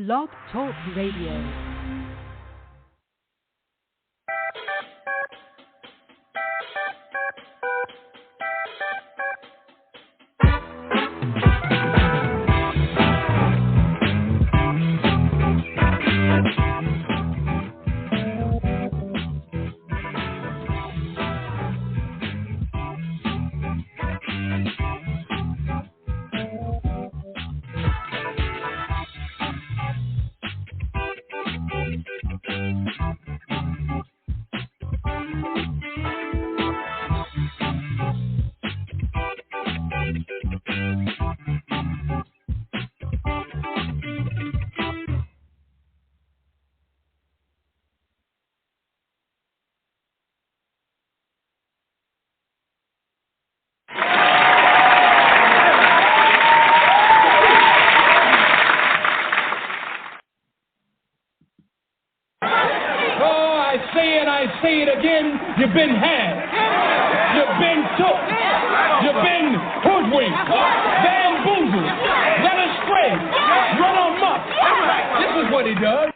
Blog Talk Radio. You've been had. You've been took. You've been hoodwinked, bamboozled, led astray, run amok. This is what he does.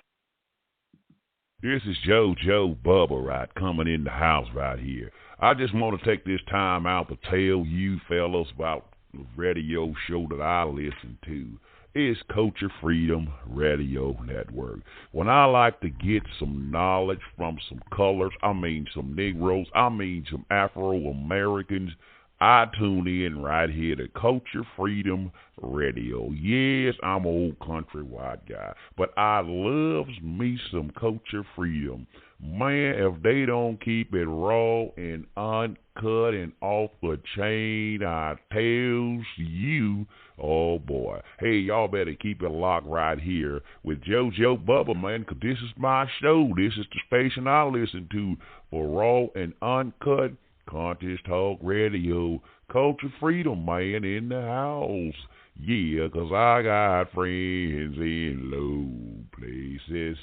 This is JoJo Bubba right coming in the house right here. I just want to take this time out to tell you fellas about the radio show that I listen to. It's Culture Freedom Radio Network. When I like to get some knowledge from some colors, some Negroes, some Afro-Americans, I tune in right here to Culture Freedom Radio. Yes, I'm an old country white guy, but I loves me some Culture Freedom. Man, if they don't keep it raw and uncut and off the chain, I tells you, oh boy. Hey, y'all better keep it locked right here with JoJo Bubba, man, because this is my show. This is the station I listen to for raw and uncut conscious talk radio. Culture Freedom, man, in the house. Yeah, because I got friends in low places.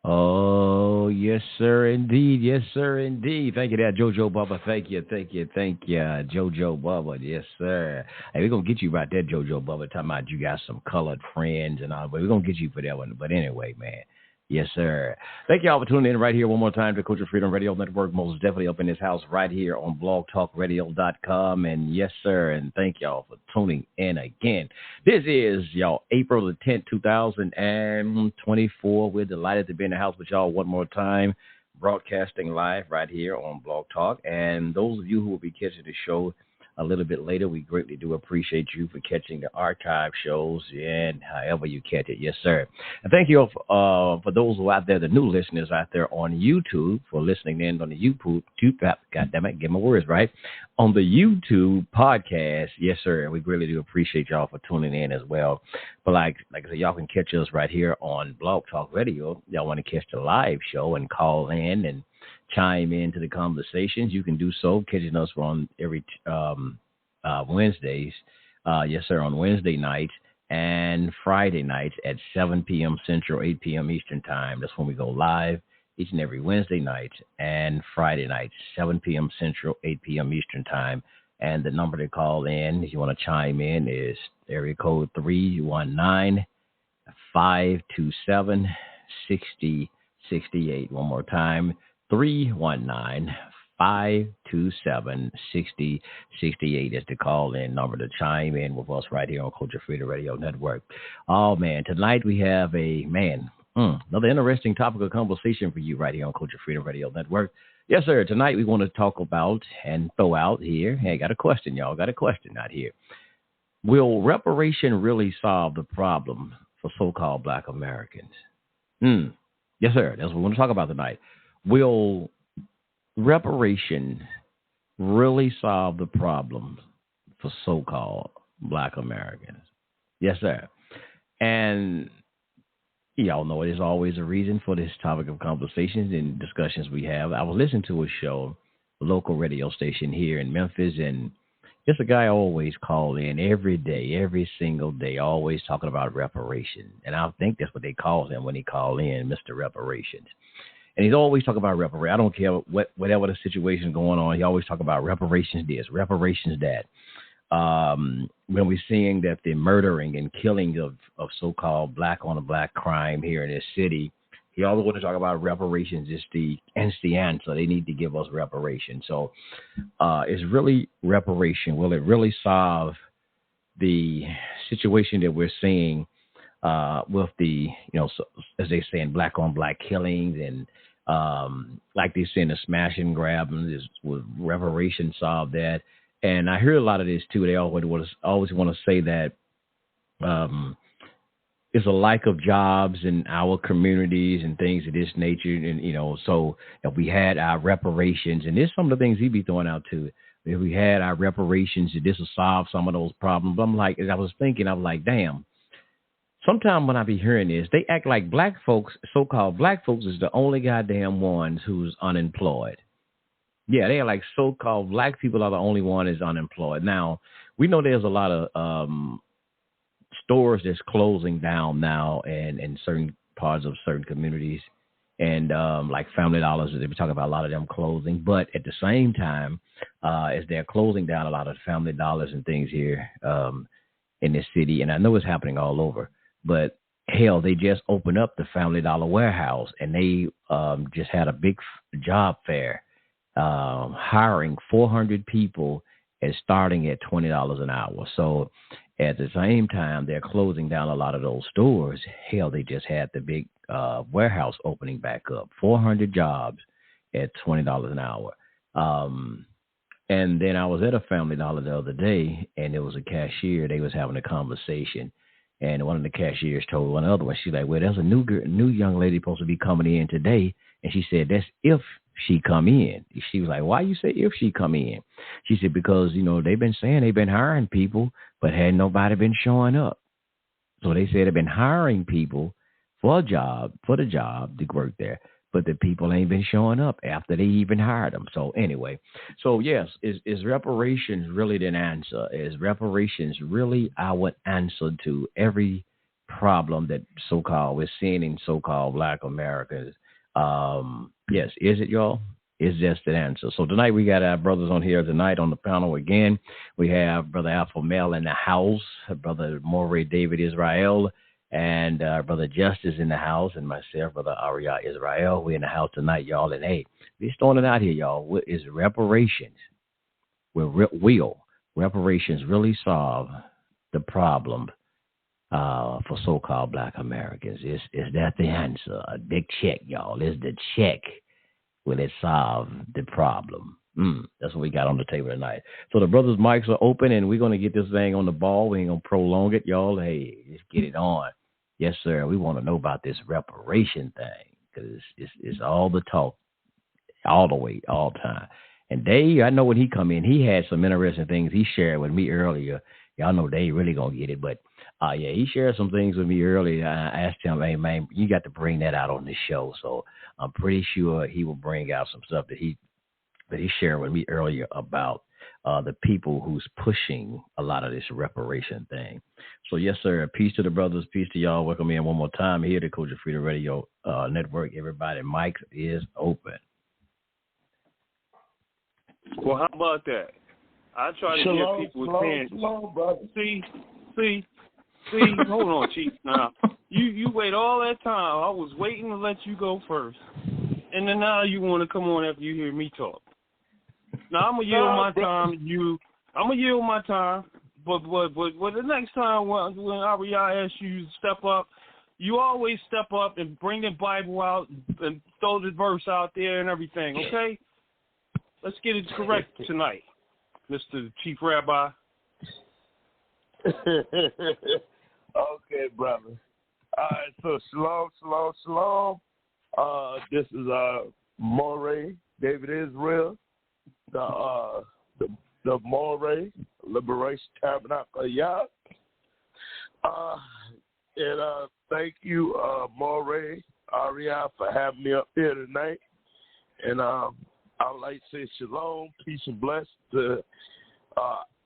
Oh, yes, sir, indeed. Yes, sir, indeed. Thank you, that JoJo Bubba. Thank you, JoJo Bubba. Yes, sir. Hey, we're going to get you right there, JoJo Bubba, talking about you got some colored friends and all, but we're going to get you for that one. But anyway, man. Yes, sir. Thank y'all for tuning in right here one more time to Culture Freedom Radio Network. Most definitely up in this house right here on blogtalkradio.com. And yes, sir, and thank y'all for tuning in again. This is, y'all, April the 10th, 2024. We're delighted to be in the house with y'all one more time, broadcasting live right here on Blog Talk. And those of you who will be catching the show a little bit later, we greatly do appreciate you for catching the archive shows and however you catch it. Yes, sir. And thank you for those who are out there, the new listeners out there on YouTube, for listening in on the YouTube, God damn it, get my words right, on the YouTube podcast. Yes, sir. And we really do appreciate y'all for tuning in as well. But like I said, y'all can catch us right here on Blog Talk Radio. Y'all want to catch the live show and call in and chime into the conversations, you can do so, catching us on every Wednesdays, yes, sir, on Wednesday nights and Friday nights at 7 p.m. Central, 8 p.m. Eastern Time. That's when we go live each and every Wednesday night and Friday nights, 7 p.m. Central, 8 p.m. Eastern Time. And the number to call in, if you want to chime in, is area code 319-527-6068. One more time. 319-527-6068 is the call-in number to chime in with us right here on Culture Freedom Radio Network. Oh, man, tonight we have another interesting topic of conversation for you right here on Culture Freedom Radio Network. Yes, sir, tonight we want to talk about and throw out here, hey, got a question, y'all, got a question out here. Will reparation really solve the problem for so-called Black Americans? Yes, sir, that's what we want to talk about tonight. Will reparation really solve the problem for so-called Black Americans? Yes, sir. And y'all know there's always a reason for this topic of conversations and discussions we have. I was listening to a show, a local radio station here in Memphis, and just a guy always called in every day, every single day, always talking about reparations. And I think that's what they call him when he called in, Mr. Reparations. And he's always talking about reparations. I don't care whatever the situation going on. He always talk about reparations this, reparations that. when we're seeing that the murdering and killing of so-called black-on-black crime here in this city, he always want to talk about reparations. It's the answer. They need to give us reparations. So it's really reparation. Will it really solve the situation that we're seeing with the, so, as they say, in black-on-black killings and like they say in the smash and grab, will reparations solve that? And I hear a lot of this too. They always want to say that it's a lack of jobs in our communities and things of this nature. And, so if we had our reparations, and there's some of the things he be throwing out too, if we had our reparations, this will solve some of those problems. But I'm like, as I was thinking, I'm like, damn. Sometimes when I be hearing this, they act like black folks, so-called black folks, is the only goddamn ones who's unemployed. Yeah, they are like so-called black people are the only one is unemployed. Now, we know there's a lot of stores that's closing down now and in certain parts of certain communities. And like Family Dollars, they be talking about a lot of them closing. But at the same time, as they're closing down a lot of Family Dollars and things here in this city, and I know it's happening all over, but hell, they just opened up the Family Dollar warehouse, and they just had a big job fair. Hiring 400 people and starting at $20 an hour. So at the same time, they're closing down a lot of those stores. Hell, they just had the big warehouse opening back up. 400 jobs at $20 an hour. And then I was at a Family Dollar the other day, and there was a cashier. They was having a conversation, and one of the cashiers told one other one, she's like, well, there's a new young lady supposed to be coming in today. And she said, that's if she come in. She was like, why you say if she come in? She said, because, they've been saying they've been hiring people, but had nobody been showing up. So they said they've been hiring people for the job to work there, but the people ain't been showing up after they even hired them. So anyway, yes, is reparations really the answer? Is reparations really our answer to every problem that so-called we're seeing in so-called black Americans? Yes, is it, y'all? Is just the answer. So tonight we got our brothers on here tonight on the panel again. We have Brother Alpha Mel in the house, Brother Moray David Israel, and Brother Justice in the house, and myself, Brother Aria Israel. We're in the house tonight, y'all. And hey, we're throwing it out here, y'all. What is reparations? Will reparations really solve the problem for so-called black Americans? Is that the answer? A big check, y'all. Is the check, will it solve the problem? That's what we got on the table tonight. So the brothers' mics are open, and we're going to get this thing on the ball. We ain't going to prolong it, y'all. Hey, let's get it on. Yes, sir. We want to know about this reparation thing, because it's all the talk, all the way, all the time. And Dave, I know when he come in, he had some interesting things he shared with me earlier. Y'all know Dave really going to get it, but yeah, he shared some things with me earlier. I asked him, hey, man, you got to bring that out on this show. So I'm pretty sure he will bring out some stuff that he shared with me earlier about the people who's pushing a lot of this reparation thing. So, yes, sir, peace to the brothers, peace to y'all. Welcome in one more time here to Culture Freedom Radio Network. Everybody, mic is open. Well, how about that? I try to give people a chance. Brother. See, hold on, Chief. Now, you wait all that time. I was waiting to let you go first. And then now you want to come on after you hear me talk. Now, I'm going to yield my time. I'm going to yield my time. But the next time when Aria asks you to step up, you always step up and bring the Bible out and throw the verse out there and everything, okay? Let's get it correct tonight, Mr. Chief Rabbi. Okay, brother. All right, so shalom. This is Moray David Israel, the Moray Liberation Tabernacle Yah. And thank you, Moray Aria, for having me up here tonight. And I would like to say shalom, peace and blessings to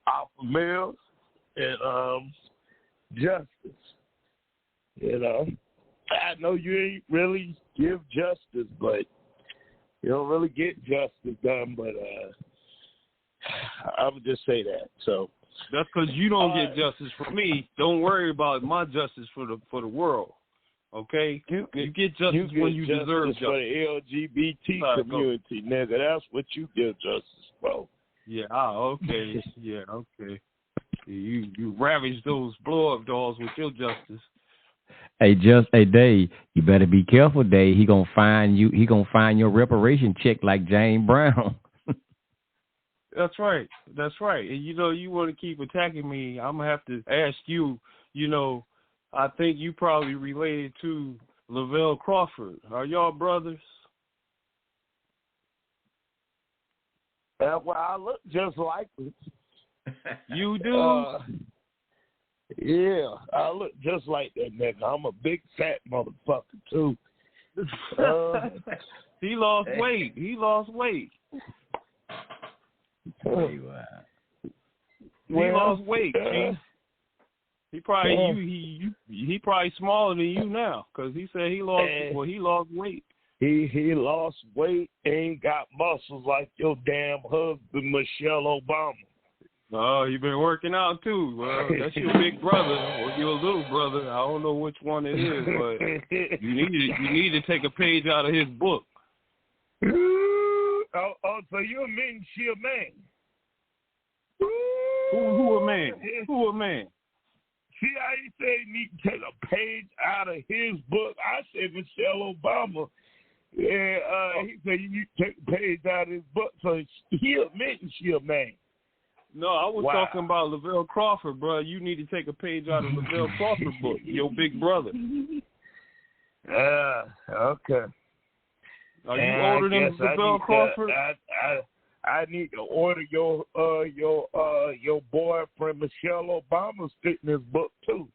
Alpha Male and Justice. I know you ain't really give justice, but you don't really get justice done. But I would just say that. So That's because you don't get justice for me. Don't worry about my justice for the world. Okay? You get justice when you deserve justice. For the LGBT community, nigga. That's what you get justice for. Yeah, okay. Yeah, okay. You ravage those blow-up dolls with your justice. Hey, Dave, you better be careful, Dave. He gonna find you. He gonna find your reparation check like James Brown. That's right. And you want to keep attacking me, I'm gonna have to ask you. I think you probably related to Lavelle Crawford. Are y'all brothers? Well, I look just like him. You do? Yeah, I look just like that nigga. I'm a big fat motherfucker too. He lost weight. He lost weight. Chief. He probably he probably smaller than you now because he said he lost weight. He lost weight, ain't got muscles like your damn husband Michelle Obama. Oh, you been working out too. Well, that's your big brother or your little brother. I don't know which one it is, but you need to take a page out of his book. So you mean she a man? Who a man? Who a man? See how he said he need to take a page out of his book. I said Michelle Obama. Yeah, he said you need to take a page out of his book. So he admitting she a man. No, I was talking about Lavelle Crawford, bro. You need to take a page out of Lavelle Crawford's book, your big brother. Okay. Are you older than Lavelle Crawford? I need to order your boyfriend Michelle Obama's fitness book too.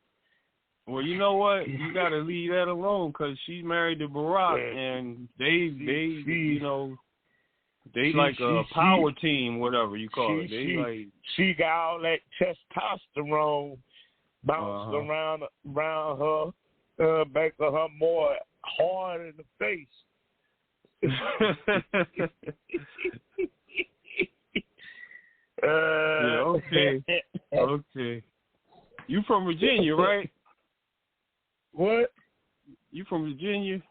Well, you know what? You got to leave that alone because she's married to Barack, and they like a power team, whatever you call it. She got all that testosterone bouncing around her, making her more hard in the face. Okay. You from Virginia, right? What? You from Virginia?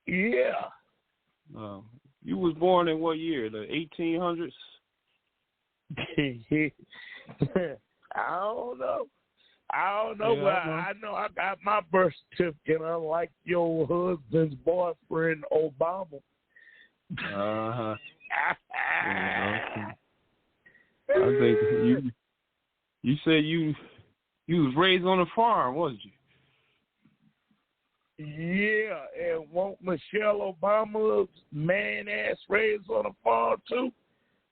Yeah. You was born in what year? The 1800s? I don't know, yeah, but I know I got my birth certificate, unlike your husband's boyfriend, Obama. Yeah, I think you said you was raised on a farm, wasn't you? Yeah, and won't Michelle Obama's man-ass raised on a farm, too?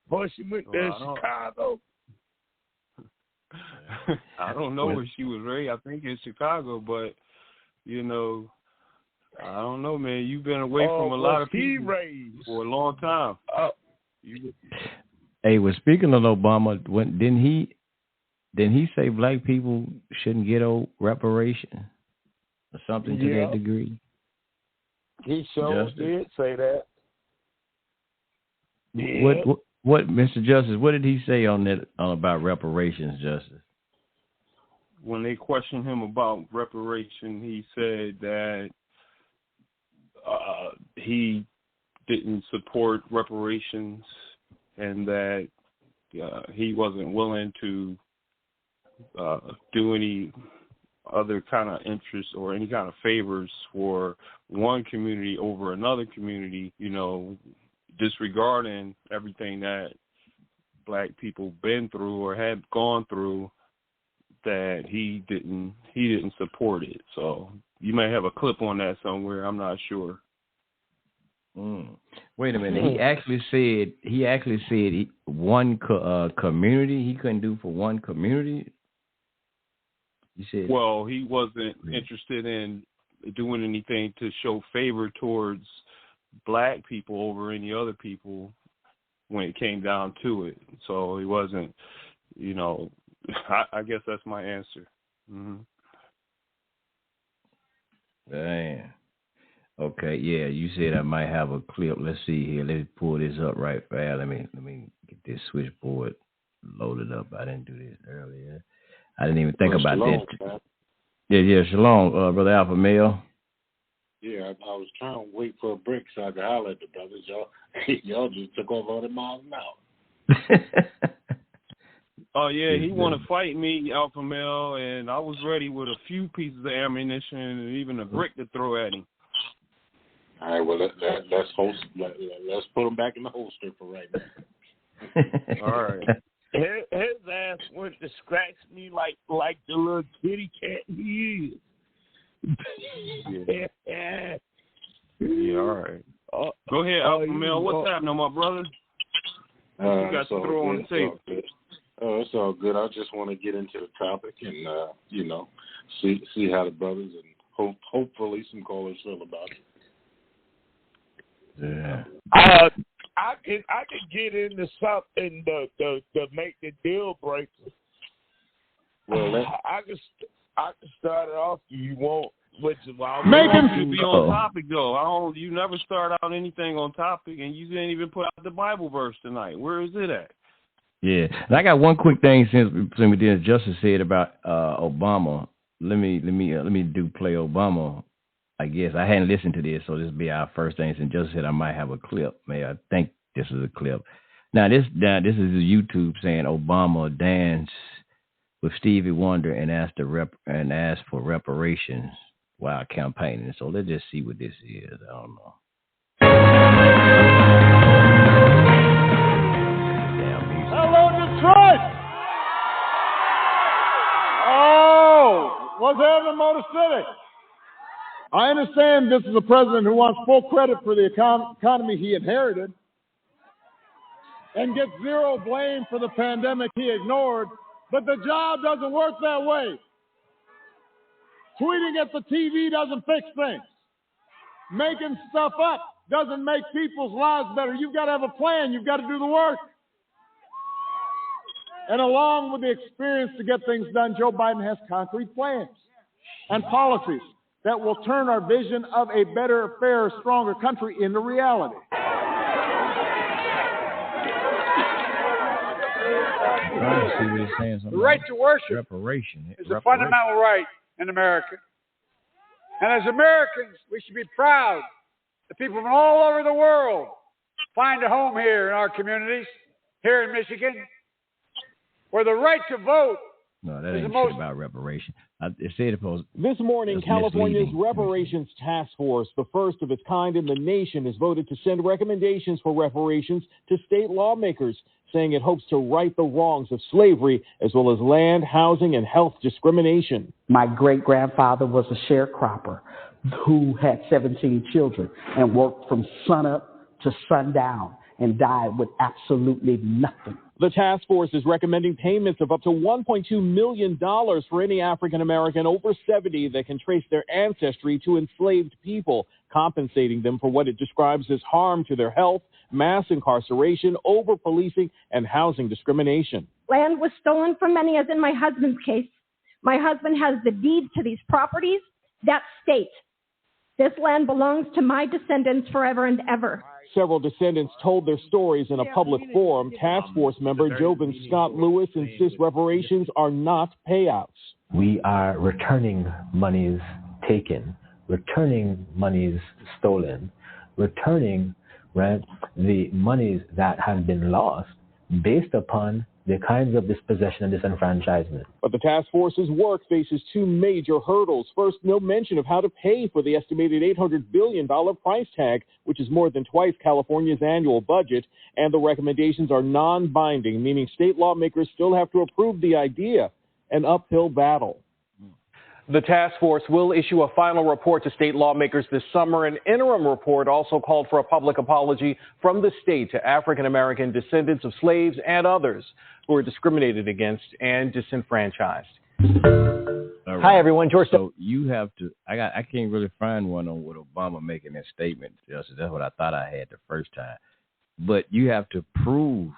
Before she went to Chicago? I don't know where she was raised. I think in Chicago, but, I don't know, man. You've been away from a lot of people for a long time. Hey, well, speaking of Obama, didn't he say black people shouldn't get reparations? Or something to that degree. He sure did say that. Yeah. What, Mr. Justice? What did he say on that about reparations, Justice? When they questioned him about reparation, he said that he didn't support reparations and that he wasn't willing to do any other kind of interests or any kind of favors for one community over another community, disregarding everything that black people been through or had gone through, that he didn't support it. So you may have a clip on that somewhere. I'm not sure. Wait a minute. He actually said one community he couldn't do for one community. You said, well, he wasn't interested in doing anything to show favor towards black people over any other people when it came down to it. So he wasn't, I guess that's my answer. Mm-hmm. Damn. Okay, yeah, you said I might have a clip. Let's see here. Let's pull this up right fast. Let me get this switchboard load it up. I didn't do this earlier. I didn't even think about shalom, this. man. Yeah, shalom, Brother Alpha Male. Yeah, I was trying to wait for a break so I could holler at the brothers. Y'all just took off 100 miles an hour. Oh, yeah, he want to fight me, Alpha Male, and I was ready with a few pieces of ammunition and even a brick to throw at him. All right, well, let's put him back in the holster for right now. All right. His ass went to scratch me like the little kitty cat he is. Yeah, all right. Go ahead, Alpha Male. What's happening, my brother? You got to throw on the table. It's all good. I just want to get into the topic and, see how the brothers and hopefully some callers feel about it. Yeah. I can get into something to make the deal breaker. Well, I can start it off if you want, which is why I want you to be on topic though. You never start out anything on topic, and you didn't even put out the Bible verse tonight. Where is it at? Yeah, and I got one quick thing since we did. Justice said about Obama. Let me play Obama. I guess I hadn't listened to this, so this will be our first thing. Since Justice said I might have a clip. I think this is a clip. Now this is a YouTube saying Obama danced with Stevie Wonder and asked for reparations while campaigning. So let's just see what this is. I don't know. Hello, Detroit! Oh, what's happening in Motor City? I understand this is a president who wants full credit for the economy he inherited and gets zero blame for the pandemic he ignored, but the job doesn't work that way. Tweeting at the TV doesn't fix things. Making stuff up doesn't make people's lives better. You've got to have a plan. You've got to do the work. And along with the experience to get things done, Joe Biden has concrete plans and policies that will turn our vision of a better, fairer, stronger country into reality. The right to worship is a fundamental right in America. And as Americans, we should be proud that people from all over the world find a home here in our communities, here in Michigan, where the right to vote No, that ain't shit about reparation. This morning, California's Reparations Task Force, the first of its kind in the nation, has voted to send recommendations for reparations to state lawmakers, saying it hopes to right the wrongs of slavery as well as land, housing, and health discrimination. My great-grandfather was a sharecropper who had 17 children and worked from sunup to sundown and died with absolutely nothing. The task force is recommending payments of up to $1.2 million for any African American over 70 that can trace their ancestry to enslaved people, compensating them for what it describes as harm to their health, mass incarceration, over-policing, and housing discrimination. Land was stolen from many, as in my husband's case. My husband has the deeds to these properties. That's state. This land belongs to my descendants forever and ever. Several descendants told their stories in a public forum. Task Force member Jobin Scott Lewis insists reparations are not payouts. We are returning monies taken, returning monies stolen, returning the monies that have been lost based upon the kinds of dispossession and disenfranchisement. But the task force's work faces two major hurdles. First, no mention of how to pay for the estimated $800 billion price tag, which is more than twice California's annual budget. And the recommendations are non-binding, meaning state lawmakers still have to approve the idea, an uphill battle. The task force will issue a final report to state lawmakers this summer. An interim report also called for a public apology from the state to African-American descendants of slaves and others who were discriminated against and disenfranchised. Right. Hi, everyone. George. So you have to. I can't really find one on what Obama making that statement. Justice. That's what I thought I had the first time. But you have to prove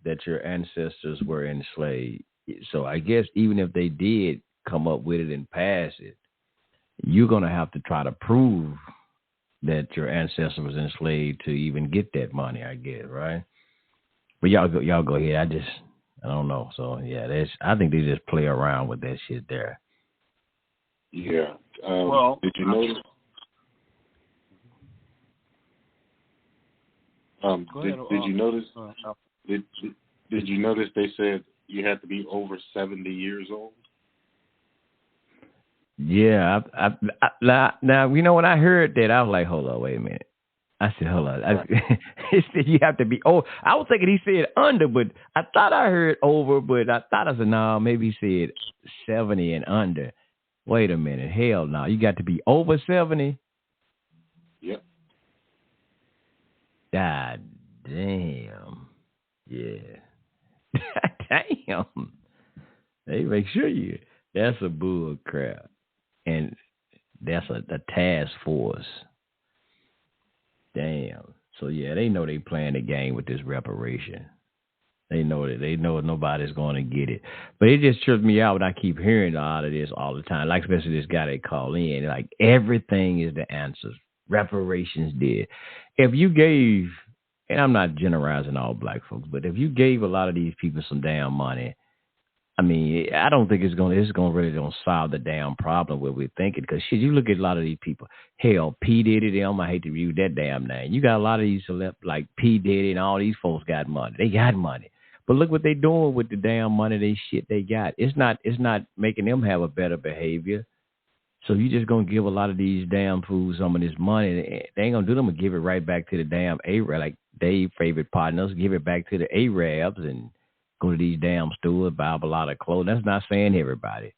that your ancestors were enslaved. So I guess even if they did come up with it and pass it, you're going to have to try to prove that your ancestor was enslaved to even get that money, I guess, right? But y'all go ahead. I don't know. So yeah, I think they just play around with that shit there. Yeah. Well, did you notice? Did you notice? Did you notice they said you had to be over 70 years old? Yeah. Now you know when I heard that, I was like, hold on, wait a minute. I said, hold on. He said you have to be over. I was thinking he said under, but I thought I heard over, but I thought I said, no, maybe he said 70 and under. Wait a minute. Hell no. You got to be over 70? Yep. God damn. Yeah. Damn. They make sure you. That's a bull crap. And that's a task force. Damn. So yeah, they know they playing the game with this reparation. They know nobody's going to get it. But it just trips me out when I keep hearing a lot of this all the time. Like especially this guy they call in. Like everything is the answer. Reparations did. If you gave, and I'm not generalizing all black folks, but if you gave a lot of these people some damn money, I mean, I don't think it's really gonna solve the damn problem where we're thinking. Because shit, you look at a lot of these people. Hell, P Diddy, them, I hate to use that damn name. You got a lot of these like P Diddy and all these folks got money. They got money, but look what they doing with the damn money they got. It's not making them have a better behavior. So you just gonna give a lot of these damn fools some of this money. They ain't gonna do them and give it right back to the damn Arab, like they favorite partners. Give it back to the Arabs and go to these damn stores, buy up a lot of clothes. That's not saying everybody.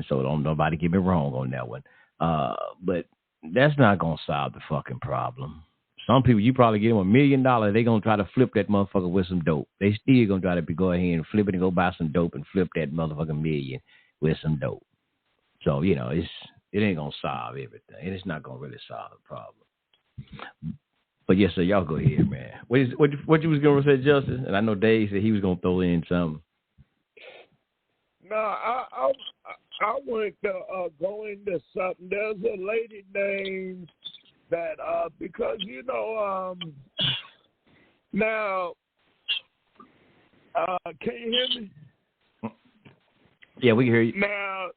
So don't nobody get me wrong on that one. But that's not going to solve the fucking problem. Some people, you probably give them $1 million, they going to try to flip that motherfucker with some dope. They still going to try to go ahead and flip it and go buy some dope and flip that motherfucking million with some dope. So, you know, it ain't going to solve everything. And it's not going to really solve the problem. But yes, sir, y'all go ahead, man. What you was gonna say, Justice? And I know Dave said he was gonna throw in something. No, I wanted to go into something. There's a lady named that because you know now can you hear me? Yeah, we can hear you. Now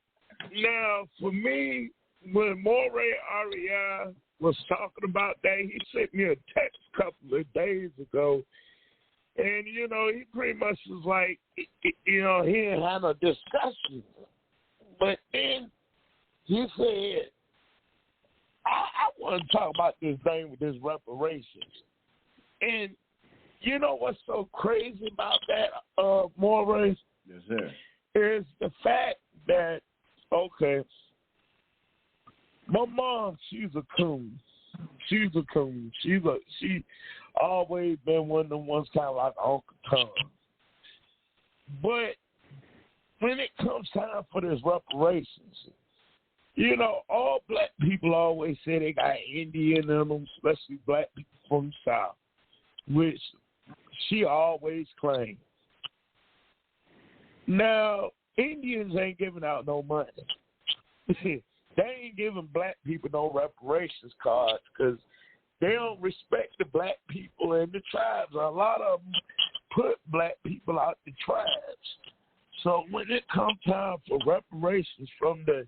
for me, when Moray Ariel was talking about that, he sent me a text a couple of days ago, and you know he pretty much was like, you know, he didn't have a discussion, but then he said, I want to talk about this thing with this reparations, and you know what's so crazy about that, Moray? Yes, sir. Is the fact that my mom, she's a coon. She always been one of them ones kind of like Uncle Tom. But when it comes time for this reparations, you know, all black people always say they got Indian in them, especially black people from the South, which she always claimed. Now, Indians ain't giving out no money. They ain't giving black people no reparations cards because they don't respect the black people and the tribes. A lot of them put black people out the tribes. So when it comes time for reparations from the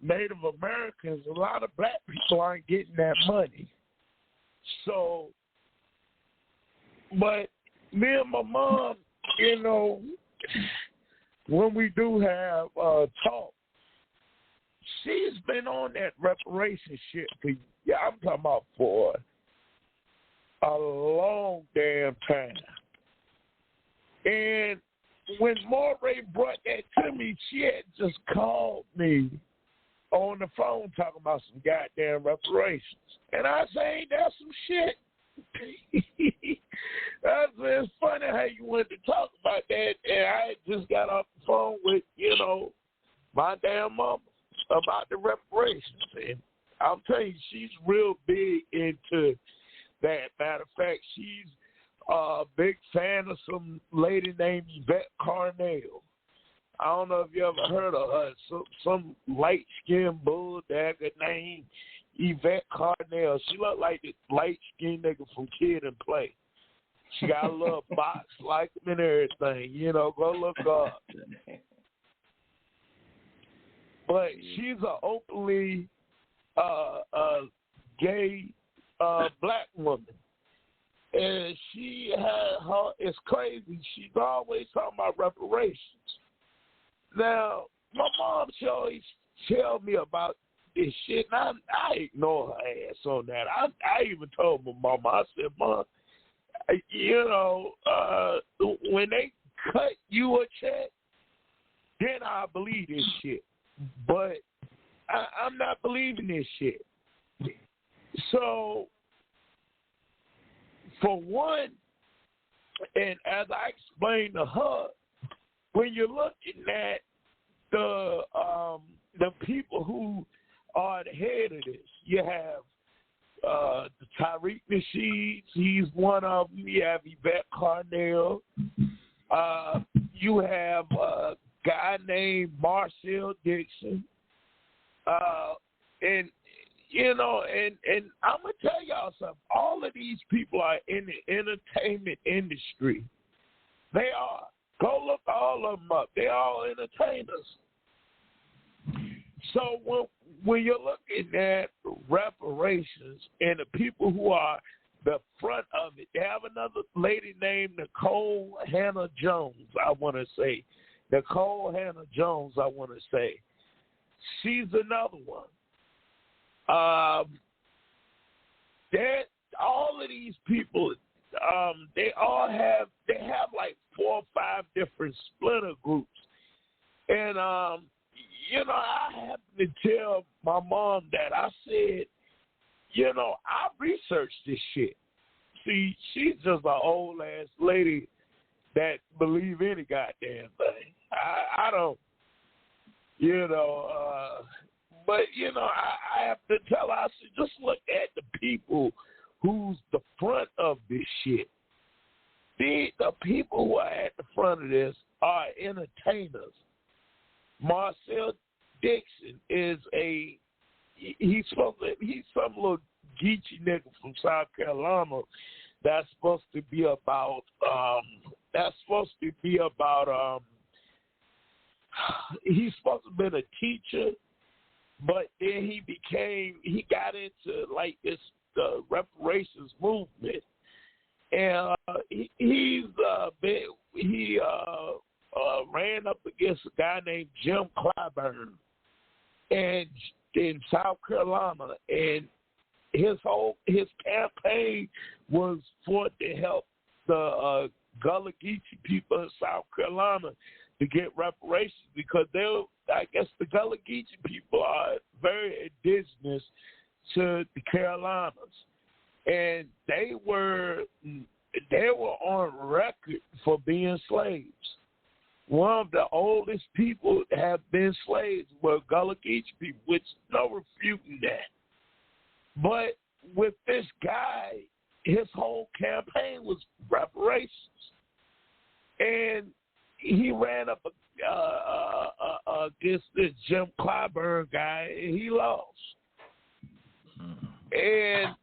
Native Americans, a lot of black people aren't getting that money. So, but me and my mom, you know, when we do have talk, she's been on that reparation shit for, I'm talking about for a long damn time. And when Moray brought that to me, she had just called me on the phone talking about some goddamn reparations. And I say, ain't that some shit? It's funny how you wanted to talk about that, and I had just got off the phone with, you know, my damn mama about the reparations. And I'll tell you, she's real big into that. Matter of fact, she's a big fan of some lady named Yvette Carnell. I don't know if you ever heard of her. Some light-skinned bulldagger named Yvette Carnell. She looked like the light-skinned nigga from Kid and Play. She got a little box like him and everything. You know, go look up. But she's an openly gay black woman. And she had her, it's crazy, she's always talking about reparations. Now, my mom, she always tell me about this shit, and I ignore her ass on that. I even told my mama, I said, Mom, you know, when they cut you a check, then I believe this shit. But I'm not believing this shit. So, for one, and as I explained to her, when you're looking at the people who are the head of this, you have the Tariq Nasheed, he's one of them. You have Yvette Carnell. You have a guy named Marcel Dixon. And you know, and I'm going to tell y'all something. All of these people are in the entertainment industry. They are. Go look all of them up. They're all entertainers. So when you're looking at reparations and the people who are the front of it, they have another lady named Nicole Hannah Jones, I want to say. Nicole Hannah Jones, I want to say. She's another one. All of these people, they have like 4 or 5 different splinter groups, and you know, I happened to tell my mom that. I said, you know, I researched this shit. See, she's just an old ass lady that believe any goddamn thing. I don't, you know. But, you know, I have to tell her, I said, just look at the people who's the front of this shit. The people who are at the front of this are entertainers. Marcel Dixon is he's some little geeky nigga from South Carolina that's supposed to be about, he's supposed to have been a teacher. But then he got into like this reparations movement, and he ran up against a guy named Jim Clyburn, and in South Carolina, and his campaign was for to help the Gullah Geechee people in South Carolina to get reparations because I guess the Gullah Geechee people are very indigenous to the Carolinas, and they were on record for being slaves. One of the oldest people that have been slaves were Gullah Geechee people, which no refuting that. But with this guy, his whole campaign was reparations, and he ran up against this Jim Clyburn guy, and he lost. And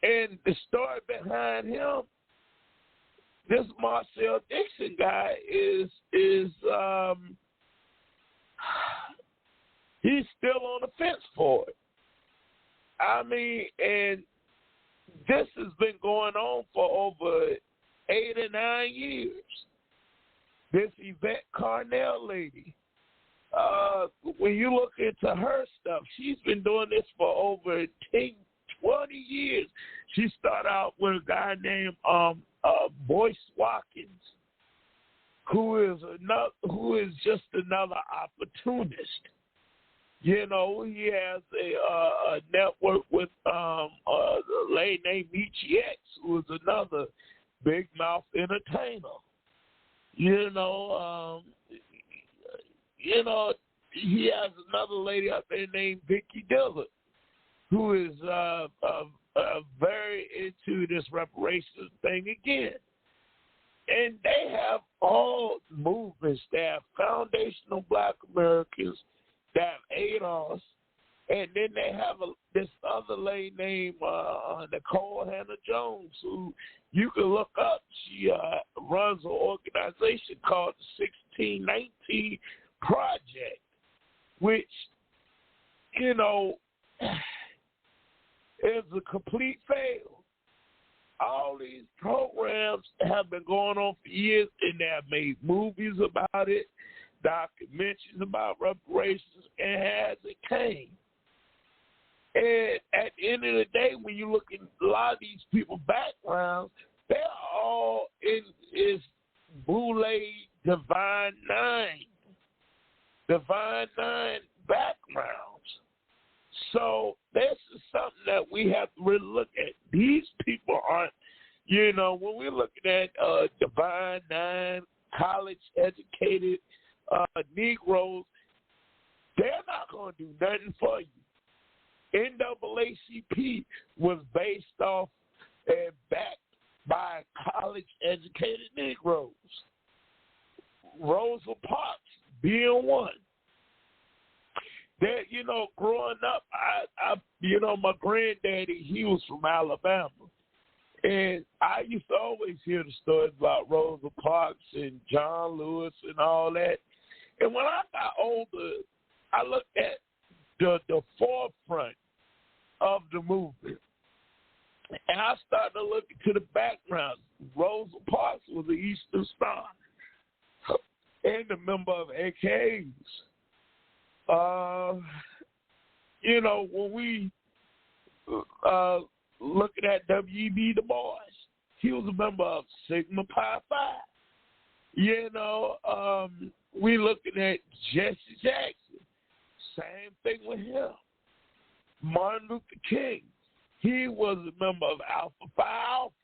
the story behind him, this Marcel Dixon guy is he's still on the fence for it. I mean, and this has been going on for over 8 or 9 years. This Yvette Carnell lady, when you look into her stuff, she's been doing this for over 10, 20 years. She started out with a guy named Boyce Watkins, who is just another opportunist. You know, he has a network with a lady named Michi X, who is another big mouth entertainer. You know, he has another lady out there named Vicky Dillard, who is very into this reparations thing again. And they have all movements. They have Foundational Black Americans, they have ADOS, And then they have this other lady named Nicole Hannah-Jones, who you can look up. She runs an organization called the 1619 Project, which, you know, is a complete fail. All these programs have been going on for years, and they have made movies about it, documentaries about reparations, and hasn't came. And at the end of the day, when you look at a lot of these people's backgrounds, they're all in this Boule Divine Nine backgrounds. So this is something that we have to really look at. These people aren't, you know, when we're looking at Divine Nine, college-educated Negroes, they're not going to do nothing for you. NAACP was based off and backed by college-educated Negroes. Rosa Parks being one. That, you know, growing up, I you know, my granddaddy, he was from Alabama. And I used to always hear the stories about Rosa Parks and John Lewis and all that. And when I got older, I looked at the forefront of the movement. And I started to look into the background. Rosa Parks was an Eastern Star and a member of AKAs. You know, when we looking at W.E.B. Du Bois, he was a member of Sigma Pi Phi. You know, we looking at Jesse Jackson. Same thing with him. Martin Luther King, he was a member of Alpha Phi Alpha.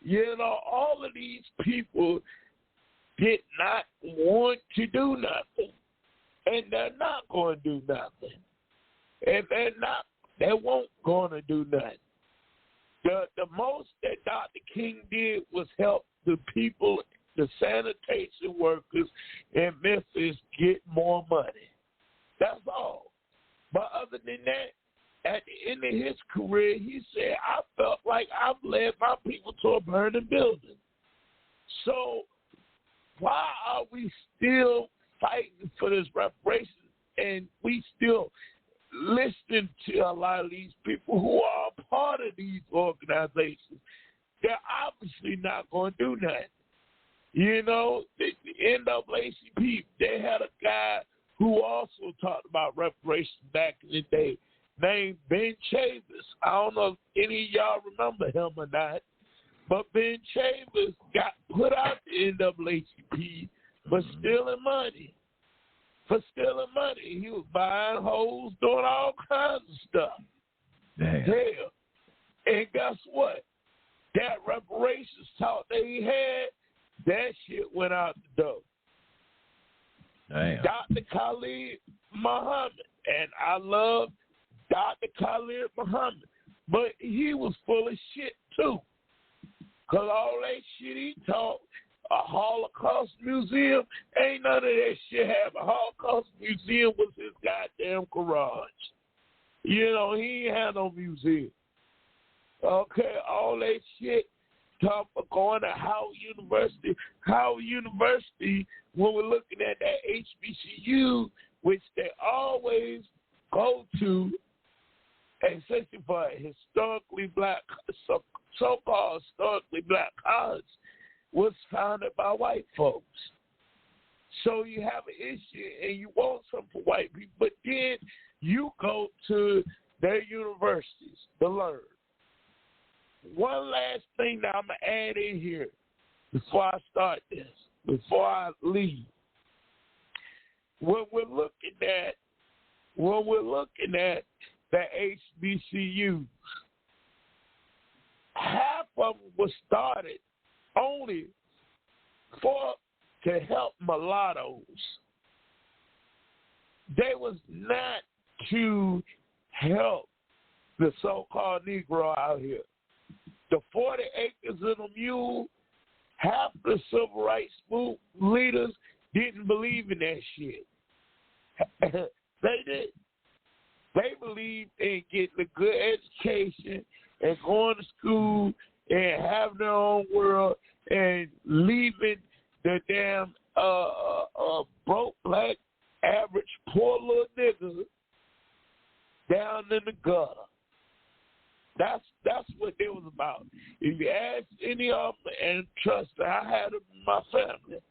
You know, all of these people did not want to do nothing. And they're not going to do nothing. And they won't going to do nothing. The most that Dr. King did was help the people, the sanitation workers in Memphis get more money. That's all. But other than that, at the end of his career, he said, I felt like I've led my people to a burning building. So why are we still fighting for this reparation, and we still listen to a lot of these people who are a part of these organizations? They're obviously not going to do nothing. You know, the NAACP, they had a guy who also talked about reparations back in the day named Ben Chavis. I don't know if any of y'all remember him or not, but Ben Chavis got put out the NAACP for stealing money. He was buying hoes, doing all kinds of stuff. Damn. Hell. And guess what? That reparations talk that he had, that shit went out the door. Damn. Dr. Khalid Muhammad, and I love Dr. Khalid Muhammad, but he was full of shit too. Because all that shit he taught, a Holocaust museum, ain't none of that shit happened. A Holocaust museum was his goddamn garage. You know, he ain't had no museum. Okay, all that shit, talk about going to Howard University. Howard University, when we're looking at that HBCU, which they always go to, especially for historically black, so-called historically black college, was founded by white folks. So you have an issue and you want something for white people, but then you go to their universities to learn. One last thing that I'm going to add in here before I start this, before I leave. When we're looking at the HBCUs, half of them was started only to help mulattoes. They was not to help the so-called Negro out here. The 40 acres and a mule, half the civil rights leaders didn't believe in that shit. They did. They believe in getting a good education and going to school and having their own world and leaving the damn broke, black, average, poor little niggas down in the gutter. That's what it was about. If you ask any of them, and trust me, I had them in my family,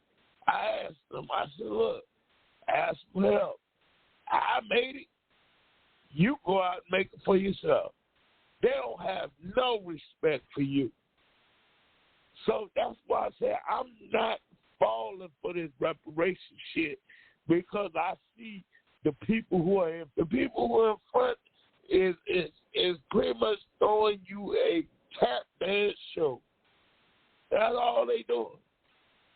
I asked them, I said, look, ask for help. I made it. You go out and make it for yourself. They don't have no respect for you. So that's why I say I'm not falling for this reparation shit, because I see the people who are in front is pretty much throwing you a tap dance show. That's all they doing.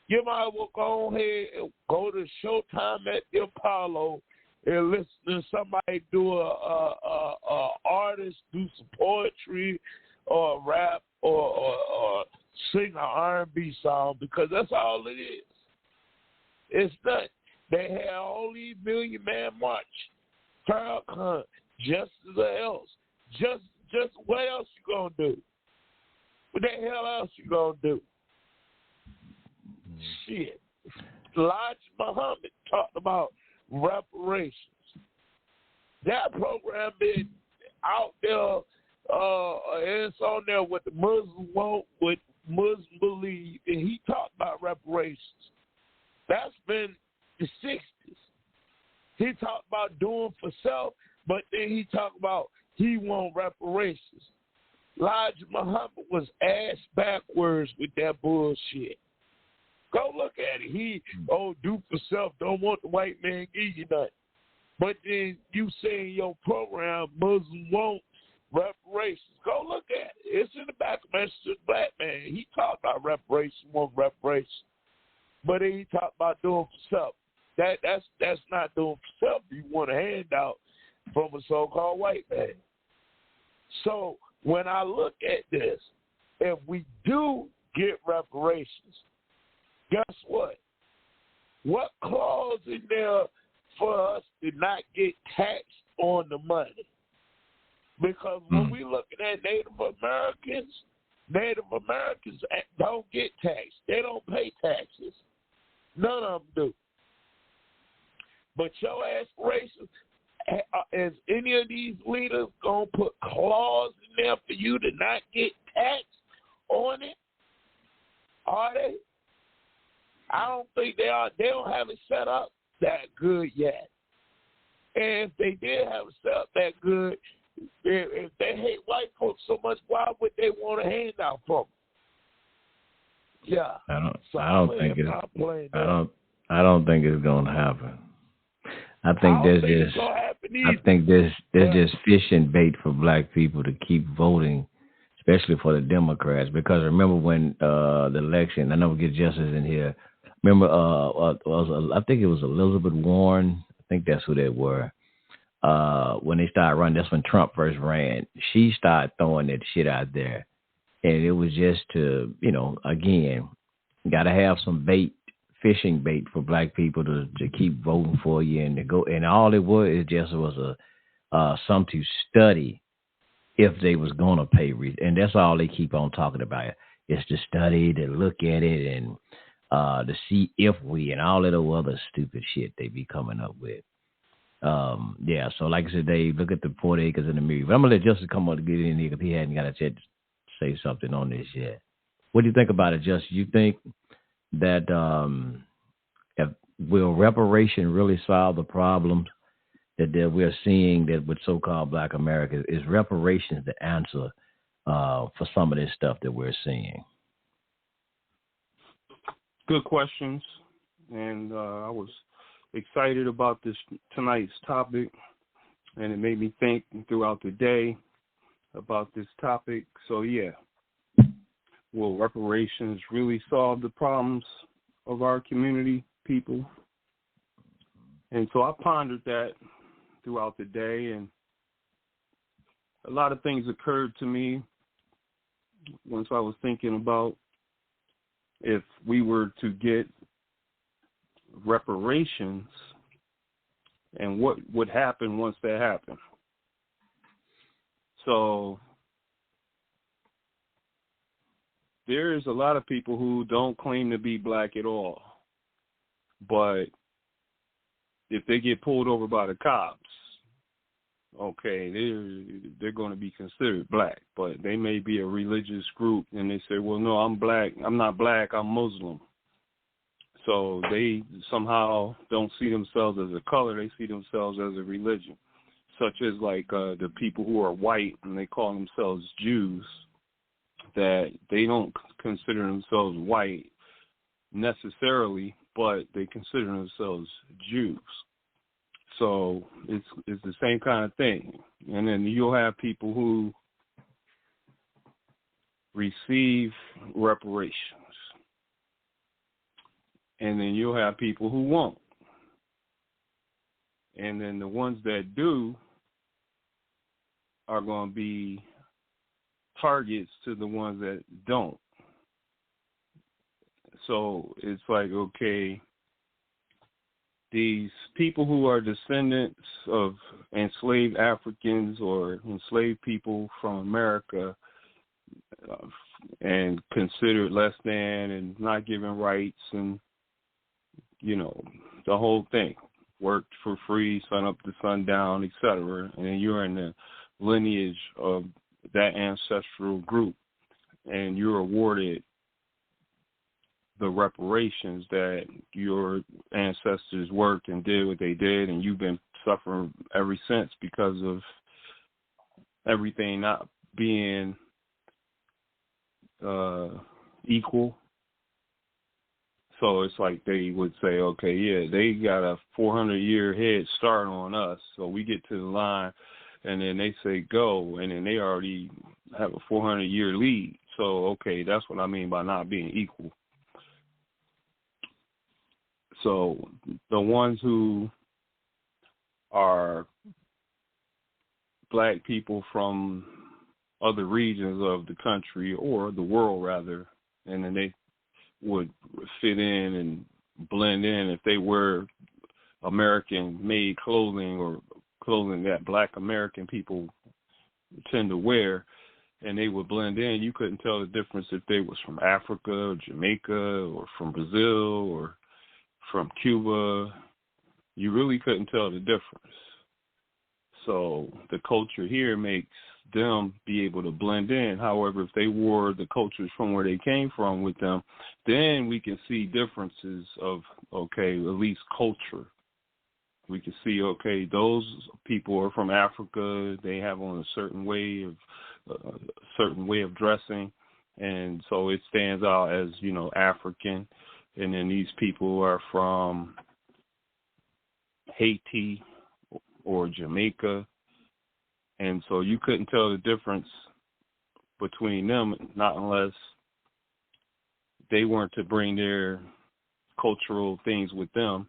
You might well go ahead and go to Showtime at the Apollo and listen to somebody do a artist do some poetry or rap or sing an R&B song, because that's all it is. It's not. They had all these Million Man March, Farrakhan, just as else. Just what else you gonna do? What the hell else you gonna do? Shit. Elijah Muhammad talked about reparations. That program been out there, and it's on there what the Muslims want, what Muslims believe, and he talked about reparations. That's been the 60s. He talked about doing for self, but then he talked about he want reparations. Elijah Muhammad was ass backwards with that bullshit. Go look at it. He, do for self, don't want the white man give you nothing. But then you say in your program, Muslims want reparations. Go look at it. It's in the back of Mr. Black Man. He talked about reparations, want reparations. But then he talked about doing for self. That's not doing for self. You want a handout from a so-called white man. So when I look at this, if we do get reparations, guess what? What clause in there for us to not get taxed on the money? Because when we looking at Native Americans don't get taxed. They don't pay taxes. None of them do. But your aspirations, is any of these leaders going to put clause in there for you to not get taxed on it? Are they? I don't think they are. They don't have it set up that good yet. And if they did have it set up that good, if they hate white folks so much, why would they want a handout from them? Yeah. I don't think it's going to happen. I think there's just fishing bait for black people to keep voting, especially for the Democrats. Because remember when the election, I know we get Justice in here. Remember, I think it was Elizabeth Warren. I think that's who they were. When they started running, that's when Trump first ran. She started throwing that shit out there. And it was just to, again, got to have some fishing bait for black people to keep voting for you and to go. And all it was something to study if they was going to pay. And that's all they keep on talking about. It's to study, to look at it, and to see if we, and all that other stupid shit they be coming up with. So like I said, Dave, look at the 40 acres in the mirror. But I'm going to let Justin come on to get in here because he hadn't got a chance to say something on this yet. What do you think about it, Justin? You think that will reparation really solve the problems that we're seeing that with so-called black America? Is reparations the answer for some of this stuff that we're seeing? Good questions. And I was excited about tonight's topic, and it made me think throughout the day about this topic. So, yeah, will reparations really solve the problems of our community people? And so I pondered that throughout the day, and a lot of things occurred to me once I was thinking about if we were to get reparations and what would happen once that happened. So there's a lot of people who don't claim to be black at all. But if they get pulled over by the cops, okay, they're going to be considered black. But they may be a religious group, and they say, well, no, I'm black. I'm not black. I'm Muslim. So they somehow don't see themselves as a color. They see themselves as a religion, such as like the people who are white and they call themselves Jews, that they don't consider themselves white necessarily, but they consider themselves Jews. So it's the same kind of thing. And then you'll have people who receive reparations. And then you'll have people who won't. And then the ones that do are going to be targets to the ones that don't. So it's like, okay, these people who are descendants of enslaved Africans or enslaved people from America and considered less than and not given rights and, you know, the whole thing, worked for free, sun up to sundown, etc. And you're in the lineage of that ancestral group and you're awarded the reparations that your ancestors worked and did what they did, and you've been suffering ever since because of everything not being equal. So it's like they would say, okay, yeah, they got a 400-year head start on us, so we get to the line, and then they say go, and then they already have a 400-year lead. So, okay, that's what I mean by not being equal. So the ones who are black people from other regions of the country or the world, rather, and then they would fit in and blend in if they wear American-made clothing or clothing that black American people tend to wear, and they would blend in. You couldn't tell the difference if they was from Africa or Jamaica or from Brazil or from Cuba. You really couldn't tell the difference. So the culture here makes them be able to blend in. However, if they wore the cultures from where they came from with them, then we can see differences of, okay, at least culture. We can see, okay, those people are from Africa. They have on a certain way of dressing, and so it stands out as, you know, African. And then these people are from Haiti or Jamaica. And so you couldn't tell the difference between them, not unless they weren't to bring their cultural things with them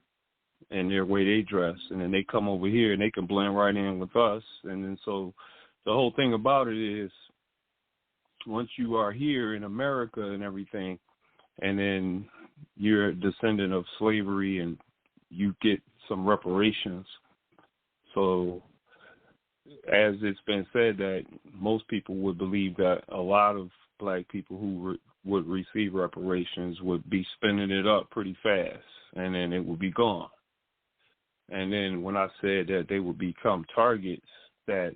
and their way they dress. And then they come over here and they can blend right in with us. And then so the whole thing about it is, once you are here in America and everything, and then you're a descendant of slavery and you get some reparations. So as it's been said that most people would believe that a lot of black people who would receive reparations would be spending it up pretty fast, and then it would be gone. And then when I said that they would become targets, that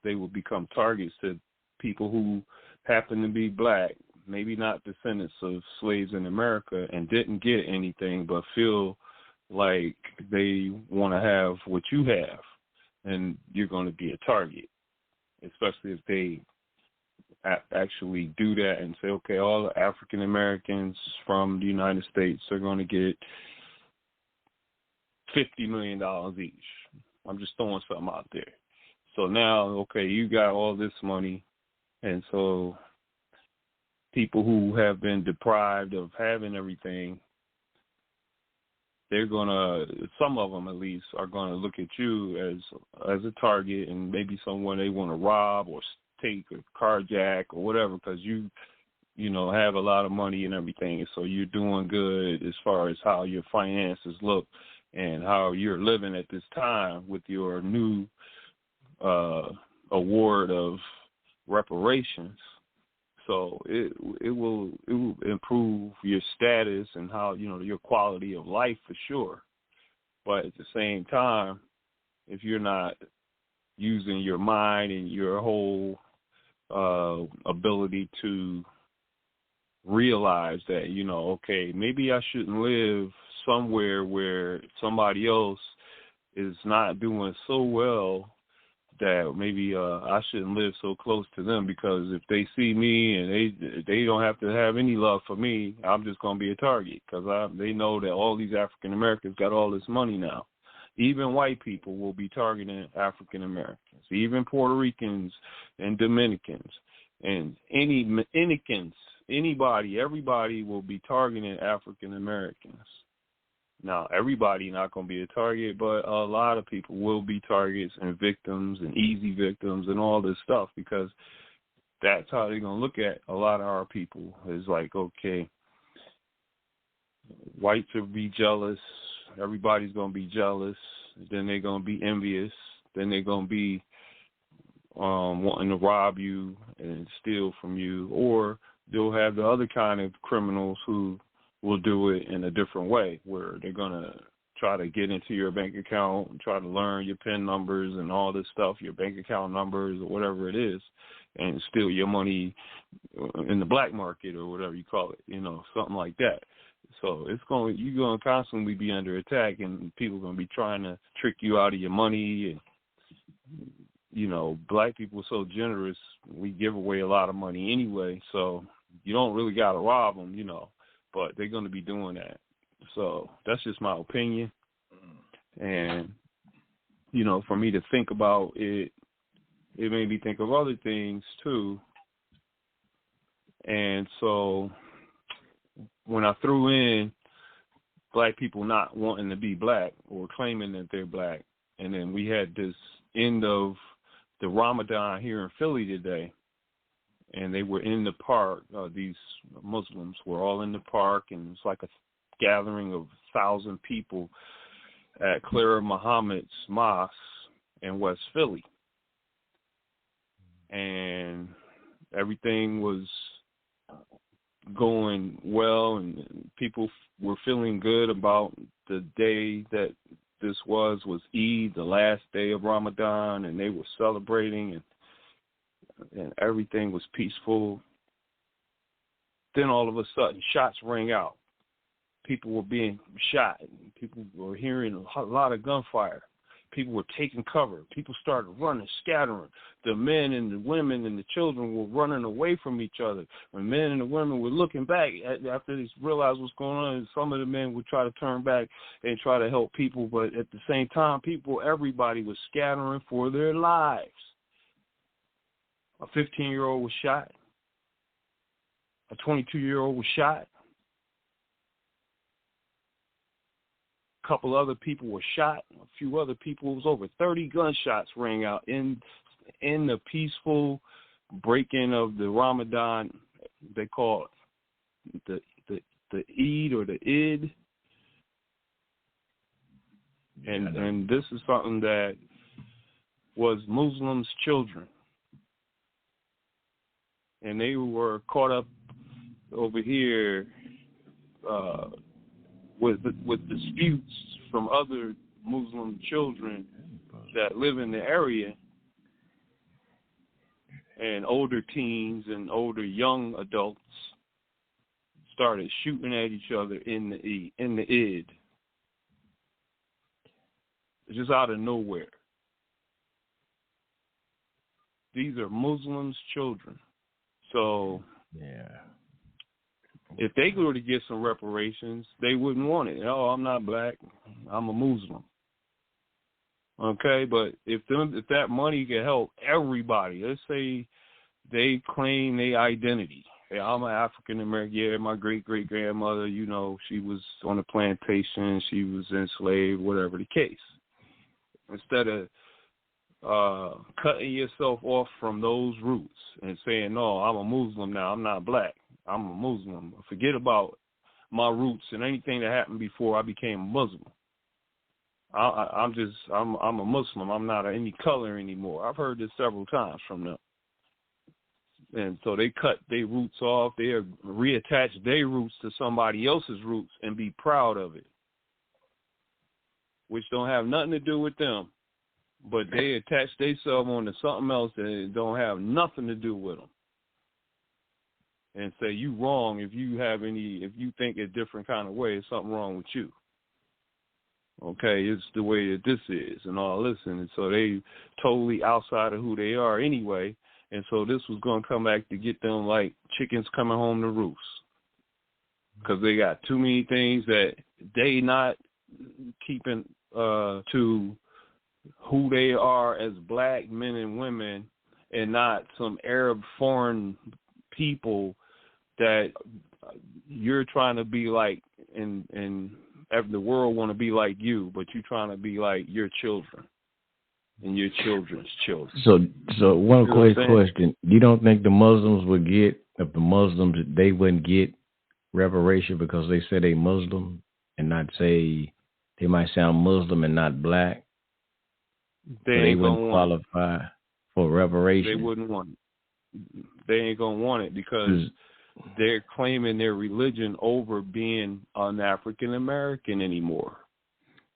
they would become targets to people who happen to be black, maybe not descendants of slaves in America, and didn't get anything but feel like they want to have what you have, and you're going to be a target, especially if they actually do that and say, okay, all the African Americans from the United States are going to get $50 million each. I'm just throwing something out there. So now, okay, you got all this money, and so people who have been deprived of having everything, they're going to, some of them at least, are going to look at you as a target, and maybe someone they want to rob or take or carjack or whatever, because you know, have a lot of money and everything, and so you're doing good as far as how your finances look and how you're living at this time with your new award of reparations. So it will improve your status and how, your quality of life for sure. But at the same time, if you're not using your mind and your whole ability to realize that, okay, maybe I shouldn't live somewhere where somebody else is not doing so well, that maybe I shouldn't live so close to them, because if they see me and they don't have to have any love for me, I'm just going to be a target, because they know that all these African Americans got all this money now. Even white people will be targeting African Americans, even Puerto Ricans and Dominicans and everybody will be targeting African Americans. Now, everybody not going to be a target, but a lot of people will be targets and victims and easy victims and all this stuff, because that's how they're going to look at a lot of our people. It's like, okay, whites will be jealous. Everybody's going to be jealous. Then they're going to be envious. Then they're going to be wanting to rob you and steal from you. Or they'll have the other kind of criminals who will do it in a different way, where they're going to try to get into your bank account and try to learn your PIN numbers and all this stuff, your bank account numbers or whatever it is, and steal your money in the black market or whatever you call it, something like that. So you're going to constantly be under attack, and people are going to be trying to trick you out of your money. And, black people are so generous, we give away a lot of money anyway, so you don't really got to rob them, but they're going to be doing that. So that's just my opinion. And, for me to think about it, it made me think of other things too. And so when I threw in black people not wanting to be black or claiming that they're black, and then we had this end of the Ramadan here in Philly today, and they were in the park. These Muslims were all in the park, and it's like a gathering of 1,000 people at Clara Muhammad's Mosque in West Philly. And everything was going well, and people were feeling good about the day that this was Eid, the last day of Ramadan, and they were celebrating, and everything was peaceful. Then all of a sudden, shots rang out. People were being shot. People were hearing a lot of gunfire. People were taking cover. People started running, scattering. The men and the women and the children were running away from each other. When men and the women were looking back after they realized what's going on, some of the men would try to turn back and try to help people, but at the same time, everybody was scattering for their lives. A 15-year-old was shot. A 22-year-old was shot. A couple other people were shot. A few other people. It was over 30 gunshots rang out in the peaceful break-in of the Ramadan. They call it the Eid or the Id. And this is something that was Muslims' children. And they were caught up over here with disputes from other Muslim children that live in the area, and older teens and older young adults started shooting at each other in the Eid. Just out of nowhere. These are Muslims' children. So, if they were to get some reparations, they wouldn't want it. Oh, I'm not black. I'm a Muslim. Okay, but if that money could help everybody, let's say they claim their identity. Hey, I'm an African American. Yeah, my great-great-grandmother, she was on a plantation. She was enslaved, whatever the case. Instead of cutting yourself off from those roots and saying, no, I'm a Muslim now, I'm not black, I'm a Muslim. Forget about my roots and anything that happened before I became a Muslim. I'm a Muslim. I'm not any color anymore. I've heard this several times from them. And so they cut their roots off. They reattach their roots to somebody else's roots and be proud of it, which don't have nothing to do with them. But they attach themselves onto something else that don't have nothing to do with them. And say you wrong if you think a different kind of way, it's something wrong with you. Okay, it's the way that this is and all this. And so they totally outside of who they are anyway. And so this was going to come back to get them like chickens coming home to roost. Because they got too many things that they not keeping to who they are as black men and women, and not some Arab foreign people that you're trying to be like, and the world want to be like you, but you're trying to be like your children and your children's children. So one quick question: you don't think the Muslims would get, if the Muslims, they wouldn't get reparation because they say they Muslim and not say, they might sound Muslim and not black? They wouldn't qualify for reparation. They wouldn't want it. They ain't gonna want it because they're claiming their religion over being an African American anymore.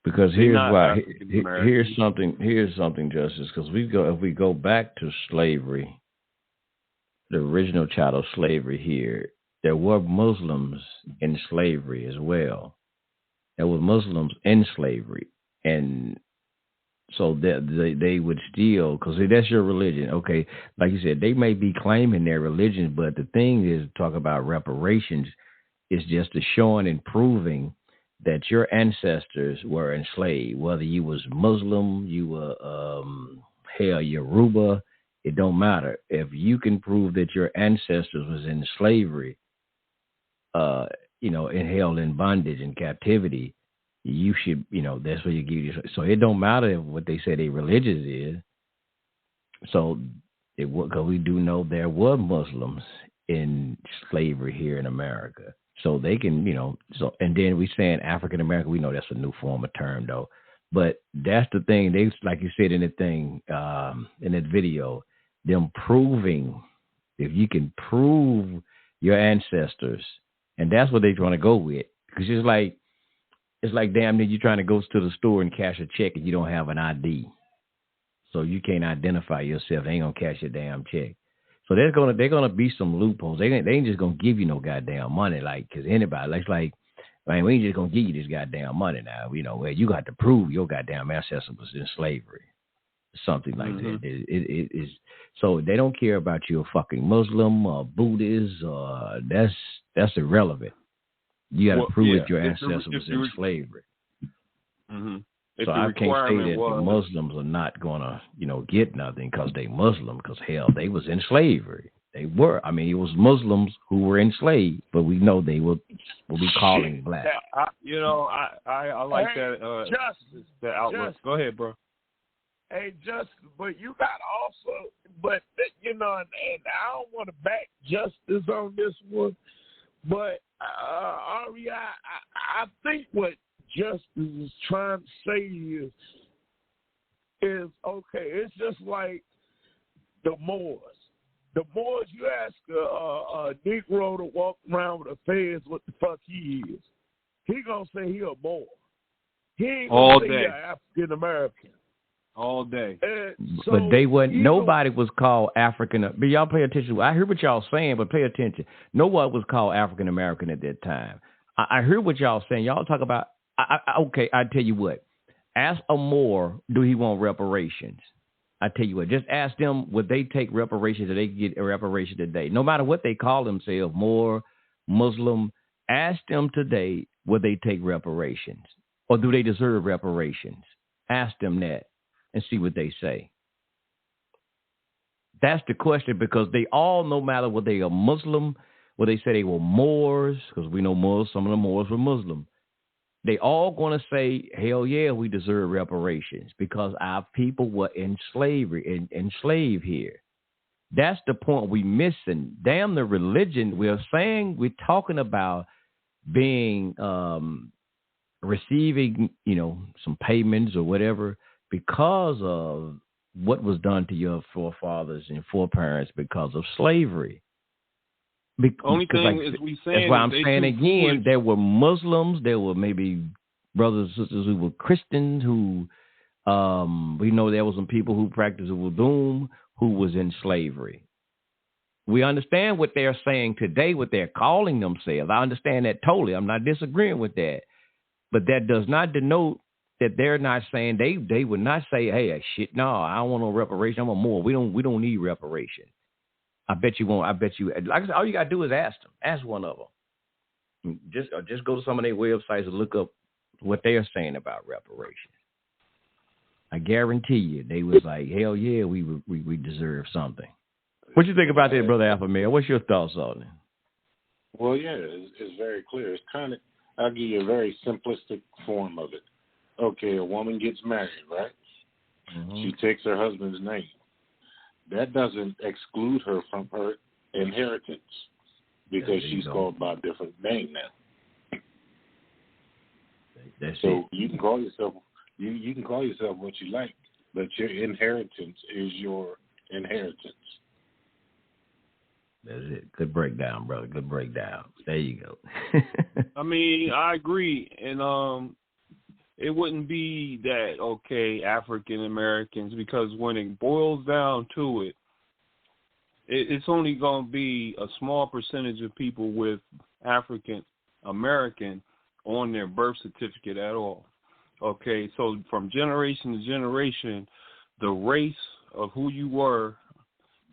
Because here's why. Here's something, Justice. Because if we go back to slavery, the original chattel slavery here, there were Muslims in slavery as well. There were Muslims in slavery, and so that they would still, because that's your religion. Okay, like you said, they may be claiming their religion, but the thing is, talk about reparations, is just a showing and proving that your ancestors were enslaved. Whether you was Muslim, you were Yoruba, it don't matter. If you can prove that your ancestors was in slavery, and held in bondage and captivity, you should, that's what you give you. So it don't matter what they say their religion is. So because we do know there were Muslims in slavery here in America. So they can, so, and then we saying African American, we know that's a new form of term though. But that's the thing, they, like you said in the thing, in that video, them proving, if you can prove your ancestors, and that's what they're trying to go with. Because it's like damn near you trying to go to the store and cash a check and you don't have an ID. So you can't identify yourself. They ain't gonna cash your damn check. So they're gonna be some loopholes. They ain't just gonna give you no goddamn money, like, cause anybody, we ain't just gonna give you this goddamn money now. Where you got to prove your goddamn ancestor was in slavery, something like that. It is. So they don't care about you a fucking Muslim or Buddhist, or that's irrelevant. You got to prove that your ancestor was in slavery. Mm-hmm. So I can't say that the Muslims are not going to, get nothing because they Muslim, because hell, they was in slavery. They were. I mean, it was Muslims who were enslaved, but we know they will be calling black. I like that. Justice. That outlook. Justice. Go ahead, bro. Hey, Justice, but you got also, and I don't want to back Justice on this one, but Ari, I think what Justice is trying to say is okay. It's just like the Moors. The Moors, you ask a Negro to walk around with a fez, what the fuck he is. He gonna say he a Moor. He ain't gonna say he an African American. All day. But they wouldn't. Nobody was called African. But y'all pay attention. I hear what y'all saying, but pay attention. No one was called African American at that time. I hear what y'all saying. Y'all talk about. Okay, I tell you what. Ask a Moor, do he want reparations? I tell you what. Just ask them, would they take reparations? Or they get a reparation today? No matter what they call themselves, Moor, Muslim. Ask them today, would they take reparations, or do they deserve reparations? Ask them that. And see what they say. That's the question, because they all, no matter whether they are Muslim, whether they say they were Moors, because we know Moors, some of the Moors were Muslim, they all going to say, hell yeah, we deserve reparations because our people were in slavery, enslaved here. That's the point we missing. Damn the religion. We're talking about being, receiving, some payments or whatever, because of what was done to your forefathers and foreparents because of slavery. Only thing is we saying that's why I'm saying again, there were Muslims, there were maybe brothers and sisters who were Christians who we know there were some people who practiced Wudum who was in slavery. We understand what they're saying today, what they're calling themselves. I understand that totally. I'm not disagreeing with that. But that does not denote that they're not saying they would not say, hey, shit, no, I don't want no reparation. I want more. We don't need reparation. I bet you won't. I bet you. Like I said, all you gotta do is ask them. Ask one of them. Just go to some of their websites and look up what they are saying about reparations. I guarantee you, they was like, hell yeah, we deserve something. What you think about that, Brother Alpha Male? What's your thoughts on it? Well, yeah, it's very clear. It's kind of, I'll give you a very simplistic form of it. Okay, a woman gets married, right? Mm-hmm. She takes her husband's name. That doesn't exclude her from her inheritance because she's called by a different name now. So you can call yourself you can call yourself what you like, but your inheritance is your inheritance. That's it. Good breakdown, brother. Good breakdown. There you go. I mean, I agree, and it wouldn't be that okay, African Americans, because when it boils down to it, it's only going to be a small percentage of people with African American on their birth certificate at all. Okay, so from generation to generation, the race of who you were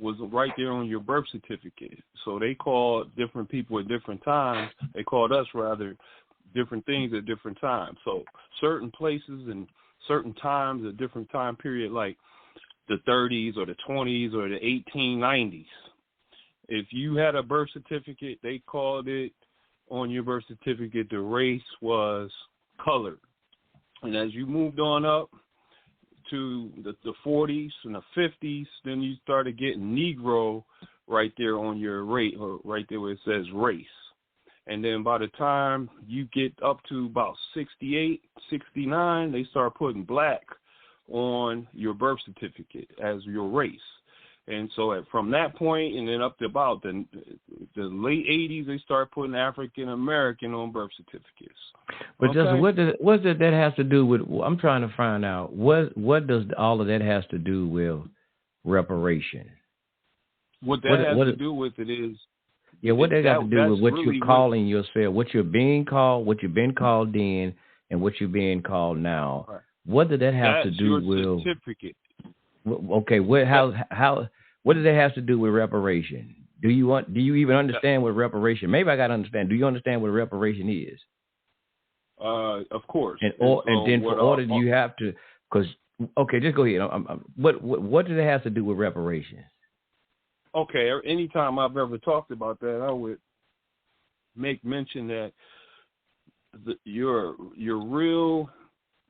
was right there on your birth certificate. So they called different people at different times. They called us, rather, different things at different times. So certain places and certain times, a different time period, like the 30s or the 20s or the 1890s. If you had a birth certificate, they called it on your birth certificate, the race was colored. And as you moved on up to the 40s and the 50s, then you started getting Negro right there on your rate, or right there where it says race. And then by the time you get up to about 68, 69, they start putting black on your birth certificate as your race. And so from that point and then up to about the late 80s, they start putting African American on birth certificates. But Justin, what does that have to do with? I'm trying to find out what does all of that has to do with reparation? What that has to do with it is. Yeah, what that got to do with what really you're calling yourself, what you're being called, what you've been called then, and what you're being called now. Right. What did that have to do with? Certificate. Okay, what does that have to do with reparation? Do you even understand what reparation? Maybe I got to understand. Do you understand what reparation is? Of course. And then for order you have to, because okay, just go ahead. What does it have to do with reparation? Okay, anytime I've ever talked about that, I would make mention that your real,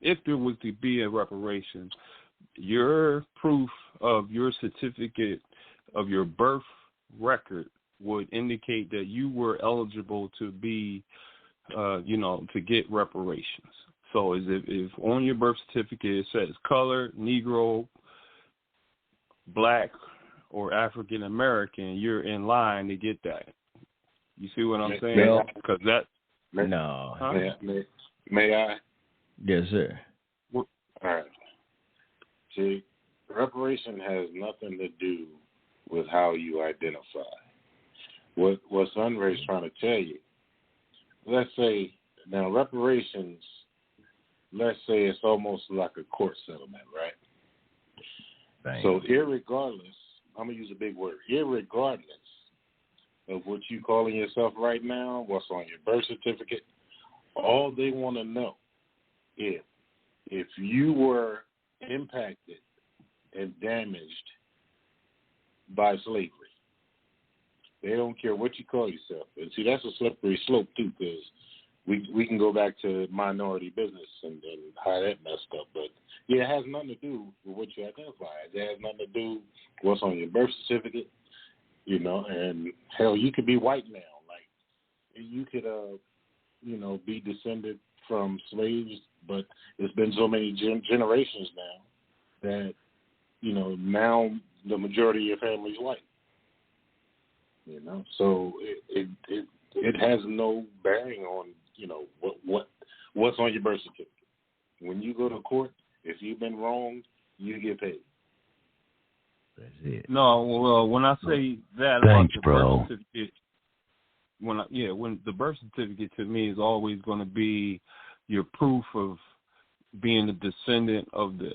if there was to be a reparation, your proof of your certificate of your birth record would indicate that you were eligible to be, to get reparations. So if on your birth certificate it says colored, Negro, black, or African American, you're in line to get that. You see what I'm saying? Because that. No. Huh? May I? Yes, sir. All right. See, reparation has nothing to do with how you identify. What Sunray's trying to tell you, let's say, now reparations, let's say it's almost like a court settlement, right? Bang. So irregardless, I'm going to use a big word, irregardless of what you calling yourself right now, what's on your birth certificate, all they want to know is if you were impacted and damaged by slavery. They don't care what you call yourself. And see, that's a slippery slope, too, because we can go back to minority business and how that messed up. But, yeah, it has nothing to do with what you identify as. It has nothing to do with what's on your birth certificate, and, hell, you could be white now. Like, you could, be descended from slaves, but it's been so many generations now that now the majority of your family's white. So it has no bearing on, what's on your birth certificate. When you go to court, if you've been wronged, you get paid. That's it. No, well, when I say that Thanks, about the bro. birth certificate, when the birth certificate to me is always going to be your proof of being a descendant of the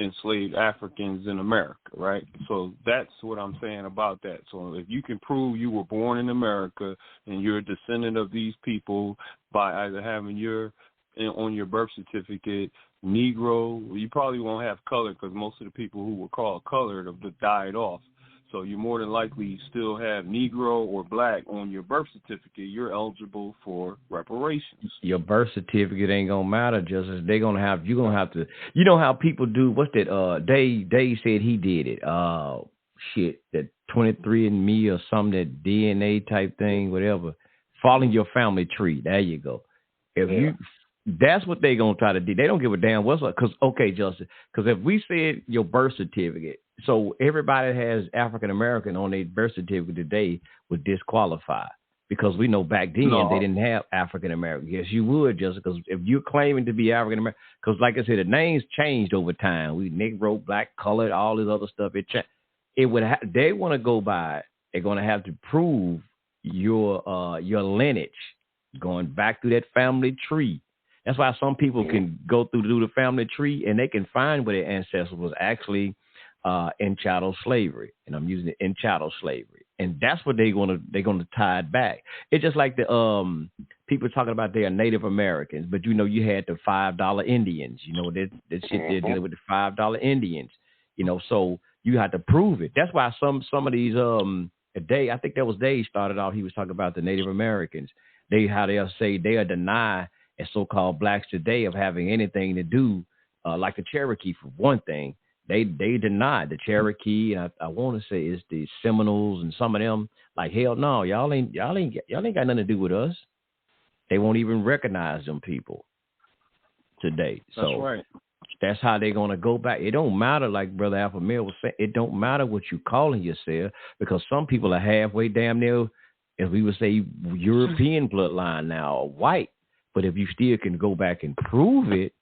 enslaved Africans in America, right? So that's what I'm saying about that. So if you can prove you were born in America and you're a descendant of these people by either having on your birth certificate Negro, you probably won't have color because most of the people who were called colored have died off. So you more than likely still have Negro or Black on your birth certificate. You're eligible for reparations. Your birth certificate ain't gonna matter, Justice. You're gonna have to. You know how people do. What's that? Dave said he did it. That 23andMe or something, that DNA type thing, whatever. Following your family tree. There you go. That's what they gonna try to do. They don't give a damn what's up. Justice. Because if we said your birth certificate, so everybody that has African American on their birth certificate today would disqualify, because we know back then they didn't have African American. Yes, you would, Justice, because if you're claiming to be African American, because like I said, the names changed over time. We Negro, Black, colored, all this other stuff. They want to go by. They're gonna have to prove your lineage going back through that family tree. That's why some people can go through the family tree and they can find where their ancestors was actually in chattel slavery, and I'm using it in chattel slavery, and that's what they're gonna tie it back. It's just like the people talking about they are Native Americans, but you had the $5 Indians, that shit they're dealing with the $5 Indians, so you had to prove it. That's why some of these I think that was Dave started out. He was talking about the Native Americans. They'll say they'll deny as so-called blacks today of having anything to do, like the Cherokee for one thing. They denied the Cherokee, and I want to say it's the Seminoles and some of them. Like, hell no, y'all ain't got nothing to do with us. They won't even recognize them people today. So that's right. That's how they're gonna go back. It don't matter, like Brother Alphamir was saying. It don't matter what you calling yourself, because some people are halfway damn near, as we would say, European bloodline now, or white. But if you still can go back and prove it,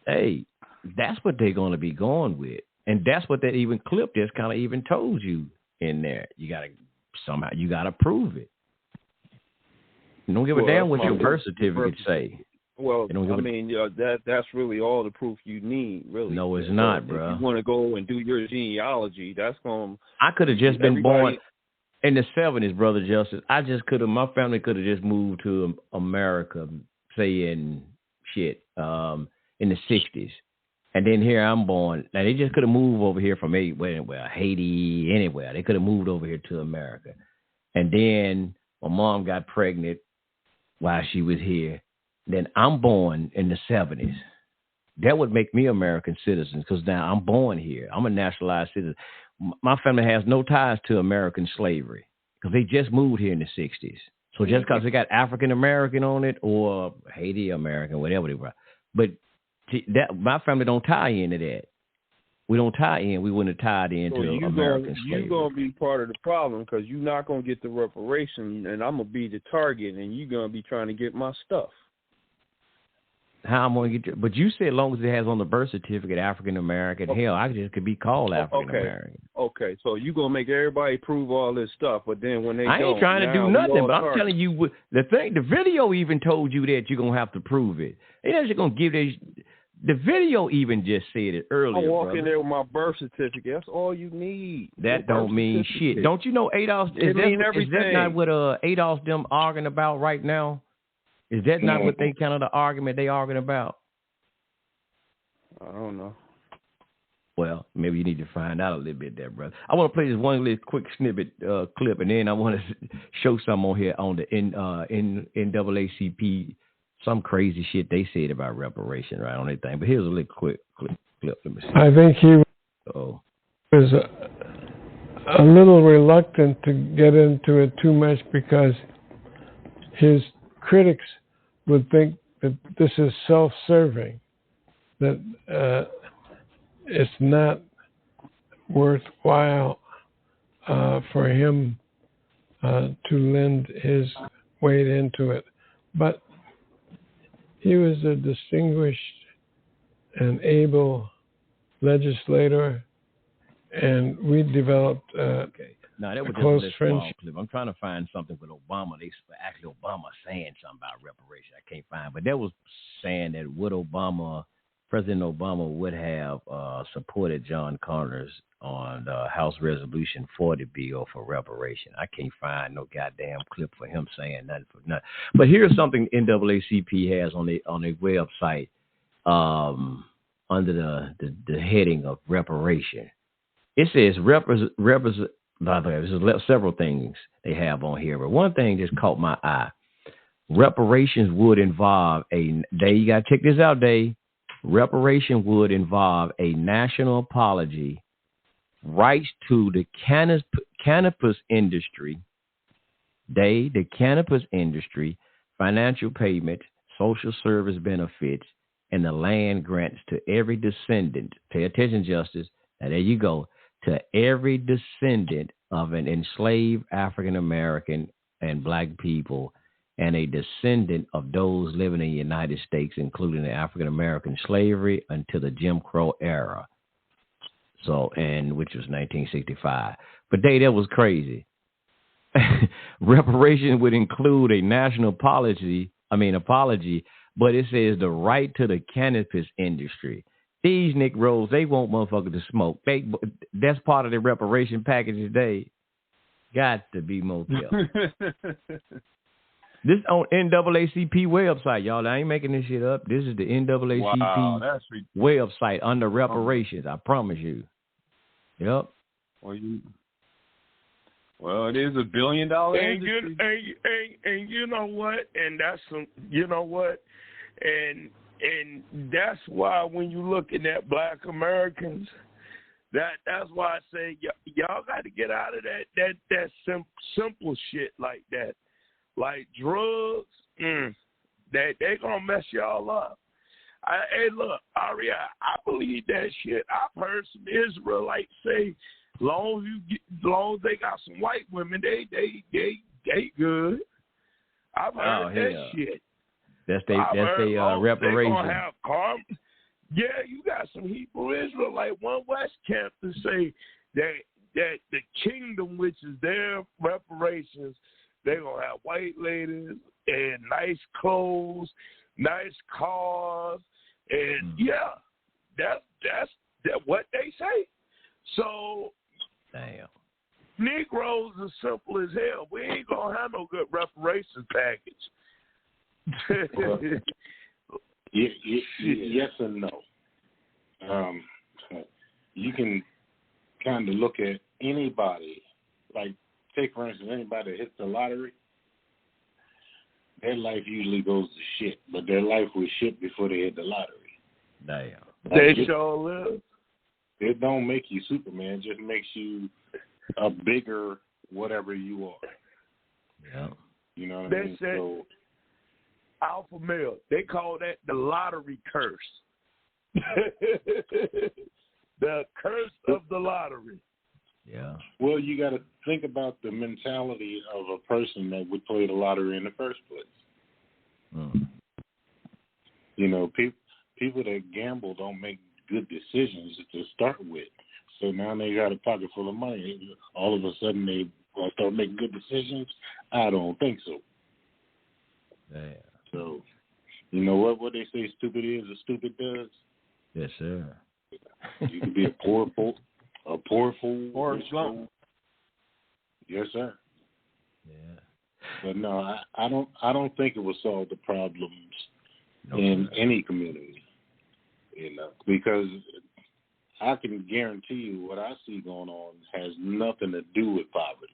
hey, that's what they're going to be going with. And that's what that even clip just kind of even told you in there. You got to prove it. You don't give a damn what your birth certificate say. Well, that's really all the proof you need, really. No, it's not, bro. If you want to go and do your genealogy, that's going to... I could have just been born in the 70s, Brother Justice. My family could have just moved to America, say in the 60s. And then here I'm born. Now, they just could have moved over here from Haiti, anywhere. They could have moved over here to America. And then my mom got pregnant while she was here. Then I'm born in the 70s. That would make me American citizen, because now I'm born here. I'm a naturalized citizen. My family has no ties to American slavery, because they just moved here in the 60s. So just because they got African American on it or Haiti American, whatever they were. But that my family don't tie into that. We don't tie in. We wouldn't have tied into American slavery. You're going to be part of the problem, because you're not going to get the reparation, and I'm going to be the target, and you're going to be trying to get my stuff. How I'm going to get but you said as long as it has on the birth certificate African American, hell, I just could be called African American. Okay, so you're going to make everybody prove all this stuff, but then when they I ain't trying to do nothing, but I'm telling you, the video even told you that you're going to have to prove it. They just going to give the video even just said it earlier. I walk in there with my birth certificate. That's all you need. That don't mean shit. Don't you know Adolf? Is that not what Adolf them arguing about right now? Is that not what they kind of the argument they arguing about? I don't know. Well, maybe you need to find out a little bit there, brother. I want to play this one little quick snippet clip, and then I want to show some on here on the NAACP, some crazy shit they said about reparation, right, on that thing. But here's a little quick clip. Let me see. I think he was a little reluctant to get into it too much, because his critics would think that this is self-serving, that it's not worthwhile for him to lend his weight into it. But he was a distinguished and able legislator, and we developed now, that was a close just a friendship. small clip. I'm trying to find something with Obama. Actually, Obama saying something about reparation. I can't find, but that was saying that President Obama would have supported John Connors on the House Resolution 40 bill for reparation. I can't find no goddamn clip for him saying nothing for nothing. But here's something NAACP has on their website under the heading of reparation. It says there's several things they have on here, but one thing just caught my eye. Reparations would involve you gotta check this out, Dave. Reparation would involve a national apology, rights to the cannabis industry, the cannabis industry, financial payment, social service benefits, and the land grants to every descendant. Pay attention, Justice. Now, there you go. To every descendant of an enslaved African American and black people, and a descendant of those living in the United States, including the African American slavery until the Jim Crow era. Which was 1965. But that was crazy. Reparation would include a national apology, but it says the right to the cannabis industry. These Negroes, they want motherfuckers to smoke. That's part of the reparation package today. Got to be more careful. This on NAACP website, y'all. I ain't making this shit up. This is the NAACP website under reparations. I promise you. Yep. Well, it is $1 billion industry. And you know what? And that's you know what? And that's why when you're looking at Black Americans, that's why I say y'all got to get out of that simple shit like that, like drugs. They gonna mess y'all up. Hey, look, Aria, I believe that shit. I've heard some Israelites say, long as they got some white women, they good. I've heard that shit. That's they reparation. They gonna have karma. Yeah, you got some Hebrew Israelite, one West Camp to say that the kingdom, which is their reparations, they gonna have white ladies and nice clothes, nice cars, and that's what they say. So, damn, Negroes are simple as hell. We ain't gonna have no good reparations package. Yes and no. You can kind of look at anybody, like take for instance anybody that hits the lottery. Their life usually goes to shit, but their life was shit before they hit the lottery. Damn. They sure live. It don't make you Superman. It just makes you a bigger whatever you are. Yeah. You know what They I mean? said, So, alpha male. They call that the lottery curse. The curse of the lottery. Yeah. Well, you got to think about the mentality of a person that would play the lottery in the first place. You know, people that gamble don't make good decisions to start with. So now they got a pocket full of money. All of a sudden they start making good decisions? I don't think so. Yeah. So, you know what they say stupid is, a stupid does? Yes, sir. You can be a poor fool, or a slump. Yes, sir. Yeah. But no, I don't think it will solve the problems in any community. You know, because I can guarantee you what I see going on has nothing to do with poverty.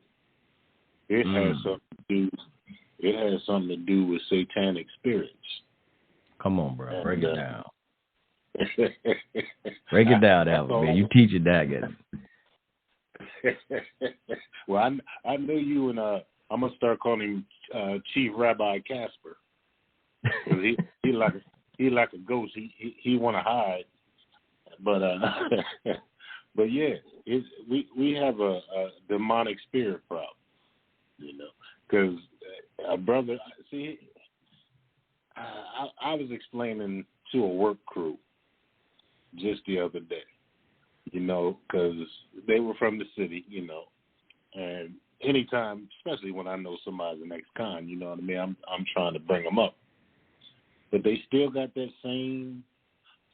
It has something to do with satanic spirits. Come on, bro. Break it down. Break it down, Albert, man. You teach it down. Well, I know you, and I'm gonna start calling him Chief Rabbi Casper. He like a ghost. He want to hide, but But yeah, we have a demonic spirit problem, because brother, see, I was explaining to a work crew just the other day, because they were from the city, and anytime, especially when I know somebody's an ex-con, you know what I mean, I'm trying to bring them up, but they still got that same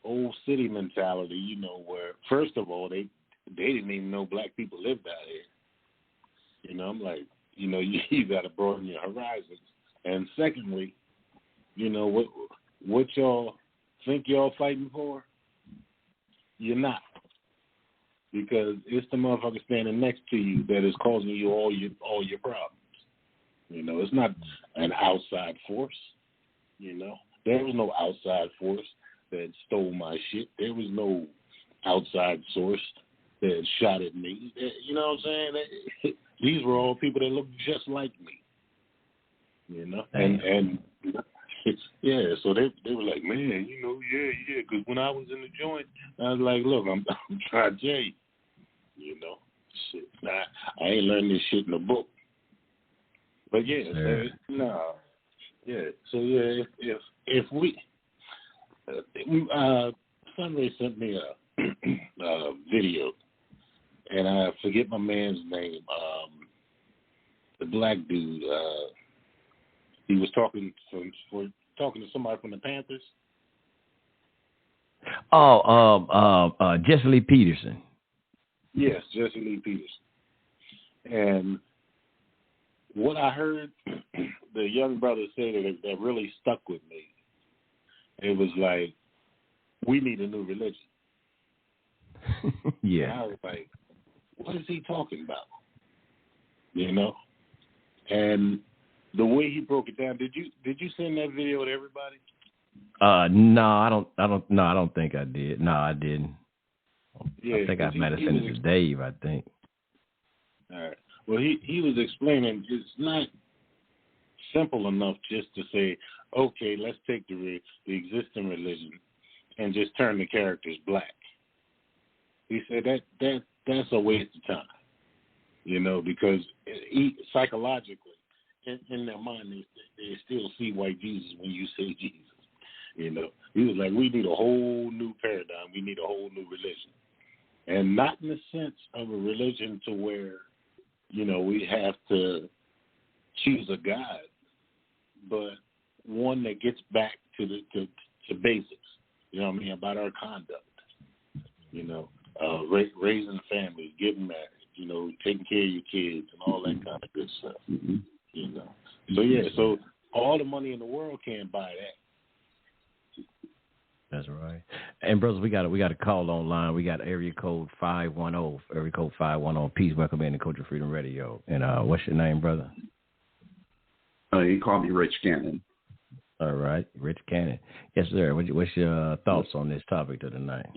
old city mentality, where first of all they didn't even know black people lived out here. I'm like, you got to broaden your horizons. And secondly, what y'all think y'all fighting for, you're not, because it's the motherfucker standing next to you that is causing you all your problems. It's not an outside force. There was no outside force that stole my shit. There was no outside source that shot at me. You know what I'm saying? These were all people that looked just like me. And yeah, so they were like, man, yeah, because when I was in the joint, I was like, look, I'm trying to tell you, shit. Nah, I ain't learned this shit in a book. But yeah, if we Sunray sent me a video, and I forget my man's name, the black dude. He was talking to somebody from the Panthers. Jesse Lee Peterson. Yes, Jesse Lee Peterson. And what I heard the young brother say that really stuck with me, it was like, we need a new religion. Yeah. And I was like, what is he talking about? And the way he broke it down, did you send that video to everybody? No, I don't think I did. No, I didn't. Yeah, I think I might have sent it to Dave, I think. All right. Well, he was explaining it's not simple enough just to say, okay, let's take the existing religion and just turn the characters black. He said that's a waste of time, because psychologically, in their mind, they still see white Jesus when you say Jesus. He was like, we need a whole new paradigm. We need a whole new religion. And not in the sense of a religion to where, we have to choose a God, but one that gets back to basics, about our conduct, raising families, getting married, taking care of your kids and all that kind of good stuff, So, yeah, so all the money in the world can't buy that. That's right. And brothers, we got a call online. We got area code 510. Peace, welcome in to Culture Freedom Radio. And what's your name, brother? You call me Rich Cannon. All right, Rich Cannon. Yes, sir. What's your thoughts on this topic of the night?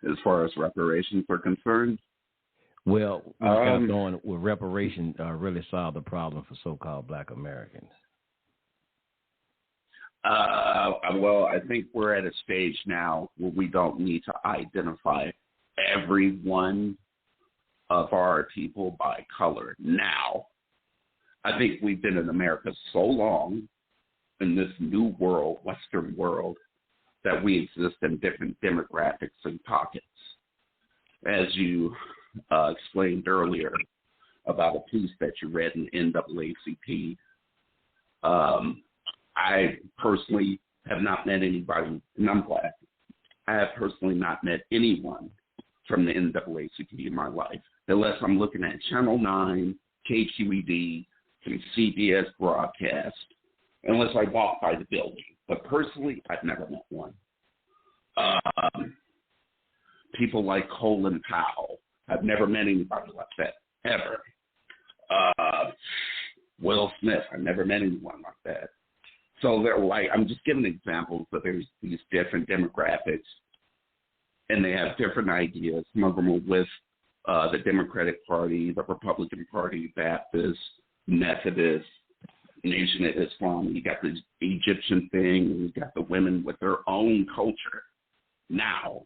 As far as reparations are concerned? Well, we got going with reparations really solve the problem for so-called Black Americans. Well, I think we're at a stage now where we don't need to identify every one of our people by color now. I think we've been in America so long in this new world, Western world, that we exist in different demographics and pockets. As you explained earlier about a piece that you read in NAACP, I personally have not met anybody, and I'm Black. I have personally not met anyone from the NAACP in my life, unless I'm looking at Channel 9, KQED, some CBS broadcast, unless I walk by the building. But personally, I've never met one. People like Colin Powell, I've never met anybody like that, ever. Will Smith, I've never met anyone like that. So they're like, I'm just giving examples, but there's these different demographics, and they have different ideas. Some of them are with the Democratic Party, the Republican Party, Baptist, Methodist, Nation of Islam. You got the Egyptian thing, and you got the women with their own culture now.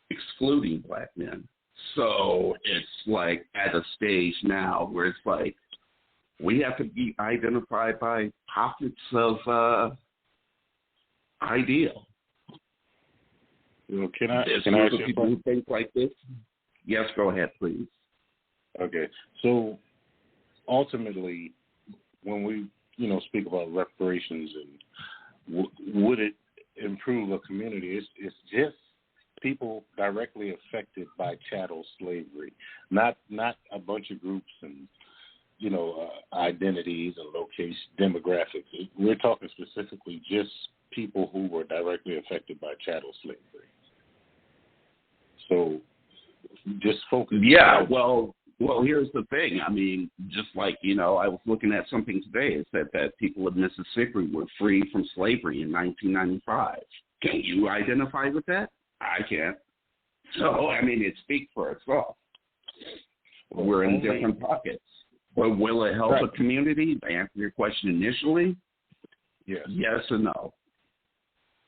excluding black men. So it's like at a stage now where it's like we have to be identified by pockets of ideal. Can I ask you people who think like this? Yes, go ahead, please. Okay. So ultimately, when we, speak about reparations and would it improve a community, it's just people directly affected by chattel slavery, not a bunch of groups and identities and location demographics. We're talking specifically just people who were directly affected by chattel slavery. So just focus. Yeah, well, here's the thing. I mean, just like, I was looking at something today. It said that people in Mississippi were freed from slavery in 1995. Can you identify with that? I can't. So, I mean, it speaks for itself. We're in different pockets. But will it help a community? To answer your question initially, yes and no.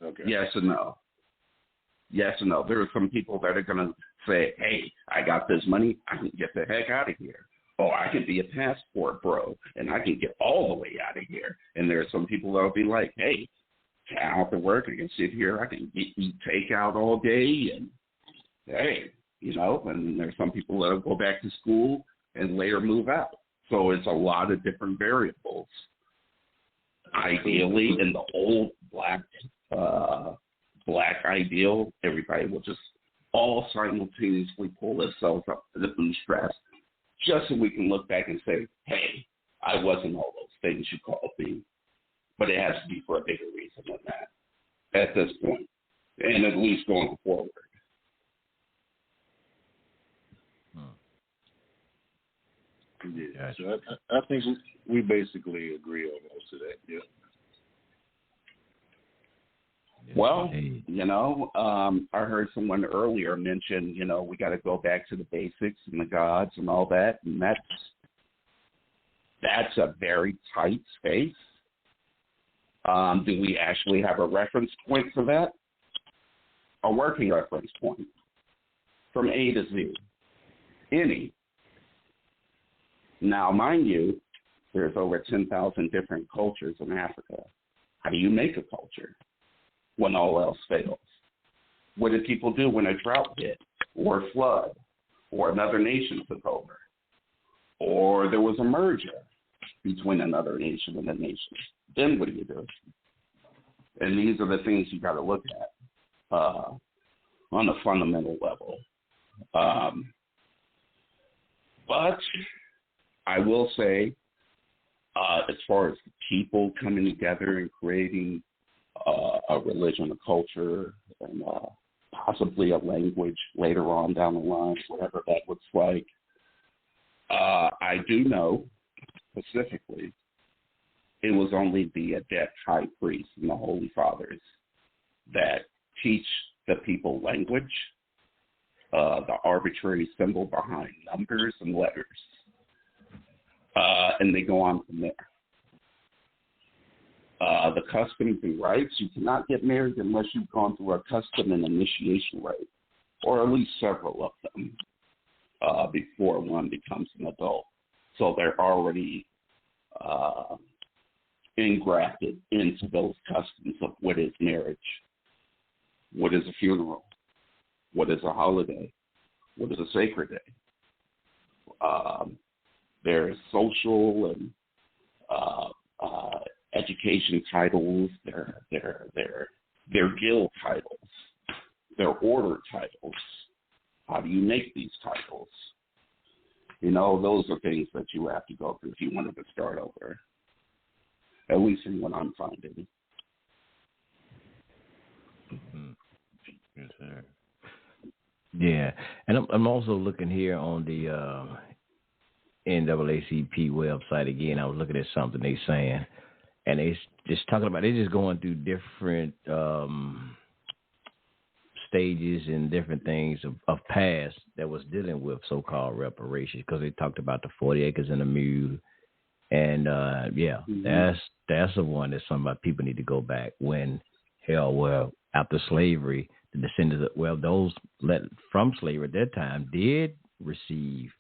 Okay. Yes and no. Yes and no. There are some people that are going to say, hey, I got this money. I can get the heck out of here. Oh, I can be a passport bro, and I can get all the way out of here. And there are some people that will be like, hey, I don't have to work. I can sit here. I can eat takeout all day. And, hey, and there's some people that will go back to school and later move out. So it's a lot of different variables. Ideally, in the old black ideal, everybody will just all simultaneously pull themselves up to the bootstraps just so we can look back and say, hey, I wasn't all those things you called me. But it has to be for a bigger reason than that at this point, and at least going forward. Yeah, so I think we basically agree on most of that, yeah. Well, I heard someone earlier mention, we got to go back to the basics and the gods and all that, and that's a very tight space. Do we actually have a reference point for that? A working reference point from A to Z? Any? Now, mind you, there's over 10,000 different cultures in Africa. How do you make a culture when all else fails? What did people do when a drought hit, or a flood, or another nation took over, or there was a merger between another nation and a nation? Then what do you do? And these are the things you got to look at on a fundamental level. But I will say, as far as people coming together and creating a religion, a culture, and possibly a language later on down the line, whatever that looks like, I do know specifically it was only the adept high priest and the holy fathers that teach the people language, the arbitrary symbol behind numbers and letters. And they go on from there. The customs and rites, you cannot get married unless you've gone through a custom and initiation rite, or at least several of them, before one becomes an adult. So they're already engrafted into those customs of what is marriage, what is a funeral, what is a holiday, what is a sacred day. There's social and education titles, their guild titles, their order titles. How do you make these titles? Those are things that you have to go through if you wanted to start over. At least in what I'm finding. Mm-hmm. Yes, sir. Yeah, and I'm also looking here on the NAACP website again. I was looking at something they saying, and they just talking about they just going through different stages and different things of past that was dealing with so-called reparations, because they talked about the 40 acres and a mule, and that's the one that some people need to go back when after slavery the descendants of, those from slavery at that time did receive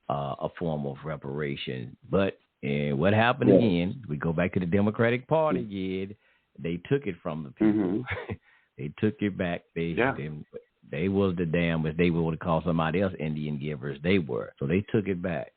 a form of reparation. But what happened again, we go back to the Democratic Party again, they took it from the people. They took it back. They was the damn, as they would call somebody else Indian givers, they were. So they took it back.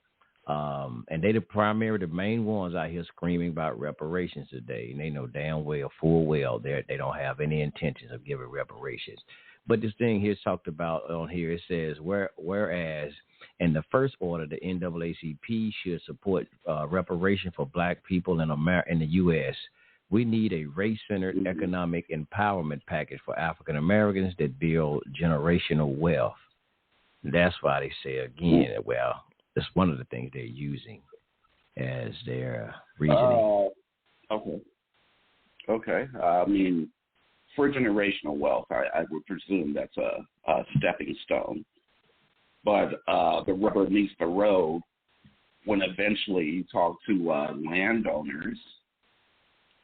And they the main ones out here screaming about reparations today. And they know damn well, full well, they don't have any intentions of giving reparations. But this thing here talked about on here, it says, whereas in the first order, the NAACP should support reparation for black people in the U.S., we need a race-centered economic empowerment package for African Americans that build generational wealth. That's why they say again, well, that's one of the things they're using as their reasoning. Okay. I mean, for generational wealth, I would presume that's a stepping stone. But the rubber meets the road when eventually you talk to landowners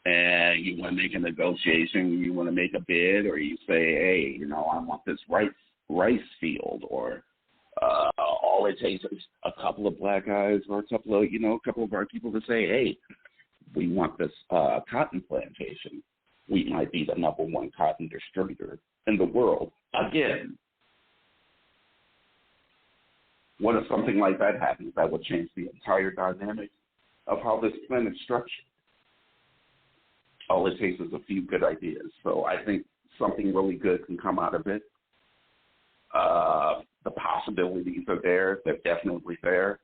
and you want to make a negotiation, you want to make a bid, or you say, hey, I want this rice field, or all it takes is a couple of black guys or a couple of our people to say, hey, we want this cotton plantation. We might be the number one cotton distributor in the world. Again, what if something like that happens? That would change the entire dynamic of how this planet is structured. All it takes is a few good ideas. So I think something really good can come out of it. The possibilities are there. They're definitely there.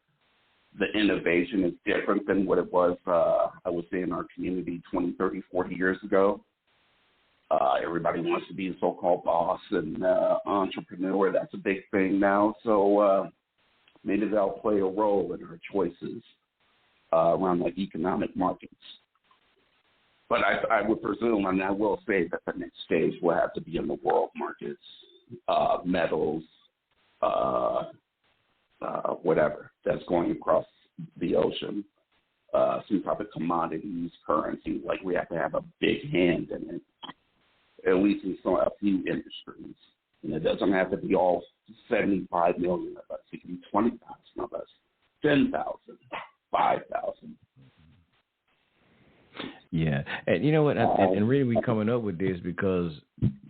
The innovation is different than what it was, I would say, in our community 20, 30, 40 years ago. Everybody wants to be a so-called boss and entrepreneur. That's a big thing now. So maybe that'll play a role in our choices around like economic markets. But I would presume, and I will say that the next stage will have to be in the world markets, metals, whatever that's going across the ocean, some type of commodities, currency. Like we have to have a big hand in it, at least in a few industries. And it doesn't have to be all 75 million of us. It can be 20,000 of us, 10,000, 5,000. Yeah, and you know what? And really, we coming up with this because,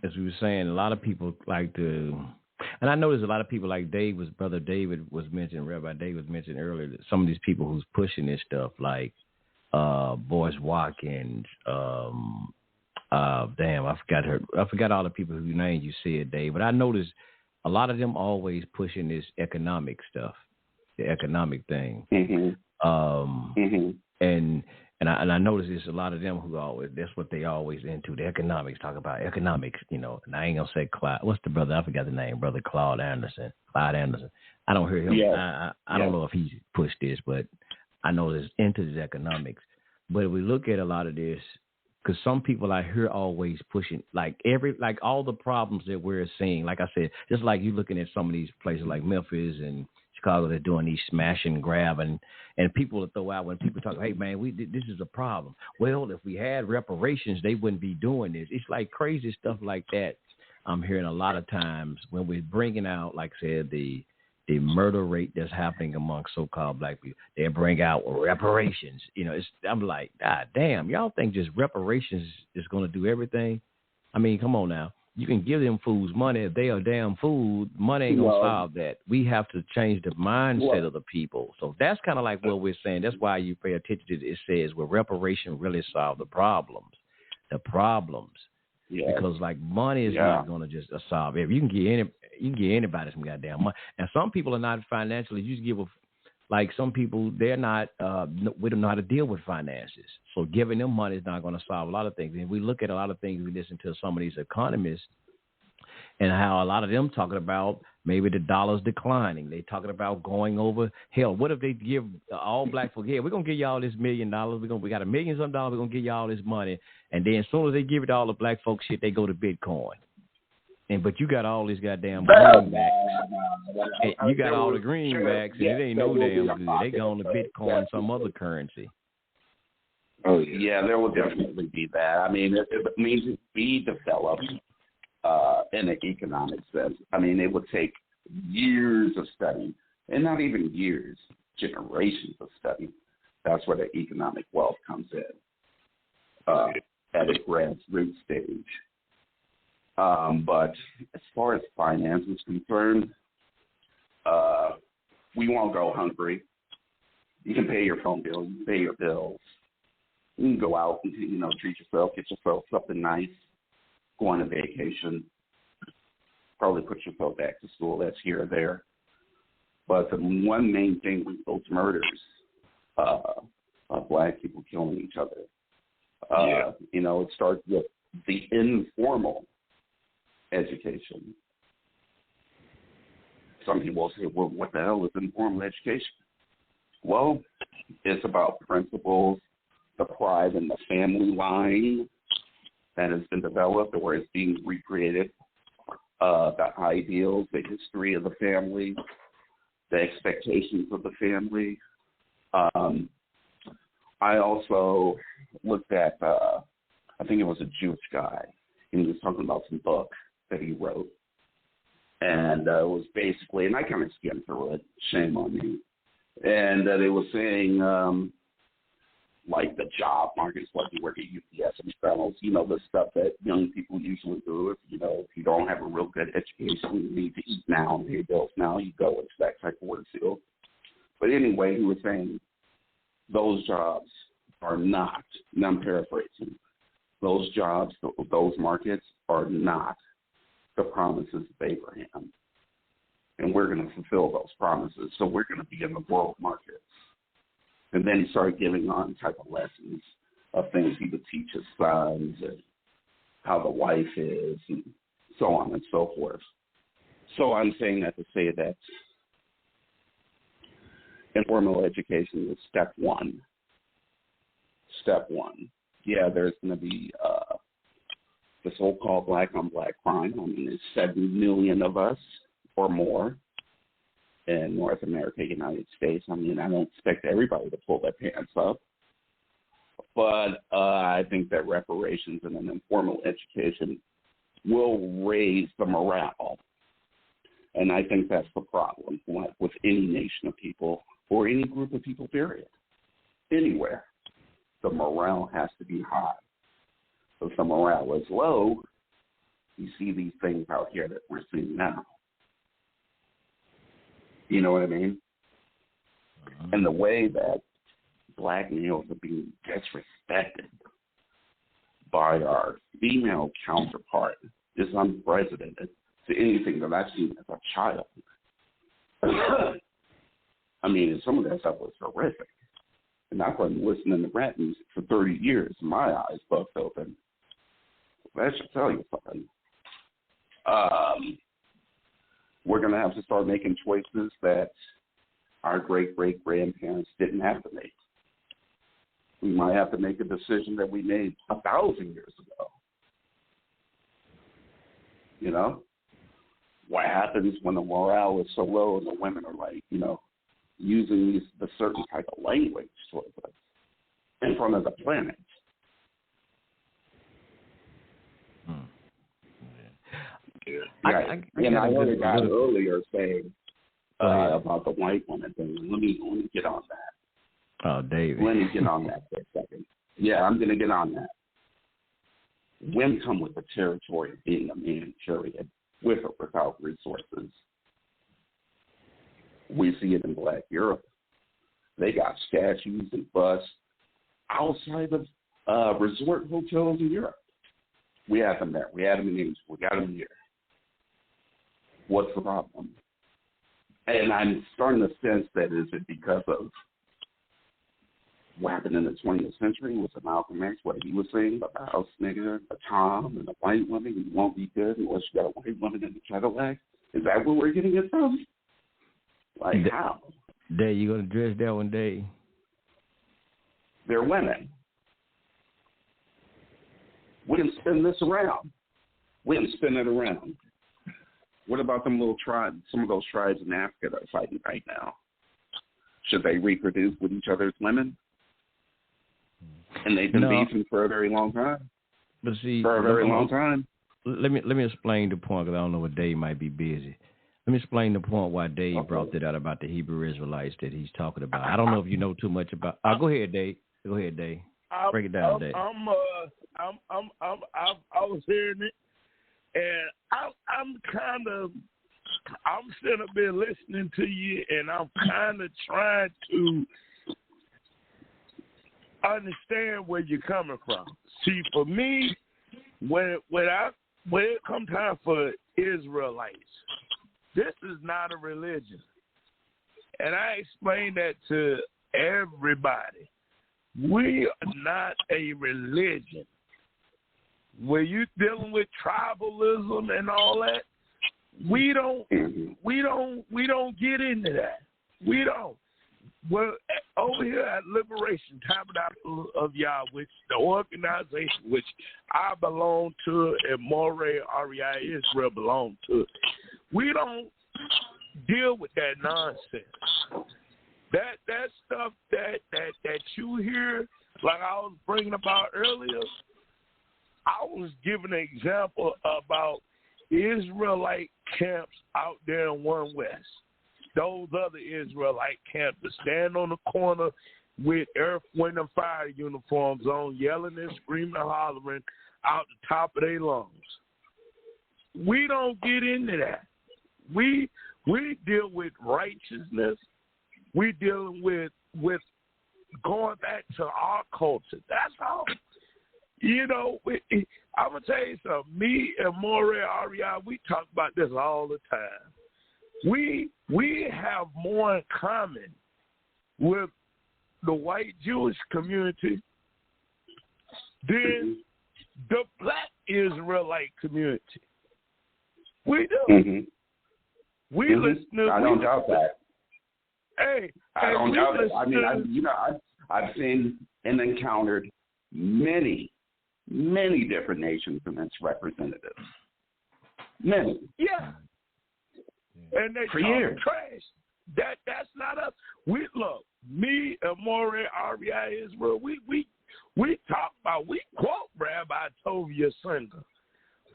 as we were saying, a lot of people like to, and I know there's a lot of people like Brother David was mentioned, Rabbi David was mentioned earlier, that some of these people who's pushing this stuff, like Boyce Watkins, I forgot all the people whose names you said, Dave, but I noticed a lot of them always pushing this economic stuff, the economic thing, And I notice there's a lot of them who that's what they always into, the economics, talk about economics, and I ain't going to say Clyde. What's the brother? I forgot the name, Brother Clyde Anderson. I don't hear him. Yeah. I don't know if he's pushed this, but I know there's into this economics. But if we look at a lot of this, because some people I hear always pushing, like all the problems that we're seeing, like I said, just like you looking at some of these places like Memphis and Chicago, they're doing these smash and grab, and people will throw out when people talk, hey, man, this is a problem. Well, if we had reparations, they wouldn't be doing this. It's like crazy stuff like that I'm hearing a lot of times when we're bringing out, like I said, the murder rate that's happening among so-called black people. They bring out reparations. I'm like, God damn, y'all think just reparations is going to do everything? I mean, come on now. You can give them fools money. If they are damn food, money ain't going to solve that. We have to change the mindset of the people. So that's kind of like what we're saying. That's why you pay attention to it. It says, well, reparation really solve the problems. Yeah. Because like money is not going to just solve it. You can get anybody some goddamn money. And some people are not financially. You just give like some people, they're not, we don't know how to deal with finances. So giving them money is not going to solve a lot of things. And we look at a lot of things, we listen to some of these economists and how a lot of them talking about maybe the dollar's declining. They talking about going over. Hell, what if they give all black folks, we're going to give y'all this $1 million. We got $1 million some dollars. We're going to give y'all this money. And then as soon as they give it to all the black folks shit, they go to Bitcoin. But you got all these goddamn greenbacks. You got all the greenbacks, and it ain't no damn good. They going to Bitcoin, some other currency. Oh, yeah, there will definitely be that. I mean, it means to be developed. in an economic sense. I mean, it would take years of study, and not even years, generations of study. That's where the economic wealth comes in at a grassroots stage. But as far as finance is concerned, we won't go hungry. You can pay your phone bill, you can pay your bills. You can go out and, treat yourself, get yourself something nice, go on a vacation, probably put yourself back to school. That's here or there. But the one main thing with those murders of black people killing each other, it starts with the informal education. Some people will say, well, what the hell is informal education? Well, it's about principles, the pride in the family line that has been developed or is being recreated, the ideals, the history of the family, the expectations of the family. I also looked at, I think it was a Jewish guy, and he was talking about some book that he wrote. And it was basically, and I kind of skimmed through it, shame on me. And they were saying, like the job markets, like you work at UPS and McDonald's, the stuff that young people usually do. If you don't have a real good education, you need to eat now and pay bills now, you go into that type of work field. But anyway, he was saying those jobs are not, and I'm paraphrasing, those jobs, those markets are not the promises of Abraham. And we're going to fulfill those promises. So we're going to be in the world markets. And then he started giving on type of lessons of things he would teach his sons and how the wife is and so on and so forth. So I'm saying that to say that informal education is step one. Step one. Yeah, there's going to be the so-called black-on-black crime. I mean, there's 7 million of us or more in North America, United States. I mean, I don't expect everybody to pull their pants up. But I think that reparations and an informal education will raise the morale. And I think that's the problem with any nation of people or any group of people, period. Anywhere. The morale has to be high. If the morale is low, you see these things out here that we're seeing now. You know what I mean? And the way that black males are being disrespected by our female counterpart is unprecedented to anything that I've seen as a child. I mean, some of that stuff was horrific. And I've been listening to rap music for 30 years, my eyes bucked open. That should tell you something. We're going to have to start making choices that our great-great-grandparents didn't have to make. We might have to make a decision that we made 1,000 years ago. What happens when the morale is so low and the women are like, using the certain type of language towards us in front of the planet? I heard a guy earlier saying about the white woman thing. Let me get on that. Oh, David. Let me get on that for a second. Yeah, I'm going to get on that. Women come with the territory of being a man, period, with or without resources. We see it in Black Europe. They got statues and busts outside of resort hotels in Europe. We have them there. We had them in England. We got them here. What's the problem? And I'm starting to sense that is it because of what happened in the 20th century with Malcolm X, what he was saying about the house nigger, the Tom, and the white woman. You won't be good unless you got a white woman in the Cadillac. Is that where we're getting it from? Like how? Day, you gonna dress that one day? They're women. We can spin this around. We can spin it around. What about them little tribes, some of those tribes in Africa that are fighting right now? Should they reproduce with each other's women? And they've been beefing for a very long time. But see, for a very long time. let me explain the point, because I don't know if Dave might be busy. Let me explain the point why Dave brought that out about the Hebrew Israelites that he's talking about. I don't know if you know too much about. Go ahead, Dave. Go ahead, Dave. Break it down, Dave. I was hearing it, and I'm sitting up there listening to you, and I'm kind of trying to understand where you're coming from. See, for me, when it comes time for Israelites, this is not a religion. And I explain that to everybody. We are not a religion. When you're dealing with tribalism and all that, we don't get into that. We don't. Well, over here at Liberation Tabernacle of Yah, which the organization which I belong to and Moray REI Israel belong to, we don't deal with that nonsense. That stuff that you hear, like I was bringing about earlier, I was giving an example about Israelite camps out there in One West. Those other Israelite camps that stand on the corner with Earth, Wind, and Fire uniforms on, yelling and screaming and hollering out the top of their lungs. We don't get into that. We deal with righteousness. We dealing with going back to our culture. That's all. You know, I'm going to tell you something. Me and Moray REI, we talk about this all the time. We have more in common with the white Jewish community than the black Israelite community. We do. Mm-hmm. We listen to. I don't doubt that. I don't doubt it. I mean, I've seen and encountered many different nations and its representatives. Many. Yeah. And they talk trash. That's not us. We look, me and Moray REI Israel, we talk about, we quote Rabbi Tovia Singer.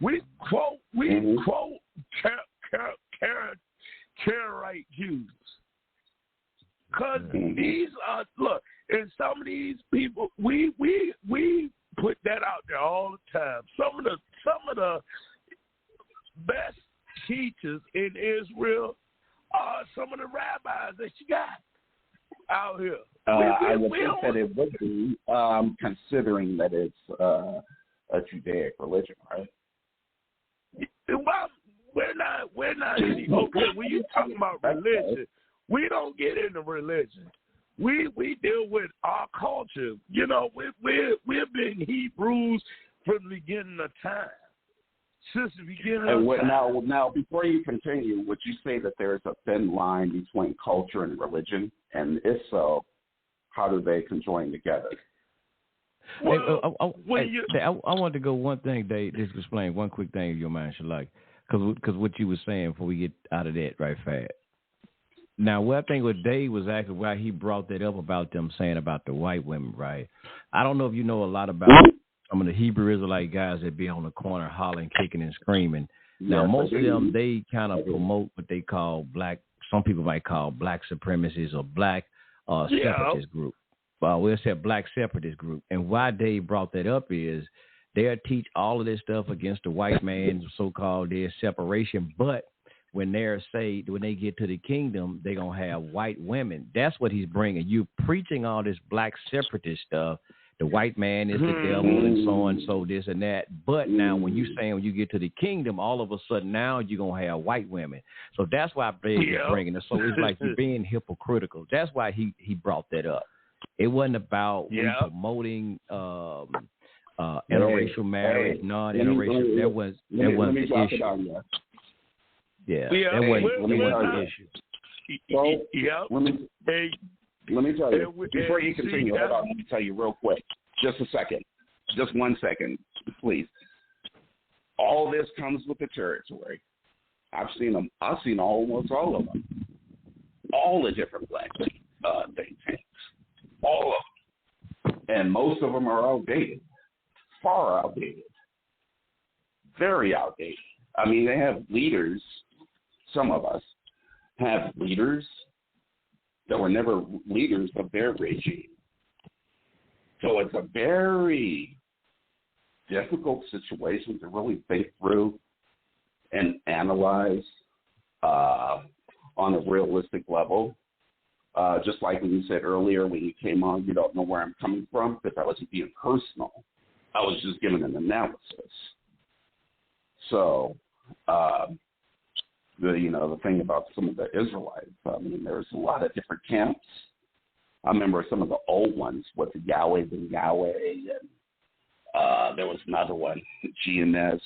We quote Karaite Jews. Because these are, look, and some of these people, we put that out there all the time. Some of the best teachers in Israel are some of the rabbis that you got out here. I would think that it would be, considering that it's a Judaic religion, right? Well, we're not. Okay, when you talking about religion, we don't get into religion. We deal with our culture. You know, we've been Hebrews from the beginning of time. Since the beginning of time. Now, before you continue, would you say that there is a thin line between culture and religion? And if so, how do they conjoin together? Well, I want to go one thing, Dave, just explain one quick thing if you mind, Shalak, because what you were saying before we get out of that right fast. Now, what I think what Dave was actually why he brought that up about them saying about the white women, right? I don't know if you know a lot about some of the Hebrew Israelite guys that be on the corner hollering, kicking, and screaming. Now, most of them, they kind of promote what they call black, some people might call black supremacists or black separatist group. We'll say black separatist group. And why Dave brought that up is they'll teach all of this stuff against the white man's so-called their separation, but when they get to the kingdom, they're going to have white women. That's what he's bringing. You preaching all this black separatist stuff. The white man is the devil and so on, so this and that. But now when you get to the kingdom, all of a sudden now you're going to have white women. So that's why Dave is bringing it. So it's like you're being hypocritical. That's why he brought that up. It wasn't about promoting interracial marriage, non-interracial. That was the issue. That wasn't the issue. Let me tell you, before you continue, hold on, let me tell you real quick. Just a second. Just 1 second, please. All this comes with the territory. I've seen them. I've seen almost all of them. All the different black think tanks. All of them. And most of them are outdated. Far outdated. very outdated. I mean, they have leaders, some of us have leaders that were never leaders of their regime. So it's a very difficult situation to really think through and analyze on a realistic level. Just like when you said earlier when you came on, you don't know where I'm coming from, because I wasn't being personal. I was just giving an analysis. So, the thing about some of the Israelites, I mean, there's a lot of different camps. I remember some of the old ones with the Yahweh and Yahweh, and there was another one, GNS,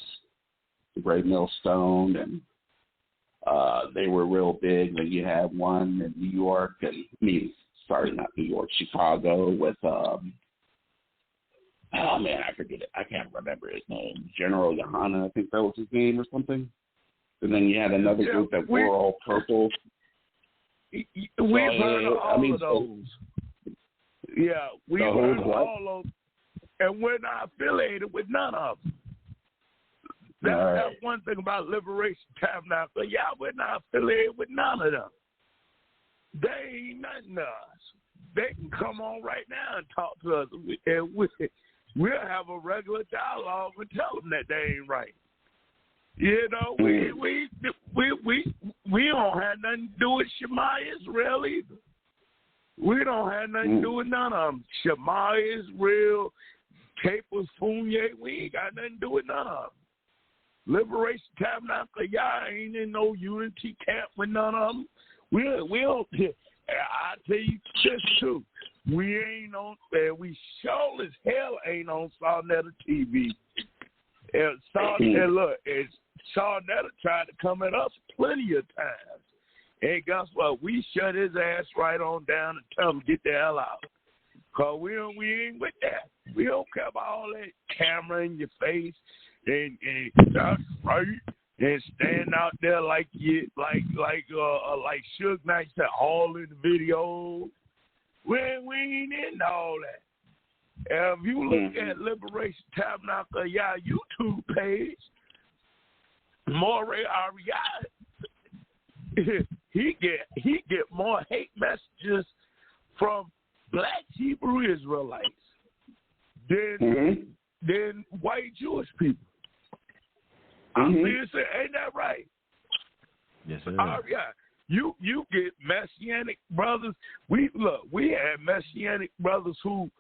the Great Millstone, and they were real big. Then you had one in New York, not New York, Chicago with, I forget it. I can't remember his name. General Yohana, I think that was his name or something. And then you had another group that wore all purple. We've heard of all of those. Yeah, we've heard of all those. And we're not affiliated with none of them. That's one thing about Liberation Tabernacle. Yeah, we're not affiliated with none of them. They ain't nothing to us. They can come on right now and talk to us. And we'll have a regular dialogue and tell them that they ain't right. You know, we don't have nothing to do with Shema Israel either. We don't have nothing to do with none of them. Shema Israel, Capers, Fournier, we ain't got nothing to do with none of them. Liberation Tabernacle, y'all ain't in no unity camp with none of them. We don't. I tell you this too. We ain't on. We sure as hell ain't on Sarnetta TV. And Sarnetta tried to come at us plenty of times. And guess what? We shut his ass right on down and tell him to get the hell out. Cause we ain't with that. We don't care about all that camera in your face and that's right. And stand out there like Suge Knight said, all in the video. We ain't into all that. If you look at Liberation Tabernacle, y'all YouTube page, Moray Ariad, he get more hate messages from black Hebrew Israelites than white Jewish people. I'm being said, ain't that right? Yes, sir. You get Messianic brothers. We had Messianic brothers who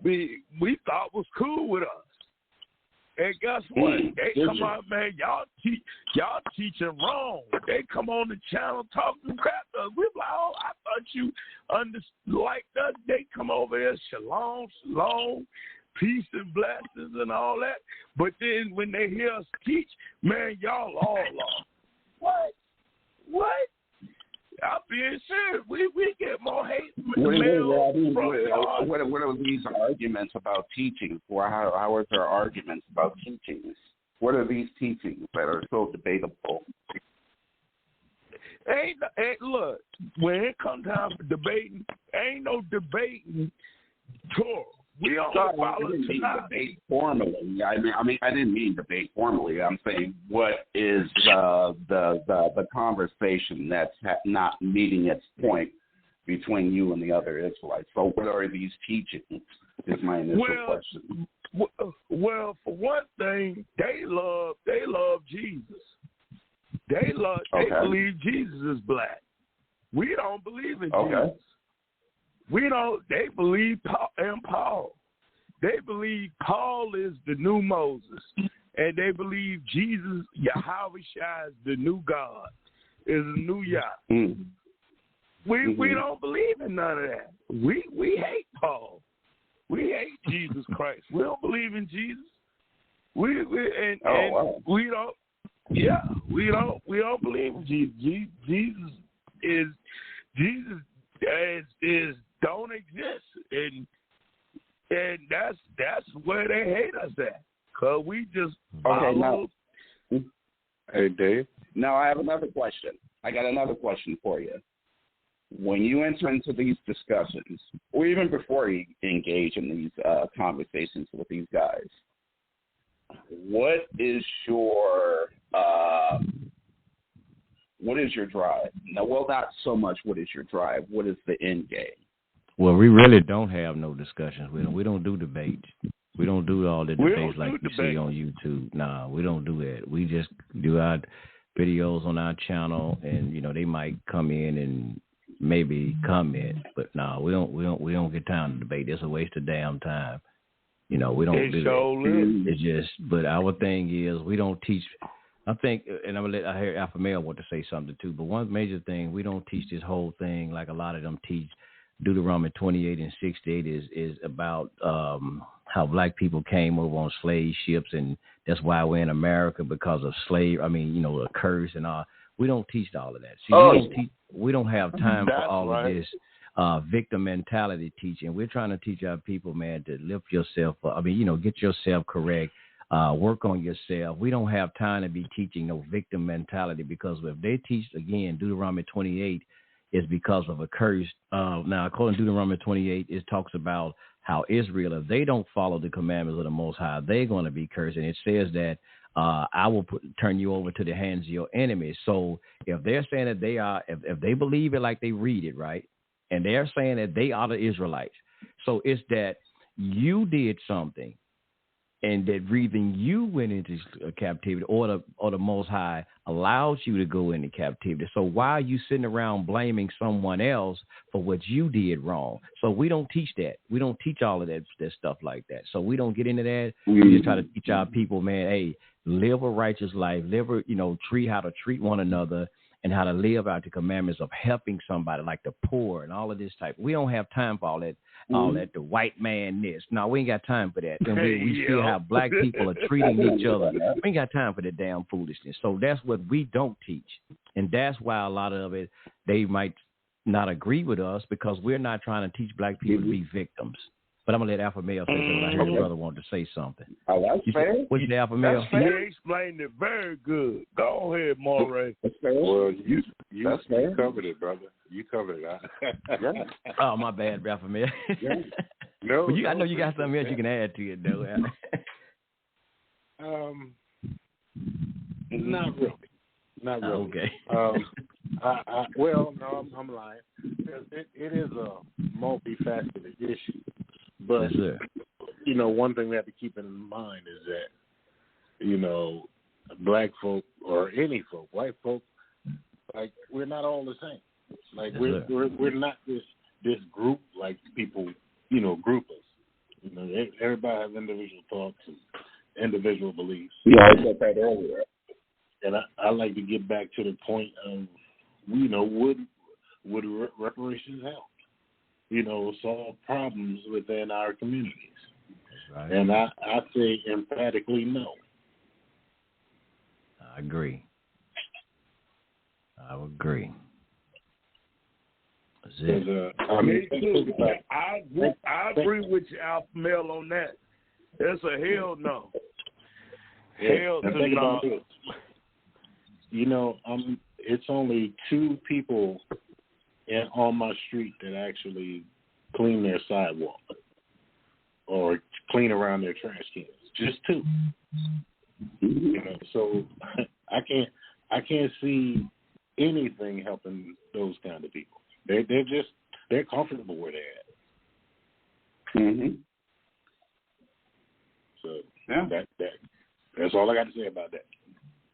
we thought was cool with us. And guess what? They come out, man, y'all teaching wrong. They come on the channel talking crap to us. We're like, oh, I thought you liked us. They come over here, shalom, peace and blessings and all that. But then when they hear us teach, man, y'all all lost. What? I'm being serious. We get more hate. What are these arguments about teaching? Or how are there arguments about teachings? What are these teachings that are so debatable? Look, when it comes time for debating, ain't no debating Torah. We don't follow debate formally. I didn't mean debate formally. I'm saying what is the conversation that's not meeting its point between you and the other Israelites. So what are these teachings? Is my initial question. Well, for one thing, they love Jesus. They believe Jesus is black. We don't believe in Jesus. They believe Paul. They believe Paul is the new Moses. And they believe Jesus, Yahweh Shai, is the new God, is the new Yah. We don't believe in none of that. We hate Paul. We hate Jesus Christ. We don't believe in Jesus. We don't believe in Jesus. Jesus is don't exist, and that's where they hate us at, cause we just follow. Hey, Dave. Now I have another question. I got another question for you. When you enter into these discussions, or even before you engage in these conversations with these guys, what is your drive? No, well, not so much what is your drive. What is the end game? Well, we really don't have no discussions with them. We don't do debates. We don't do all the debates like you see on YouTube. Nah, we don't do that. We just do our videos on our channel, and they might come in and maybe comment, but no, we don't get time to debate. It's a waste of damn time. We don't do that. It's just, but our thing is we don't teach. I think, and I hear Alpha Male want to say something too. But one major thing, we don't teach this whole thing like a lot of them teach. Deuteronomy 28 and 68 is about how black people came over on slave ships, and that's why we're in America because of a curse and all. We don't teach all of that. See, we don't have time for all of this victim mentality teaching. We're trying to teach our people, man, to lift yourself up. Get yourself correct. Work on yourself. We don't have time to be teaching no victim mentality, because if they teach, again, Deuteronomy 28 is because of a curse. Now, according to Deuteronomy 28, it talks about how Israel, if they don't follow the commandments of the Most High, they're going to be cursed. And it says that I will turn you over to the hands of your enemies. So if they're saying that they are, if they believe it like they read it, right, and they're saying that they are the Israelites, so it's that you did something, and that reason you went into captivity, or the Most High allows you to go into captivity. So why are you sitting around blaming someone else for what you did wrong? So we don't teach that. We don't teach all of that stuff like that. So we don't get into that. We just try to teach our people, man, hey, live a righteous life, how to treat one another, and how to live out the commandments of helping somebody like the poor and all of this type. We don't have time for all that. All that, the white man this. No, we ain't got time for that. And we still have black people are treating each other. We ain't got time for that damn foolishness. So that's what we don't teach. And that's why a lot of it, they might not agree with us, because we're not trying to teach black people to be victims. But I'm going to let Alpha Male say something. I heard your brother wanted to say something. Oh, that's fair. What you say, Alpha Male? He explained it very good. Go ahead, Moray. Well, you covered it, brother. You covered it. Oh, my bad, Alpha Male. No, I know you got something else you can add to it, though. Not really. Not really. Okay. Well, no, I'm lying. It is a multifaceted issue. But, yes, one thing we have to keep in mind is that, black folk or any folk, white folk, like, we're not all the same. Like, yes, we're not this group like people, group us. Everybody has individual thoughts and individual beliefs. Yeah, I said that earlier. And I like to get back to the point of, would reparations help? Solve problems within our communities. Right. And I say emphatically no. I agree. I agree. I agree with you, Alpha Male, on that. It's a hell no. Hell to no. About this. It's only 2 people on my street that actually clean their sidewalk or clean around their trash cans. Just 2. So I can't see anything helping those kind of people. They're comfortable where they're at. Mm-hmm. So that's all I got to say about that.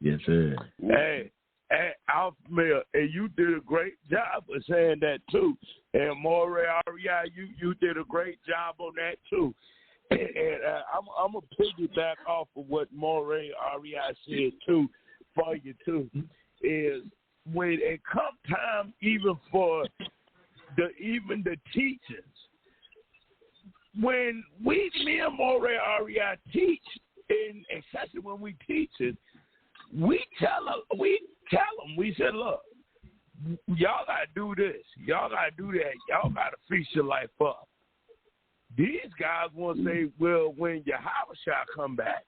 Yes, sir. Hey, Alpha Male, and you did a great job of saying that too. And Moray REI, you did a great job on that too. And I'm gonna piggyback off of what Moray REI said too for you too. Is when it come time even for the teachers, when me and Moray REI teach, and especially when we teach it, we tell them, we said, look, y'all got to do this. Y'all got to do that. Y'all got to fix your life up. These guys want to say, well, when your house shall come back,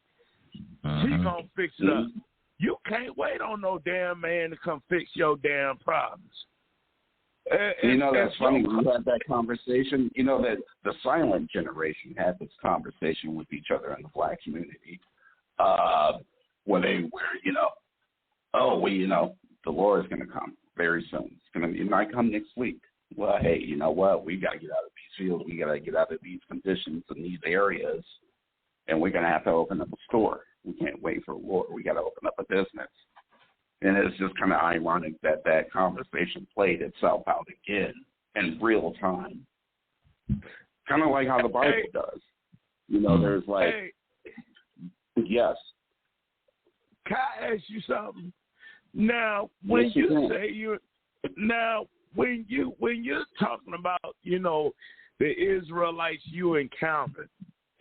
she going to fix it up. You can't wait on no damn man to come fix your damn problems. That's funny. We had that conversation. That the silent generation had this conversation with each other in the black community. where the Lord is going to come very soon. It might come next week. Well, hey, you know what? We got to get out of these fields. We got to get out of these conditions in these areas, and we're going to have to open up a store. We can't wait for the Lord. We got to open up a business. And it's just kind of ironic that conversation played itself out again in real time. Kind of like how the Bible does. There's yes. Can I ask you something? Now, when you say when you're talking about, the Israelites you encountered,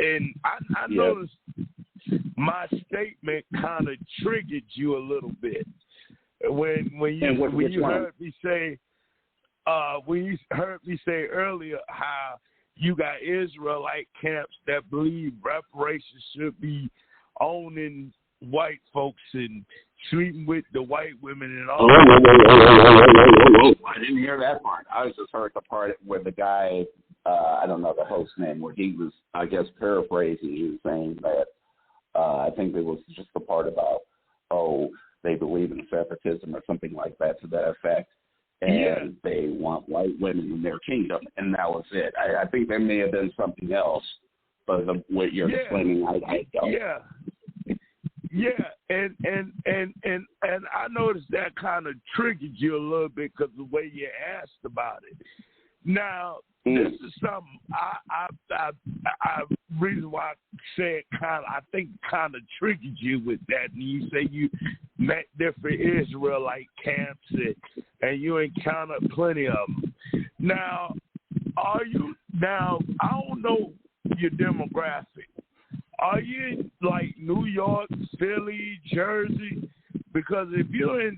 and I noticed my statement kind of triggered you a little bit when you heard me say earlier how you got Israelite camps that believe reparations should be owning white folks and sleeping with the white women and all. I didn't hear that part. I just heard the part where the guy, I don't know the host name, where he was, I guess, paraphrasing. He was saying that I think it was just the part about, they believe in separatism or something like that to that effect. And they want white women in their kingdom. And that was it. I think there may have been something else, but what you're explaining, I don't. Yeah, and I noticed that kind of triggered you a little bit because the way you asked about it. Now, this is something I reason why I said I think kind of triggered you with that. And you say you met different Israelite camps and you encountered plenty of them. Now, I don't know your demographic. Are you in like New York, Philly, Jersey? Because if you're in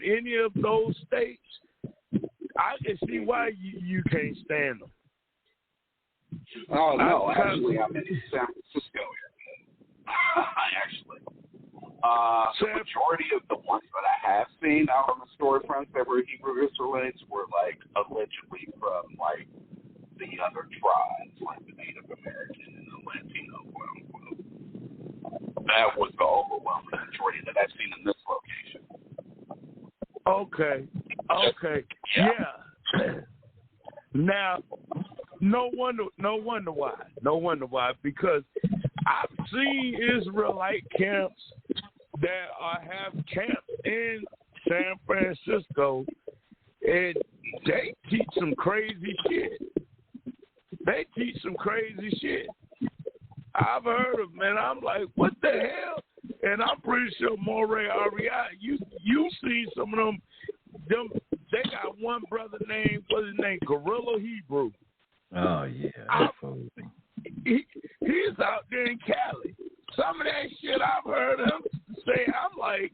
any of those states, I can see why you can't stand them. Oh no, actually, I'm in San Francisco here. The majority of the ones that I have seen out on the storefronts that were Hebrew Israelites were like allegedly from like the other tribes, like the Native American and the Latino, quote unquote. That was the overwhelming majority that I've seen in this location. Okay. Yeah. Now, no wonder why. Because I've seen Israelite camps that have camps in San Francisco, and they teach some crazy shit. I've heard of them, and I'm like, what the hell? And I'm pretty sure Moray Ariat, you seen some of them. They got one brother named, what's his name, Gorilla Hebrew. Oh, yeah. He's out there in Cali. Some of that shit I've heard him say, I'm like,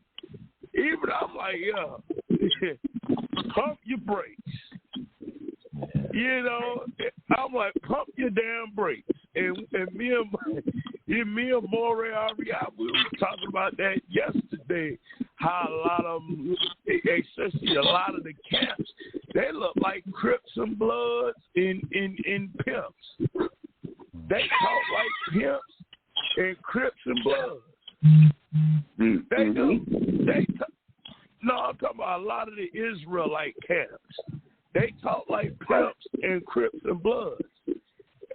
pump your brakes. I'm like, pump your damn brakes. And me and Moray Ariat, we were talking about that yesterday, how a lot of them, especially a lot of the camps, they look like Crips and Bloods in pimps. They talk like pimps and Crips and Bloods. They do. I'm talking about a lot of the Israelite camps. They talk like pimps and Crips and Bloods.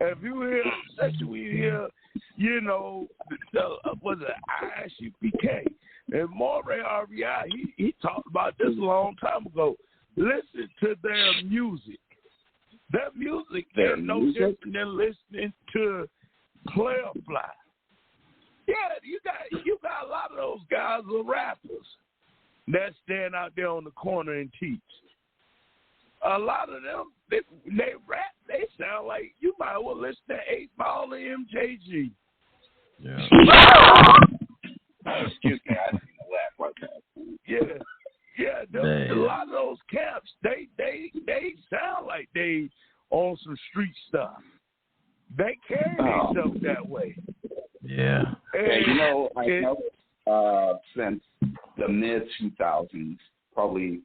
If you hear, especially when you hear, was it ISUPK? And Moray Ariat, he talked about this a long time ago. Listen to their music. Their music, they're no different than listening to Player Fly. Yeah, you got a lot of those guys are rappers that stand out there on the corner and teach. A lot of them, they rap, they sound like you might well listen to 8 Ball and MJG. Yeah. Excuse me, I didn't laugh like that. Yeah. A lot of those camps, they sound like they on some street stuff. They carry themselves that way. Yeah. And, I know since the mid-2000s, probably,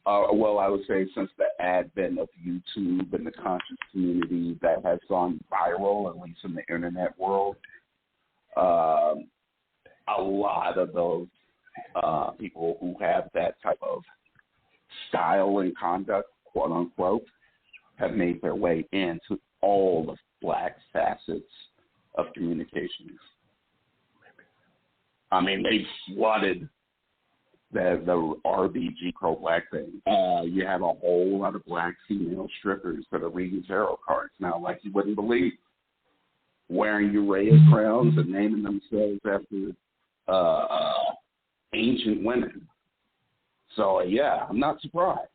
I would say since the advent of YouTube and the conscious community that has gone viral, at least in the internet world, A lot of those people who have that type of style and conduct, quote unquote, have made their way into all the black facets of communications. I mean, they flooded the RBG pro-black thing. You have a whole lot of black female strippers that are reading tarot cards now, like you wouldn't believe, wearing Urea crowns and naming themselves after ancient women. So, yeah, I'm not surprised.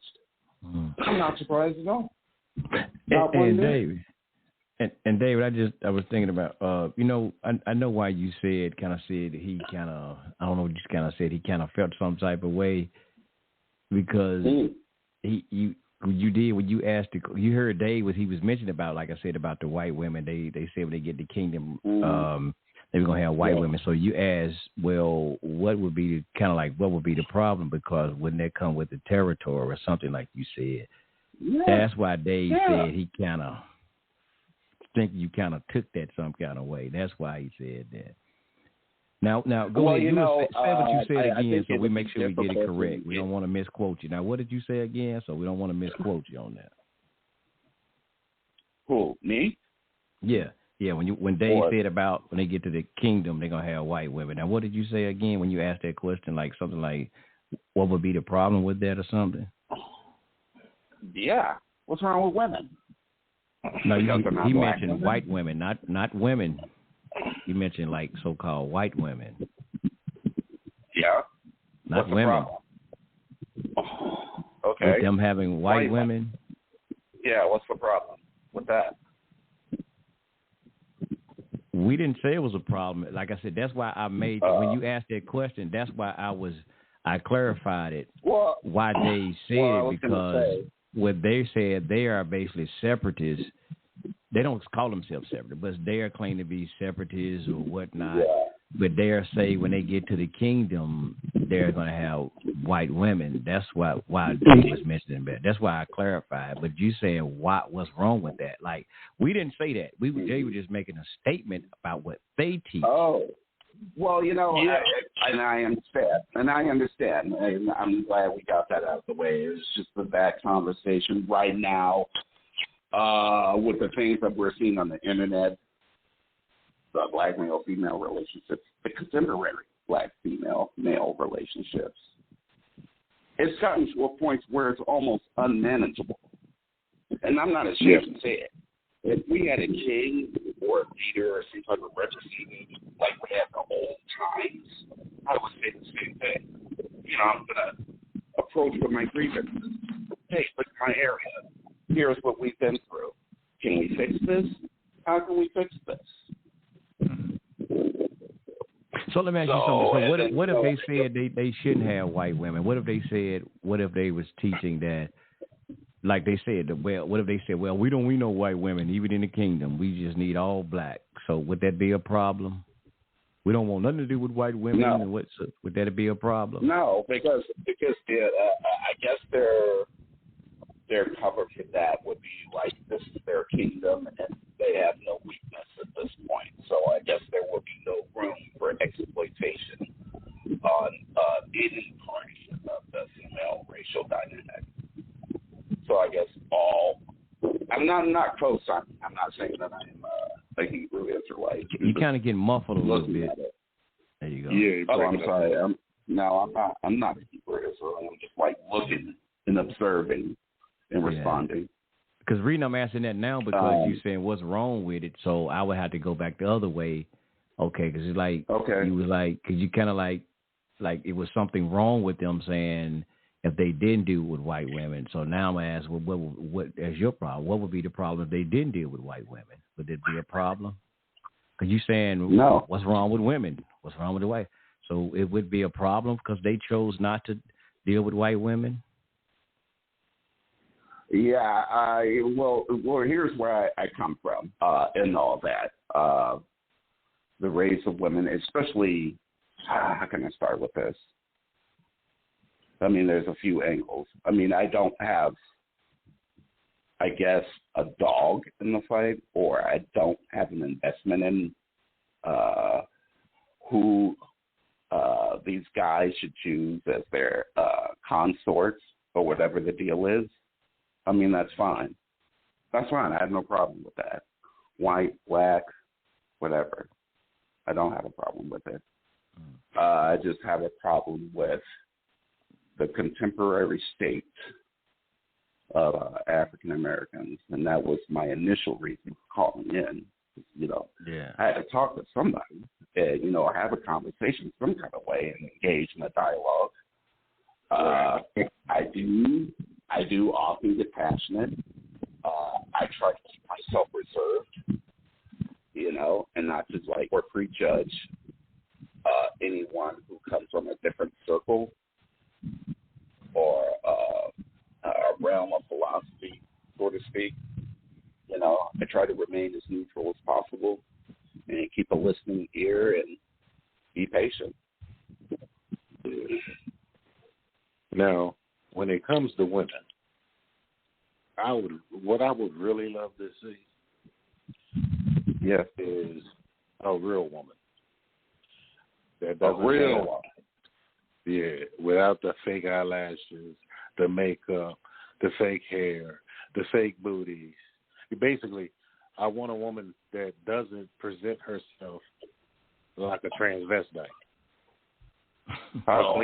I'm not surprised at all. And David, and David, I was thinking about, I know why you said he kind of, I don't know, just kind of said he kind of felt some type of way because when you asked, you heard Dave what he was mentioning about, like I said, about the white women. They said when they get the kingdom, they were gonna have white women. So you asked, well, what would be the problem? Because wouldn't that come with the territory or something like you said? That's why Dave said he kind of think you kind of took that some kind of way. That's why he said that. Now go ahead. Say what you said again, so we make sure we get it correct. We don't want to misquote you. Now, what did you say again? So we don't want to misquote you on that. Who, me? Yeah. When Dave said about when they get to the kingdom, they're gonna have white women. Now, what did you say again when you asked that question? Like something like, what would be the problem with that or something? Yeah. What's wrong with women? No, he mentioned white women, not women. You mentioned like so-called white women. Yeah. Not women. Okay. With them having white women. Yeah, what's the problem with that? We didn't say it was a problem. Like I said, that's why I made when you asked that question. That's why I clarified it. Well, why they said it because what they said, they are basically separatists. They don't call themselves separatists, but they are claiming to be separatists or whatnot. Yeah. But they are say when they get to the kingdom, they're going to have white women. That's why Dave was mentioning that. That's why I clarified. But you saying what's wrong with that? Like we didn't say that. They were just making a statement about what they teach. Oh, well, I understand, and I'm glad we got that out of the way. It was just that conversation right now with the things that we're seeing on the internet. The black male-female relationships, the contemporary black-female-male relationships. It's gotten to a point where it's almost unmanageable. And I'm not ashamed to say it. If we had a king or a leader or some type of representative like we had in the old times, I would say the same thing. I'm going to approach with my grievances. Hey, look at my area. Here's what we've been through. Can we fix this? How can we fix this? So let me ask you something. So what if they said they shouldn't have white women? What if they was teaching that, like they said, what if they said, well, we don't need no white women, even in the kingdom. We just need all black. So would that be a problem? We don't want nothing to do with white women. No. And would that be a problem? No, because I guess their cover for that would be like this is their kingdom and they have no weakness at this point. So I guess there will be no room for exploitation on any party of the female racial dynamic. So I guess I'm not co-signing. I'm not saying that I am a Hebrew Israelite. You kind of get muffled a little bit. There you go. Yeah. Oh, I'm sorry. I'm not a Hebrew Israelite. I'm just like looking and observing and responding. Because I'm asking that now because you're saying what's wrong with it, so I would have to go back the other way. Okay, because it's like you was like, because you kind of like it was something wrong with them saying if they didn't deal with white women. So now I'm asking, what is your problem? What would be the problem if they didn't deal with white women? Would it be a problem? Because you're saying no. What's wrong with women? What's wrong with the white? So it would be a problem because they chose not to deal with white women. Yeah, well, here's where I come from in all that. The race of women, especially, how can I start with this? I mean, there's a few angles. I mean, I don't have, I guess, a dog in the fight, or I don't have an investment in who these guys should choose as their consorts or whatever the deal is, I mean, that's fine. That's fine. I have no problem with that. White, black, whatever. I don't have a problem with it. I just have a problem with the contemporary state of African Americans, and that was my initial reason for calling in. You know, I had to talk to somebody, and, you know, have a conversation some kind of way and engage in a dialogue. I do often get passionate. I try to keep myself reserved, you know, and not just like or prejudge anyone who comes from a different circle or a realm of philosophy, so to speak. You know, I try to remain as neutral as possible and keep a listening ear and be patient. Now, when it comes to women, what I would really love to see, is a real woman that doesn't have, without the fake eyelashes, the makeup, the fake hair, the fake booties. Basically, I want a woman that doesn't present herself like a transvestite. Well,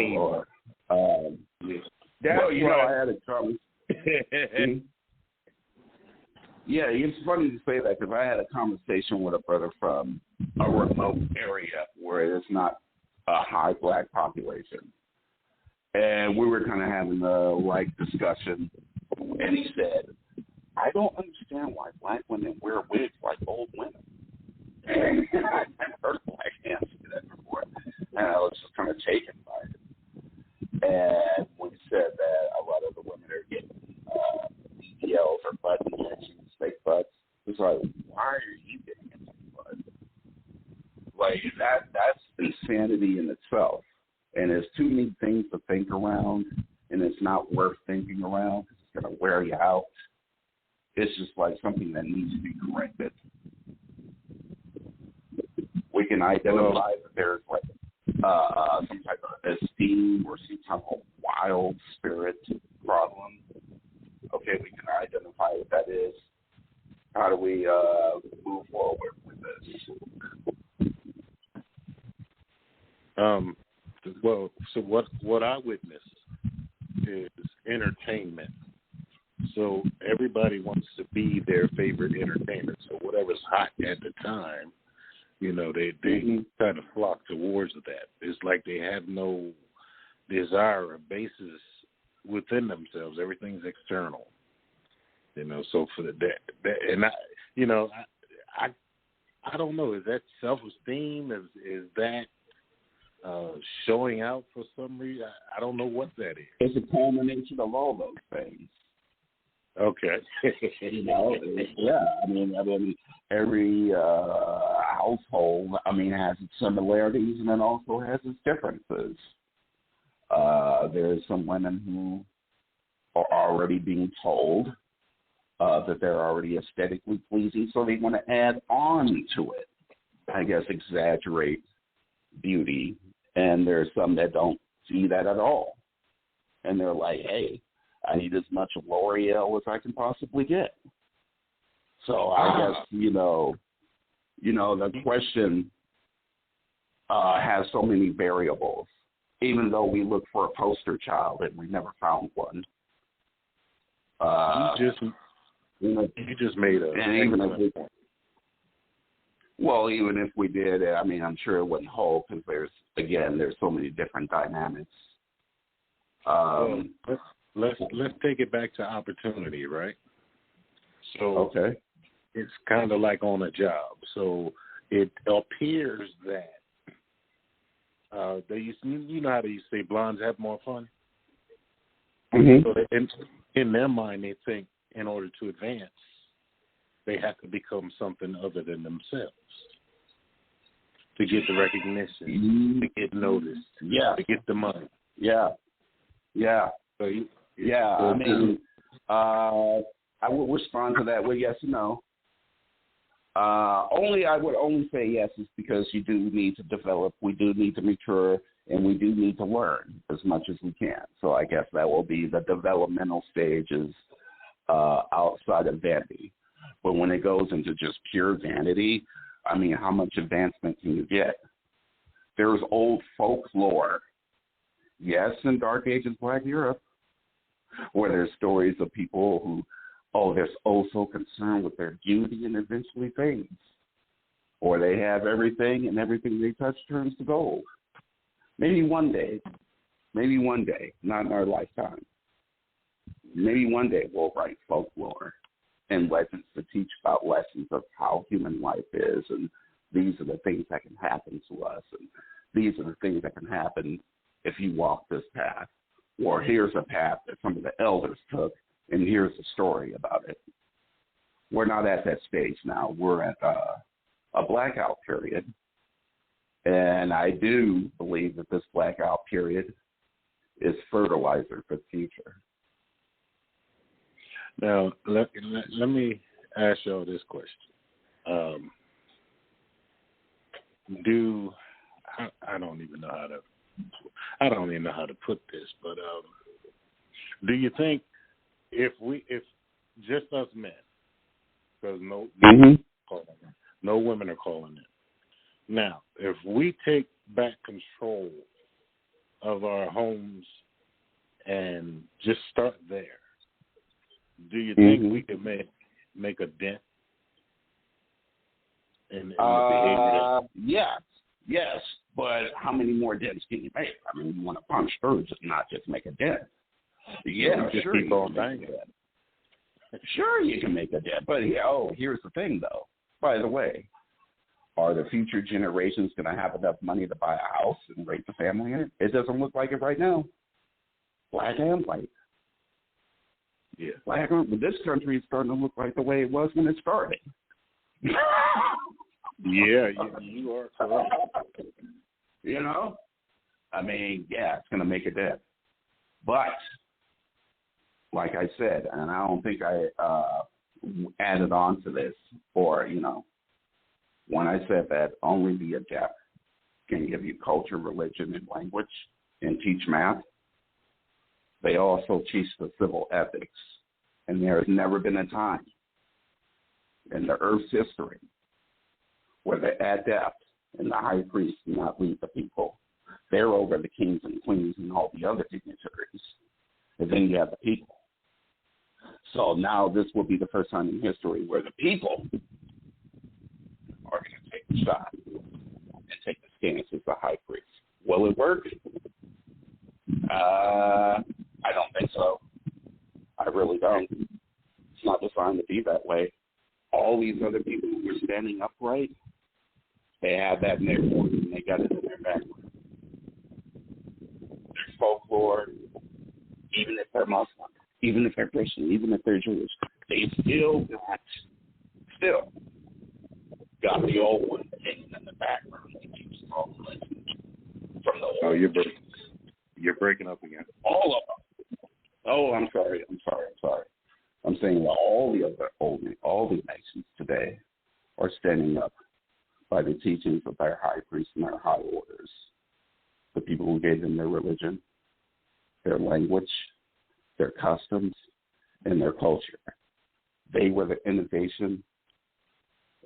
you know, I had a conversation. Yeah, it's funny to say that because I had a conversation with a brother from a remote area where there's not a high black population. And we were kind of having a like discussion, and he said, I don't understand why black women wear wigs like old women. And I've never heard a black man say that before. And I was just kind of taken by it. And when he said that a lot of the women are getting BBLs or butt injections, fake butts, it's like, why are you getting a fake butt? Like, that's insanity in itself. And there's too many things to think around, and it's not worth thinking around because it's going to wear you out. It's just like something that needs to be corrected. We can identify that there's like some type of esteem or some type of wild spirit problem. Okay, we can identify what that is. How do we move forward with this? Well, so what I witnessed is entertainment. So everybody wants to be their favorite entertainer. So whatever's hot at the time, you know, they kind of flock towards that. It's like they have no desire or basis within themselves. Everything's external. You know, so for that and I don't know. Is that self-esteem? Is that showing out for some reason? I don't know what that is. It's a culmination of all those things. Okay. You know, I mean, every household, has its similarities and it also has its differences. There's some women who are already being told that they're already aesthetically pleasing, so they want to add on to it. I guess exaggerate beauty, and there's some that don't see that at all, and they're like, "Hey, I need as much L'Oreal as I can possibly get." So I guess the question has so many variables. Even though we look for a poster child and we never found one. You just made a. And even if we did, I'm sure it wouldn't hold because there's so many different dynamics. Let's take it back to opportunity, right? So it's kind of like on a job. So it appears that they used, you know how they used to say blondes have more fun. Mm-hmm. So in their mind, they think in order to advance, they have to become something other than themselves to get the recognition, to get noticed, to get the money. I will respond to that with yes and no. I would only say yes is because you do need to develop, we do need to mature, and we do need to learn as much as we can. So I guess that will be the developmental stages outside of vanity. But when it goes into just pure vanity, I mean, how much advancement can you get? There's old folklore, yes, in Dark Ages Black Europe, where there's stories of people who, they're so concerned with their beauty and eventually fades. Or they have everything and everything they touch turns to gold. Maybe one day, not in our lifetime. Maybe one day we'll write folklore and legends to teach about lessons of how human life is, and these are the things that can happen to us, and these are the things that can happen if you walk this path. Or here's a path that some of the elders took, and here's the story about it. We're not at that stage now. We're at a blackout period. And I do believe that this blackout period is fertilizer for the future. Now, let me ask y'all this question. I don't even know how to put this, but do you think if just us men, because no women are calling in. Now, if we take back control of our homes and just start there, do you think we could make a dent in the behavior? Yes, but how many more dents can you make? I mean, you want to punch through, not just make a dent. Yeah, sure. Keep on banging. Sure, you can make a dent, but here's the thing, though. By the way, are the future generations going to have enough money to buy a house and raise a family in it? It doesn't look like it right now. Black and white. Yeah, this country is starting to look like the way it was when it started. Yeah, you are correct. I mean, it's going to make a dent. But, like I said, and I don't think I added on to this, or, when I said that only the adept can give you culture, religion, and language and teach math, they also teach the civil ethics. And there has never been a time in the earth's history where the adept and the high priest do not lead the people. They're over the kings and queens and all the other dignitaries. And then you have the people. So now this will be the first time in history where the people are going to take the shot and take the stance as the high priest. Will it work? I don't think so. I really don't. It's not designed to be that way. All these other people who are standing upright, they have that in their force and they got it in their background. There's folklore, even if they're Muslim, even if they're Christian, even if they're Jewish, they still got the old one hanging in the background. They keep all the legends from the old. You're breaking up again. All of them. Oh, I'm sorry. I'm saying that all the nations today are standing up by the teachings of their high priests and their high orders, the people who gave them their religion, their language, their customs, and their culture. They were the innovation,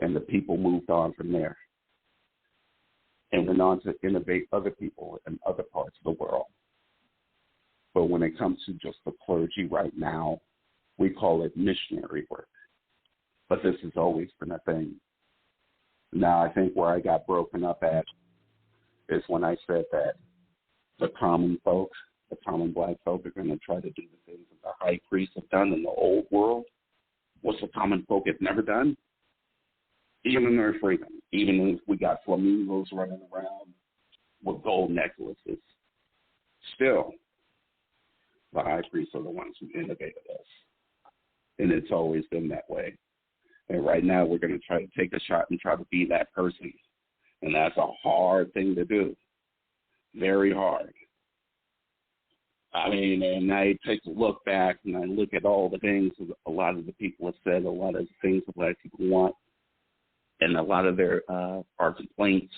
and the people moved on from there and went on to innovate other people in other parts of the world. But when it comes to just the clergy right now, we call it missionary work. But this has always been a thing. Now, I think where I got broken up at is when I said that the common folks, the common black folk, are going to try to do the things that the high priests have done in the old world. What's the common folk have never done? Even in their freedom, even if we got flamingos running around with gold necklaces, still, the high priests are the ones who innovated us. And it's always been that way. And right now we're going to try to take a shot and try to be that person. And that's a hard thing to do. Very hard. I mean, and I take a look back and I look at all the things a lot of the people have said, a lot of the things that black people want. And a lot of their our complaints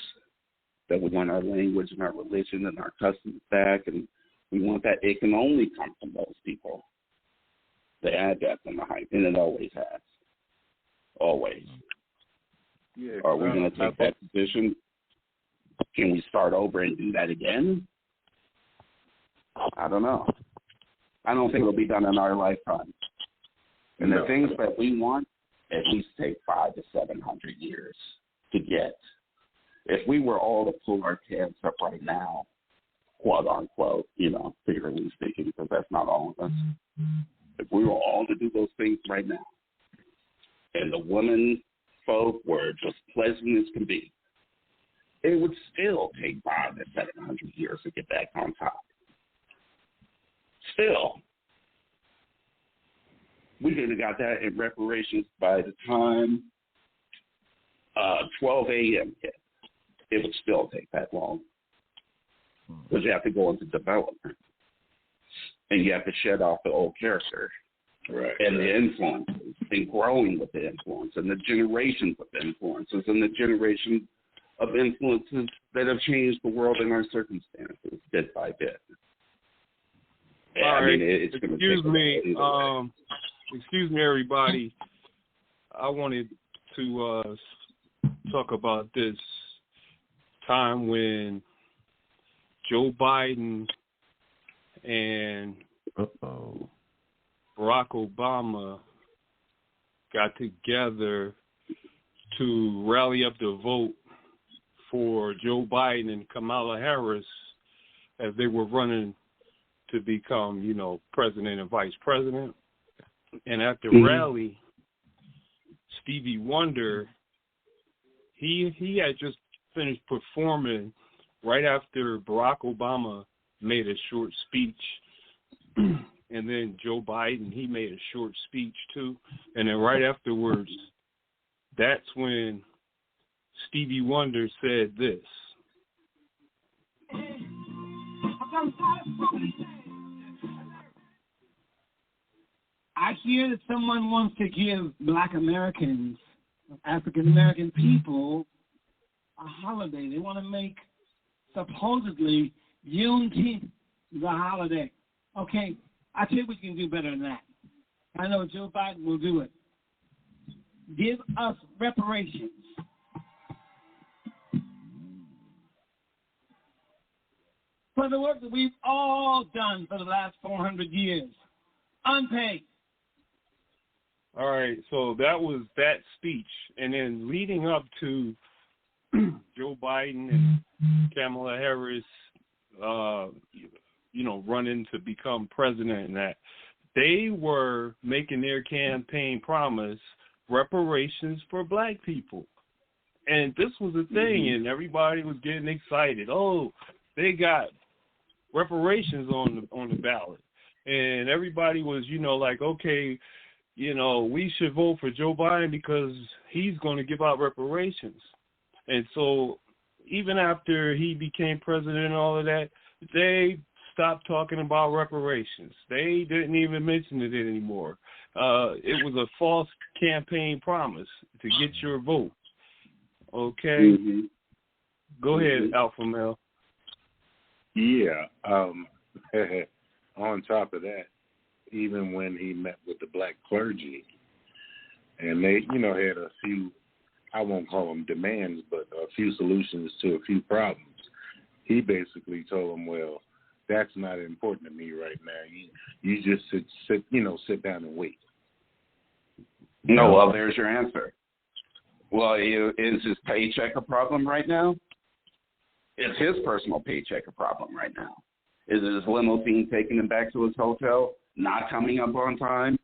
that we want our language and our religion and our customs back, and we want that. It can only come from those people. They add that from the hype, and it always has. Always. Yeah, Are we going to take that position? Can we start over and do that again? I don't know. I don't think it'll be done in our lifetime. And the things that we want at least take 500 to 700 years to get. If we were all to pull our tabs up right now, quote unquote, figuratively speaking, because that's not all of us. If we were all to do those things right now, and the women folk were just pleasant as can be, it would still take 500 to 700 years to get back on top. Still. We could have got that in reparations by the time 12 a.m. hit. It would still take that long. Because you have to go into development. And you have to shed off the old character. Right. And the influences. And growing with the influence. And the generations of influences. And the generation of influences that have changed the world and our circumstances bit by bit. All right. It's going to take excuse me, everybody. I wanted to talk about this time when Joe Biden and Barack Obama got together to rally up the vote for Joe Biden and Kamala Harris as they were running to become, president and vice president. And at the rally, Stevie Wonder, he had just finished performing right after Barack Obama made a short speech. And then Joe Biden, he made a short speech too. And then right afterwards, that's when Stevie Wonder said this. I hear that someone wants to give Black Americans, African American people, a holiday. They want to make supposedly Juneteenth the holiday. Okay, I tell you what you can do better than that. I know Joe Biden will do it. Give us reparations. For the work that we've all done for the last 400 years. Unpaid. All right, so that was that speech. And then leading up to Joe Biden and Kamala Harris, running to become president, and that they were making their campaign promise reparations for Black people. And this was a thing, and everybody was getting excited. Oh, they got reparations on the ballot. And everybody was, like, okay, we should vote for Joe Biden because he's going to give out reparations. And so even after he became president and all of that, they stopped talking about reparations. They didn't even mention it anymore. It was a false campaign promise to get your vote. Okay? Go ahead, Alpha Male. Yeah. On top of that, even when he met with the Black clergy, and they, had a few, I won't call them demands, but a few solutions to a few problems, he basically told them, well, that's not important to me right now. You just sit down and wait. No, well, there's your answer. Well, is his paycheck a problem right now? Is his personal paycheck a problem right now? Is his limousine taking him back to his hotel, not coming up on time,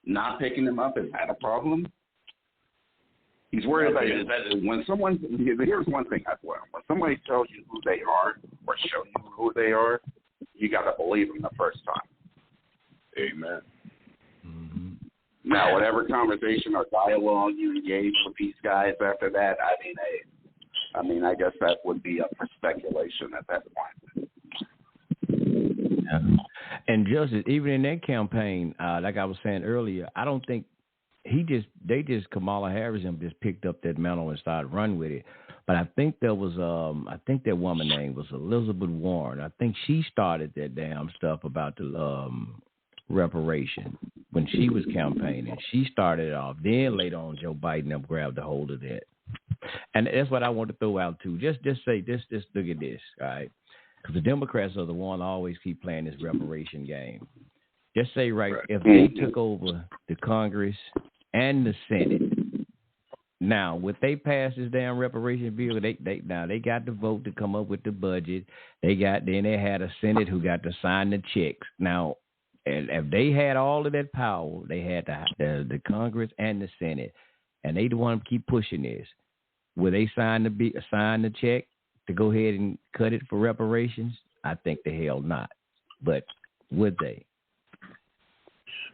not picking him up? Is that a problem? He's worried about it. When someone, here's one thing I've learned. When somebody tells you who they are or show you who they are, you got to believe them the first time. Amen. Now, whatever conversation or dialogue you engage with these guys after that, I guess that would be up for speculation at that point. And Justice, even in that campaign, like I was saying earlier, I don't think Kamala Harris just picked up that mantle and started running with it. But I think there was that woman name was Elizabeth Warren. I think she started that damn stuff about the reparation when she was campaigning. She started it off. Then later on, Joe Biden grabbed a hold of that. And that's what I want to throw out too. Just say this. Just look at this, all right? Because the Democrats are the one always keep playing this reparation game. Just say if they took over the Congress and the Senate, now would they pass this damn reparation bill? They got the vote to come up with the budget. They had a Senate who got to sign the checks. Now, and if they had all of that power, they had the Congress and the Senate, and they the one keep pushing this. Will they sign the check to go ahead and cut it for reparations? I think the hell not. But would they?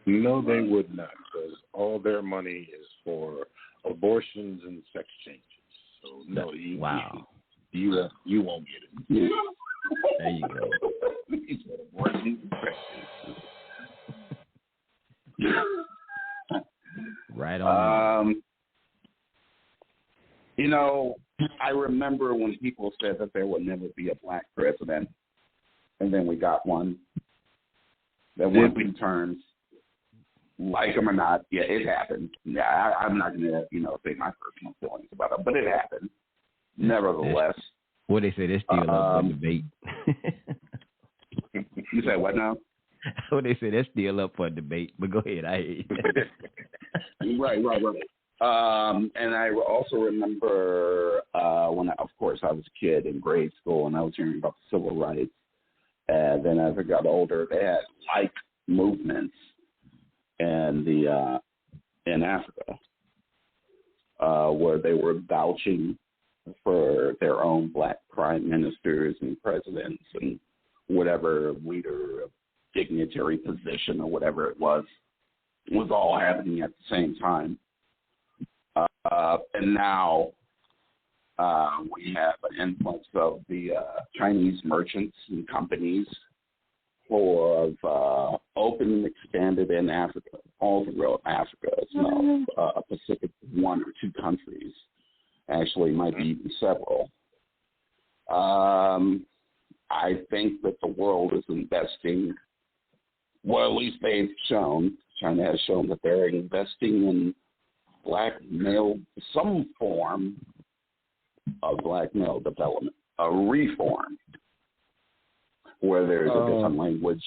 No, they would not, because all their money is for abortions and sex changes. So no, you won't get it. There you go. Right on. I remember when people said that there would never be a black president, and then we got one. That went two terms. Like him or not, yeah, it happened. Yeah, I'm not going to, say my personal feelings about it, but it happened. Nevertheless. What they say, they're still up for debate. You said what now? What they say, they're still up for debate, but go ahead, I hear you. Right. And I also remember when, of course, I was a kid in grade school and I was hearing about the civil rights. And then as I got older, they had like movements in Africa, where they were vouching for their own black prime ministers and presidents and whatever leader of dignitary position or whatever it was all happening at the same time. And now we have an influx of the Chinese merchants and companies who have opened and expanded in Africa, all throughout Africa. It's now a Pacific 1 or 2 countries. Actually, might be even several. I think that the world is investing, well, at least they've shown, China has shown that they're investing in blackmail, some form of blackmail development, a reform, where there's a different language.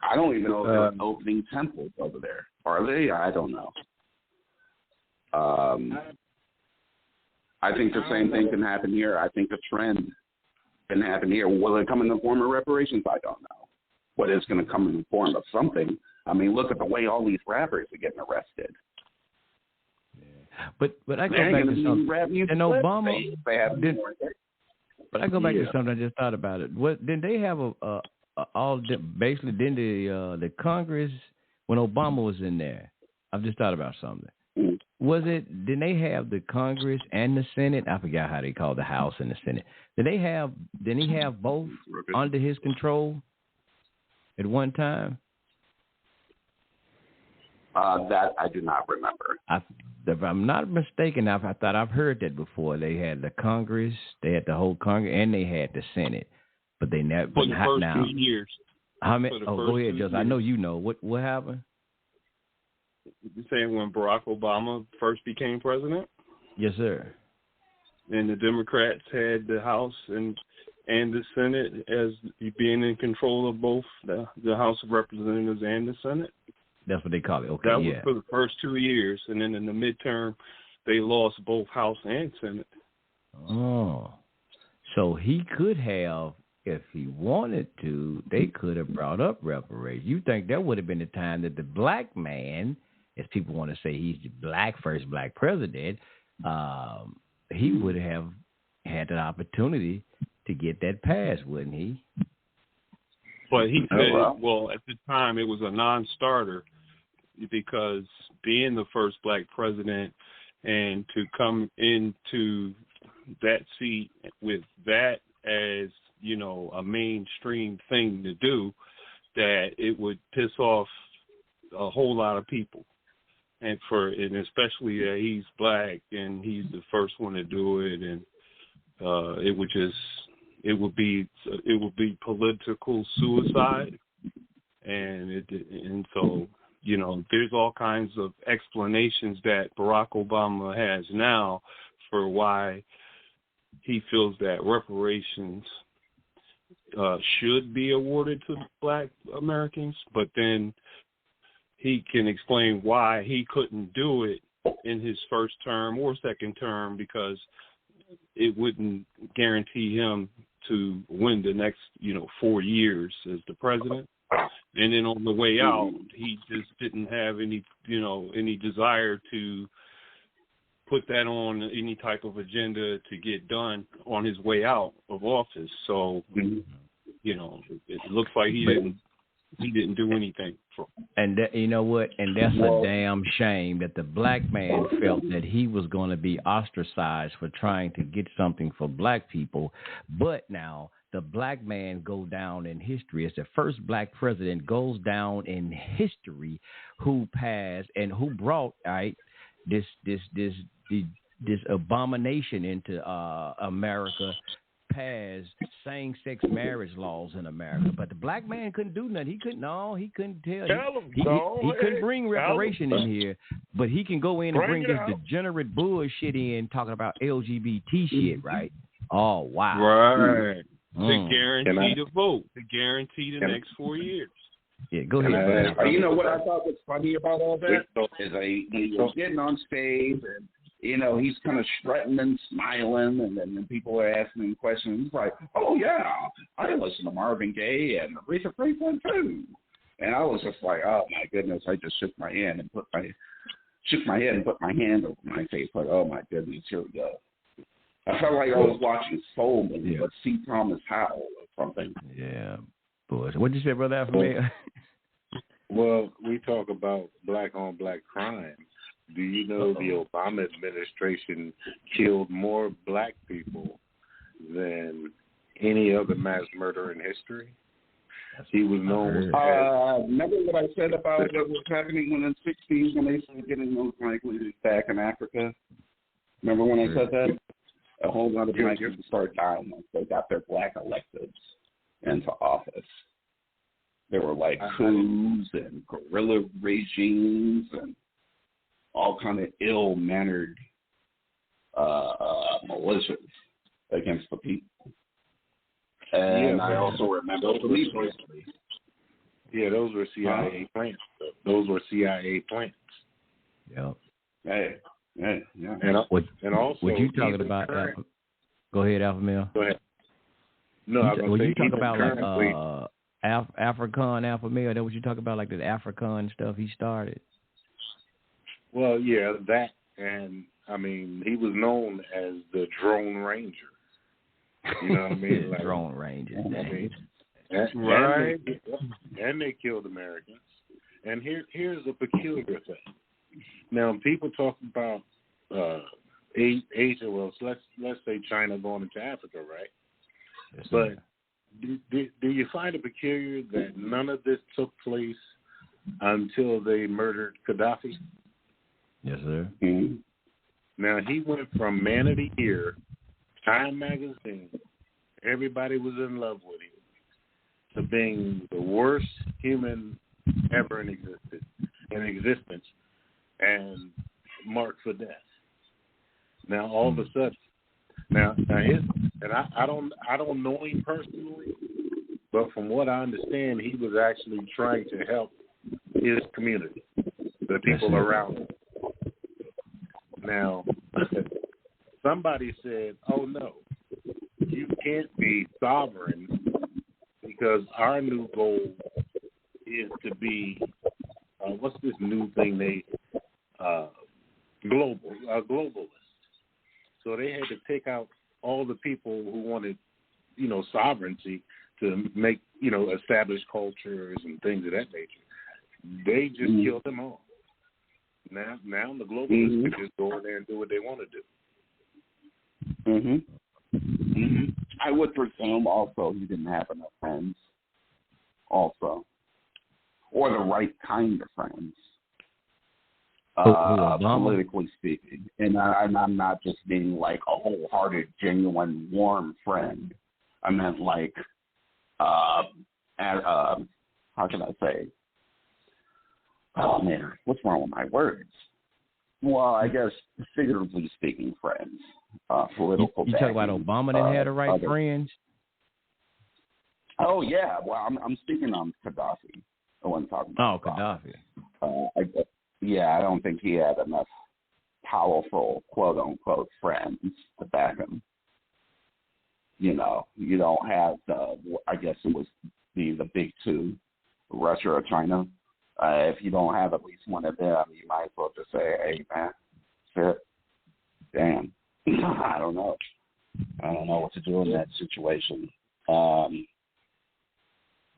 I don't even know if they're opening temples over there. Are they? I don't know. I think the same thing can happen here. I think a trend can happen here. Will it come in the form of reparations? I don't know. But it's going to come in the form of something. I mean, look at the way all these rappers are getting arrested. But I go back to something. And Obama, but I go back to something I just thought about it. What didn't they have basically didn't the Congress when Obama was in there? I've just thought about something. Didn't they have the Congress and the Senate? I forgot how they called the House and the Senate. Didn't he have both under his control at one time? That I do not remember. If I'm not mistaken, I thought I've heard that before. They had the Congress, they had the whole Congress, and they had the Senate. But they never. For the first 2 years. How many? Go ahead, Justin. I know you know. What happened? You saying when Barack Obama first became president? Yes, sir. And the Democrats had the House and the Senate as being in control of both the House of Representatives and the Senate. That's what they call it. Okay, that was for the first 2 years, and then in the midterm, they lost both House and Senate. Oh, so he could have, if he wanted to, they could have brought up reparations. You think that would have been the time that the black man, as people want to say he's the first black president, he would have had an opportunity to get that passed, wouldn't he? But he said, well, at the time it was a non-starter because being the first black president and to come into that seat with that as, a mainstream thing to do, that it would piss off a whole lot of people. and especially that he's black and he's the first one to do it, and it would be political suicide, and so there's all kinds of explanations that Barack Obama has now for why he feels that reparations should be awarded to black Americans, but then he can explain why he couldn't do it in his first term or second term, because it wouldn't guarantee him to win the next 4 years as the president. And then on the way out, he just didn't have any desire to put that on any type of agenda to get done on his way out of office. So, it looks like he didn't do anything. And you know what? And that's a damn shame that the black man felt that he was going to be ostracized for trying to get something for black people. But now the black man go down in history as the first black president, goes down in history, who passed and who brought this abomination into America, passed same-sex marriage laws in America. But the black man couldn't do nothing. He couldn't tell. He couldn't bring reparation in here, but he can go in and bring this degenerate bullshit in, talking about LGBT shit, right? Oh, wow. Right. To guarantee the vote, to guarantee the next 4 years. Yeah, go ahead. You know what I thought was funny about all that is he was getting on stage and he's kind of strutting and smiling, and then people are asking him questions. He's like, "Oh yeah, I listen to Marvin Gaye and Aretha Franklin too," and I was just like, "Oh my goodness!" I just shook my head and put my hand over my face, like, "Oh my goodness, here we go." I felt like I was watching Soul Man, but C. Thomas Howell or something. Yeah, boy. What'd you say, Brother Alphamea? Well, we talk about black on black crime. Do you know the Obama administration killed more black people than any other mass murder in history? He was known as... Remember what I said about what was happening in the 60s when they started getting those black leaders back in Africa? Remember when I said that? A whole lot of black people started dying once they got their black electives into office. There were like coups and guerrilla regimes and all kind of ill-mannered militias against the people. And I also remember those were CIA plants. Those were CIA plants. Yeah. Hey. Yeah. And also, what you talking about? Go ahead, Alphamea. Go ahead. No, you talking about like African Alphamea? That what you talk about, like the African stuff he started? Well, yeah, that, and I mean, he was known as the Drone Ranger. You know what I mean? Like, Drone Ranger. Right. And they killed Americans. And here's a peculiar thing. Now, people talk about Asia. Well, let's say China going into Africa, right? Yes, but do you find it peculiar that none of this took place until they murdered Gaddafi? Yes, sir. Mm-hmm. Now, he went from Man of the Year, Time Magazine, everybody was in love with him, to being the worst human ever in existence, and marked for death. Now, all of a sudden, I don't know him personally, but from what I understand, he was actually trying to help his community, the people around him. Now, somebody said, "Oh no, you can't be sovereign because our new goal is to be what's this new thing they globalist." So they had to take out all the people who wanted, sovereignty to make, establish cultures and things of that nature. They just killed them all. Now the globalists can just go in there and do what they want to do. I would presume also he didn't have enough friends, also, or the right kind of friends. politically speaking. And I'm not just being like a wholehearted, genuine, warm friend. I meant like, how can I say? Oh, man, what's wrong with my words? Well, I guess figuratively speaking, friends. Political. You talk about Obama that had the right friends? Oh, yeah. Well, I'm speaking on Gaddafi. I wasn't talking about Gaddafi. I don't think he had enough powerful, quote-unquote, friends to back him. You know, you don't have I guess it was the big two, Russia or China. If you don't have at least one of them, you might as well just say, hey, man, shit, damn. I don't know what to do in that situation.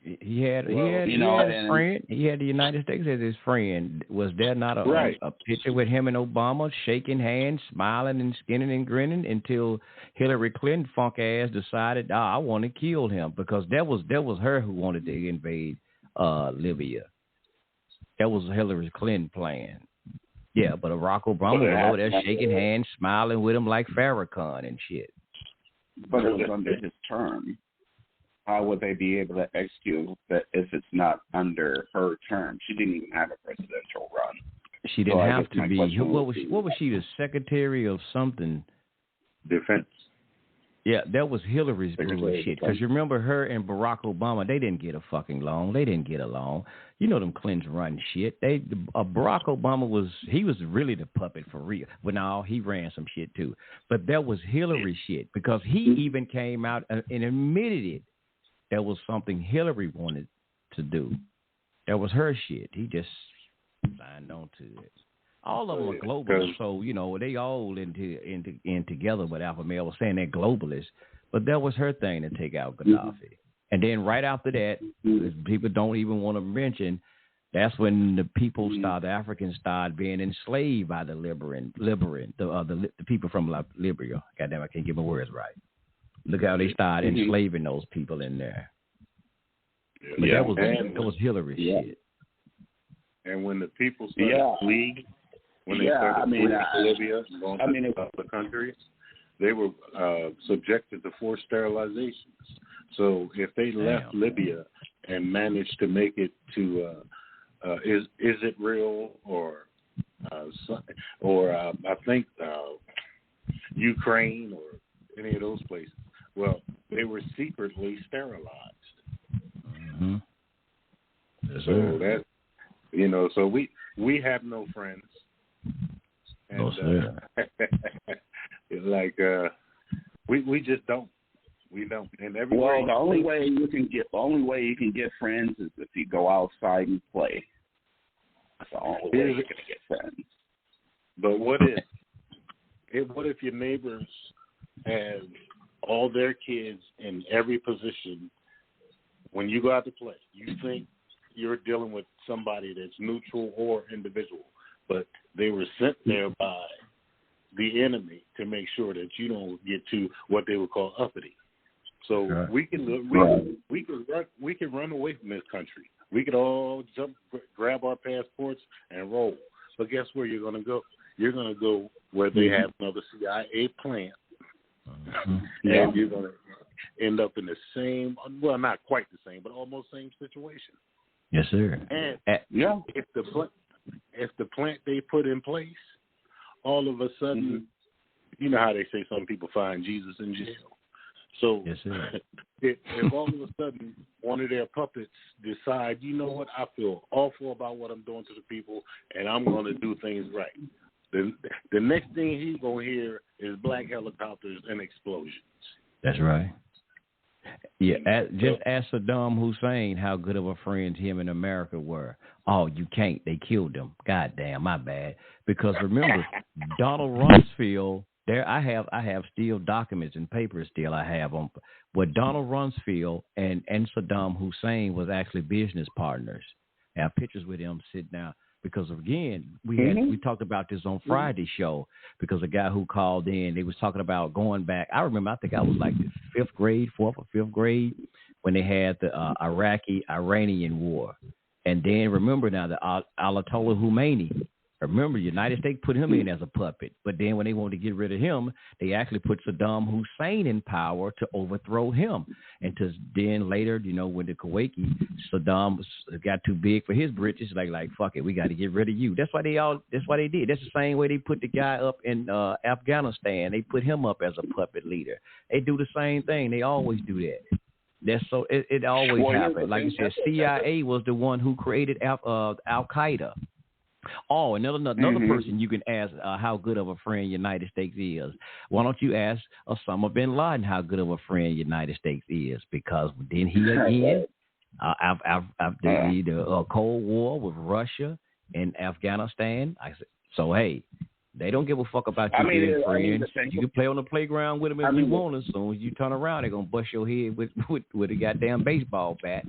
He had a friend. He had the United States as his friend. Was there not a picture with him and Obama shaking hands, smiling and skinning and grinning until Hillary Clinton funk ass decided, I want to kill him, because that was her who wanted to invade Libya. That was Hillary Clinton plan. Yeah, but Barack Obama was over there shaking hands, smiling with him like Farrakhan and shit. But it was under his term. How would they be able to execute that if it's not under her term? She didn't even have a presidential run. She didn't have to be. What was she? The Secretary of something? Defense. Yeah, that was Hillary's bullshit. Because you remember her and Barack Obama, they didn't get along. They didn't get along. You know them Clintons run shit. Barack Obama was really the puppet for real. But no, he ran some shit too. But that was Hillary shit, because he even came out and admitted it. That was something Hillary wanted to do. That was her shit. He just signed on to it. All of them are globalists, so they all in together. What Alpha Male was saying, they're globalists, but that was her thing to take out Gaddafi. And then right after that, people don't even want to mention, that's when the people the Africans started being enslaved by the the people from Libya. Goddamn, I can't get my words right. Look how they started enslaving those people in there. But that was Hillary shit. And when the people started fleeing, when they started fleeing Libya and going to other countries, they were subjected to forced sterilizations. So if they left Libya and managed to make it to, is it real or I think Ukraine or any of those places. Well, they were secretly sterilized. Mm-hmm. So that, so we have no friends. And we just don't. We don't. And the only way you can get friends is if you go outside and play. That's the only way you're gonna get friends. But what if your neighbors have all their kids in every position? When you go out to play, you think you're dealing with somebody that's neutral or individual, but they were sent there by the enemy to make sure that you don't get to what they would call uppity. So we can run away from this country. We could all grab our passports and roll. But guess where you're going to go? You're going to go where they have another CIA plant, and you're going to end up in the same, well, not quite the same, but almost same situation. Yes, sir. And if the plant they put in place, all of a sudden, you know how they say some people find Jesus in jail. So yes, sir. if all of a sudden one of their puppets decide, you know what, I feel awful about what I'm doing to the people, and I'm going to do things right. The next thing he's going to hear is black helicopters and explosions. That's right. Yeah, just ask Saddam Hussein how good of a friends him and America were. Oh, you can't. They killed him. God damn, my bad. Because remember, Donald Rumsfeld, I have still documents and papers still I have on where Donald Rumsfeld and Saddam Hussein was actually business partners. I have pictures with them sitting down. Because again, we talked about this on Friday's show, because a guy who called in, they was talking about going back. I remember, I think I was like the fourth or fifth grade, when they had the Iraqi-Iranian war. And then remember now the Ayatollah Khomeini, Remember, the United States put him in as a puppet, but then when they wanted to get rid of him, they actually put Saddam Hussein in power to overthrow him. And then later, when the Kuwaiti, Saddam got too big for his britches, like fuck it, we got to get rid of you. That's why they did. That's the same way they put the guy up in Afghanistan. They put him up as a puppet leader. They do the same thing. They always do that. That's so it always happens. Like you said, CIA was the one who created Al Qaeda. Oh, another person you can ask how good of a friend United States is. Why don't you ask Osama bin Laden how good of a friend United States is? Because then he again, after the Cold War with Russia and Afghanistan. So hey, they don't give a fuck about you being friends. You can play on the playground with them if you want. As soon as you turn around, they're gonna bust your head with a goddamn baseball bat.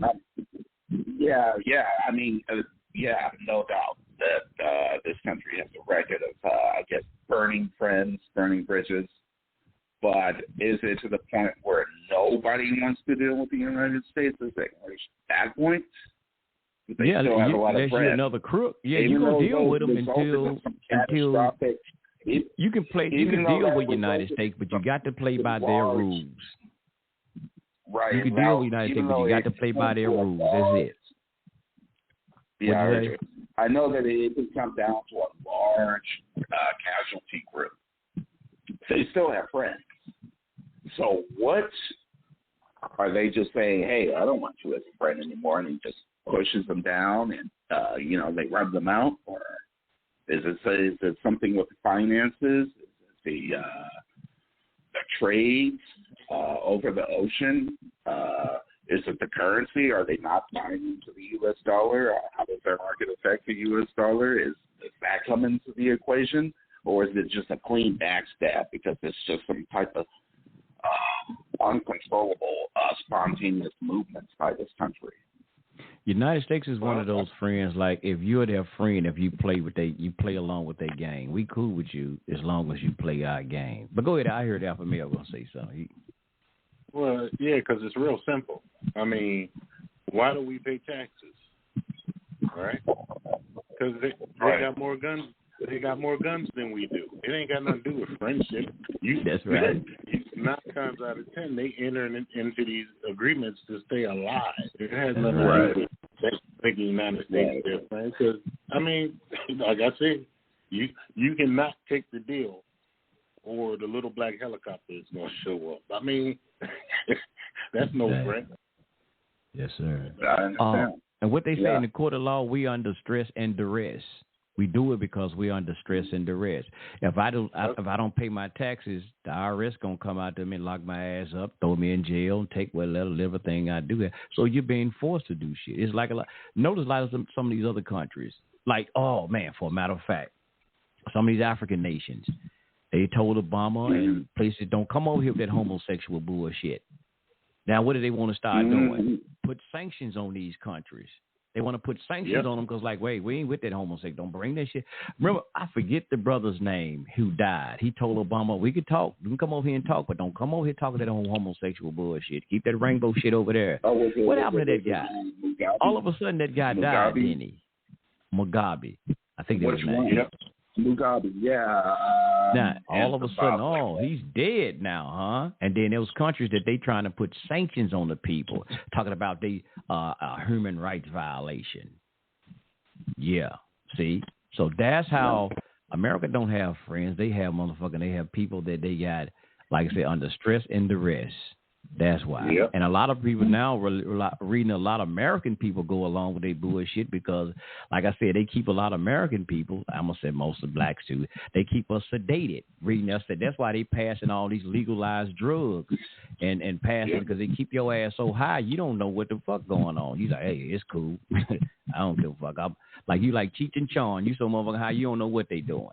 Yeah. I mean, no doubt that this country has a record of, burning friends, burning bridges. But is it to the point where nobody wants to deal with the United States? Is it that point? They still have a lot of friends. Another crook. Yeah, you gonna deal with them until you can play. You can deal with the United States, but you got to play by their rules. Right. You can deal with the United States, but you got to play by their rules. That's it. Yeah, I know that it could come down to a large casualty group. They still have friends. So what are they just saying? Hey, I don't want you as a friend anymore, and he just pushes them down, and they rub them out, or is it something with the finances? Is it the trades over the ocean? Is it the currency? Are they not buying into the U.S. dollar? How does their market affect the U.S. dollar? Does that come into the equation? Or is it just a clean backstab because it's just some type of uncontrollable, spontaneous movements by this country? United States is one of those friends. Like if you're their friend, if you play along with their game, we cool with you as long as you play our game. But go ahead, I heard Alpha Male gonna say something. Well, yeah, because it's real simple. I mean, why do we pay taxes? Right? Because they got more guns. They got more guns than we do. It ain't got nothing to do with friendship. That's right. 9 times out of 10, they enter into these agreements to stay alive. It has nothing to do with making the United States their friend. Because I mean, like I said, you cannot take the deal, or the little black helicopter is going to show up. I mean, that's no friend. Yes, sir. I understand. And what they say in the court of law, we under stress and duress. We do it because we're under stress and duress. If I don't pay my taxes, the IRS gonna come out to me and lock my ass up, throw me in jail, and take whatever thing I do. So you're being forced to do shit. It's like notice a lot of some of these other countries. Like, oh man, for a matter of fact, some of these African nations, they told Obama and places, don't come over here with that homosexual bullshit. Now, what do they want to start doing? Put sanctions on these countries. They want to put sanctions on them because, like, wait, we ain't with that homosexual. Don't bring that shit. Remember, I forget the brother's name who died. He told Obama, we could talk. You can come over here and talk, but don't come over here talking that homosexual bullshit. Keep that rainbow shit over there. What happened to that guy? All of a sudden, that guy died, didn't he? Mugabe. I think that was his name. Yep. Mugabe, now, all of a sudden, he's dead now, huh? And then those countries that they trying to put sanctions on the people, talking about a human rights violation. Yeah, see? So that's how America don't have friends. They have they have people that they got, like I said, under stress and duress. That's why. Yep. And a lot of people now reading a lot of American people go along with their bullshit because, like I said, they keep a lot of American people, I'm going to say most of blacks too, they keep us sedated. Reading us, that's why they passing all these legalized drugs and passing because they keep your ass so high, you don't know what the fuck going on. You like, hey, it's cool. I don't give a fuck. I'm like you like Cheech and Chong. You so motherfucking high, you don't know what they doing.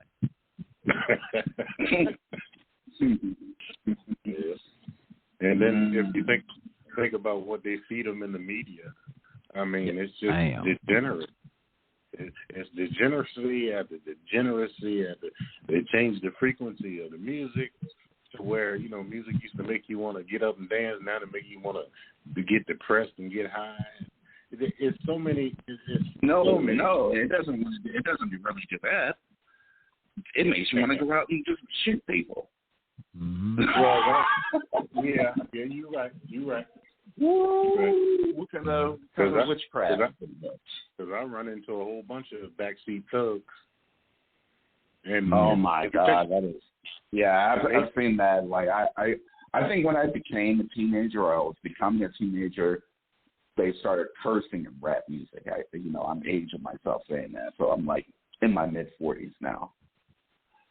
And then if you think about what they feed them in the media, I mean, it's just degenerate. It's degeneracy after degeneracy after they change the frequency of the music to where, music used to make you want to get up and dance, now to make you want to get depressed and get high. It's so many. No, it doesn't really do that. It makes you want to go out and just shoot people. Mm-hmm. Well, yeah, you're right. What kind of witchcraft? Because I run into a whole bunch of backseat thugs. And oh my God, that is. Yeah, I've seen that. Like I think when I became a teenager, or I was becoming a teenager, they started cursing in rap music. I'm aging myself saying that, so I'm like in my mid-40s now,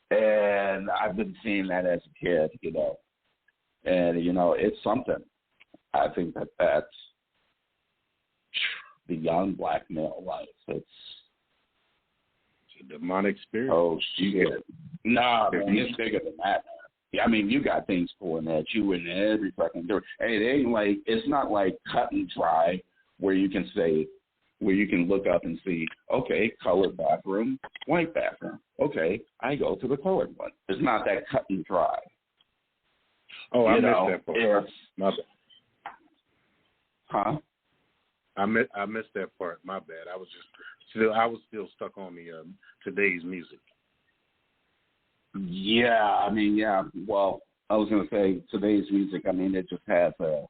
and I've been seeing that as a kid, and it's something. I think that's the young black male life. It's a demonic spirit. Oh shit! Nah, man, it's bigger than that. Yeah, I mean, you got things pulling at you in every fucking door. And it ain't like, it's not like cut and dry where you can look up and see, okay, colored bathroom, white bathroom. Okay, I go to the colored one. It's not that cut and dry. Oh, I missed that part. My bad. Huh? I missed that part. My bad. I was still stuck on the today's music. Yeah, Well, I was going to say today's music. I mean, it just has an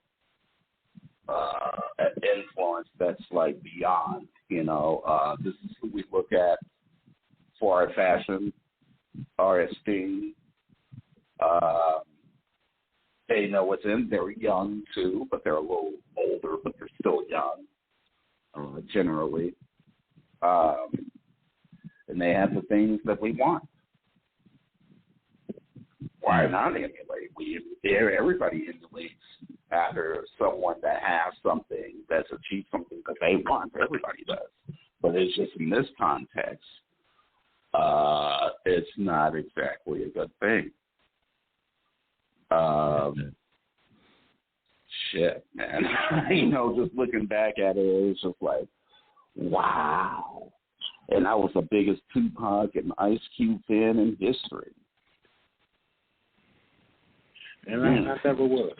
influence that's like beyond. This is who we look at for our fashion, our esteem. They know what's in. They're young too, but they're a little older, but they're still young, generally. And they have the things that we want. Why not emulate? Everybody emulates after someone that has something that's achieved something that they want. Everybody does. But it's just in this context, it's not exactly a good thing. Shit, man. Just looking back at it, it's just like, wow. And I was the biggest Tupac and Ice Cube fan in history. And I never was.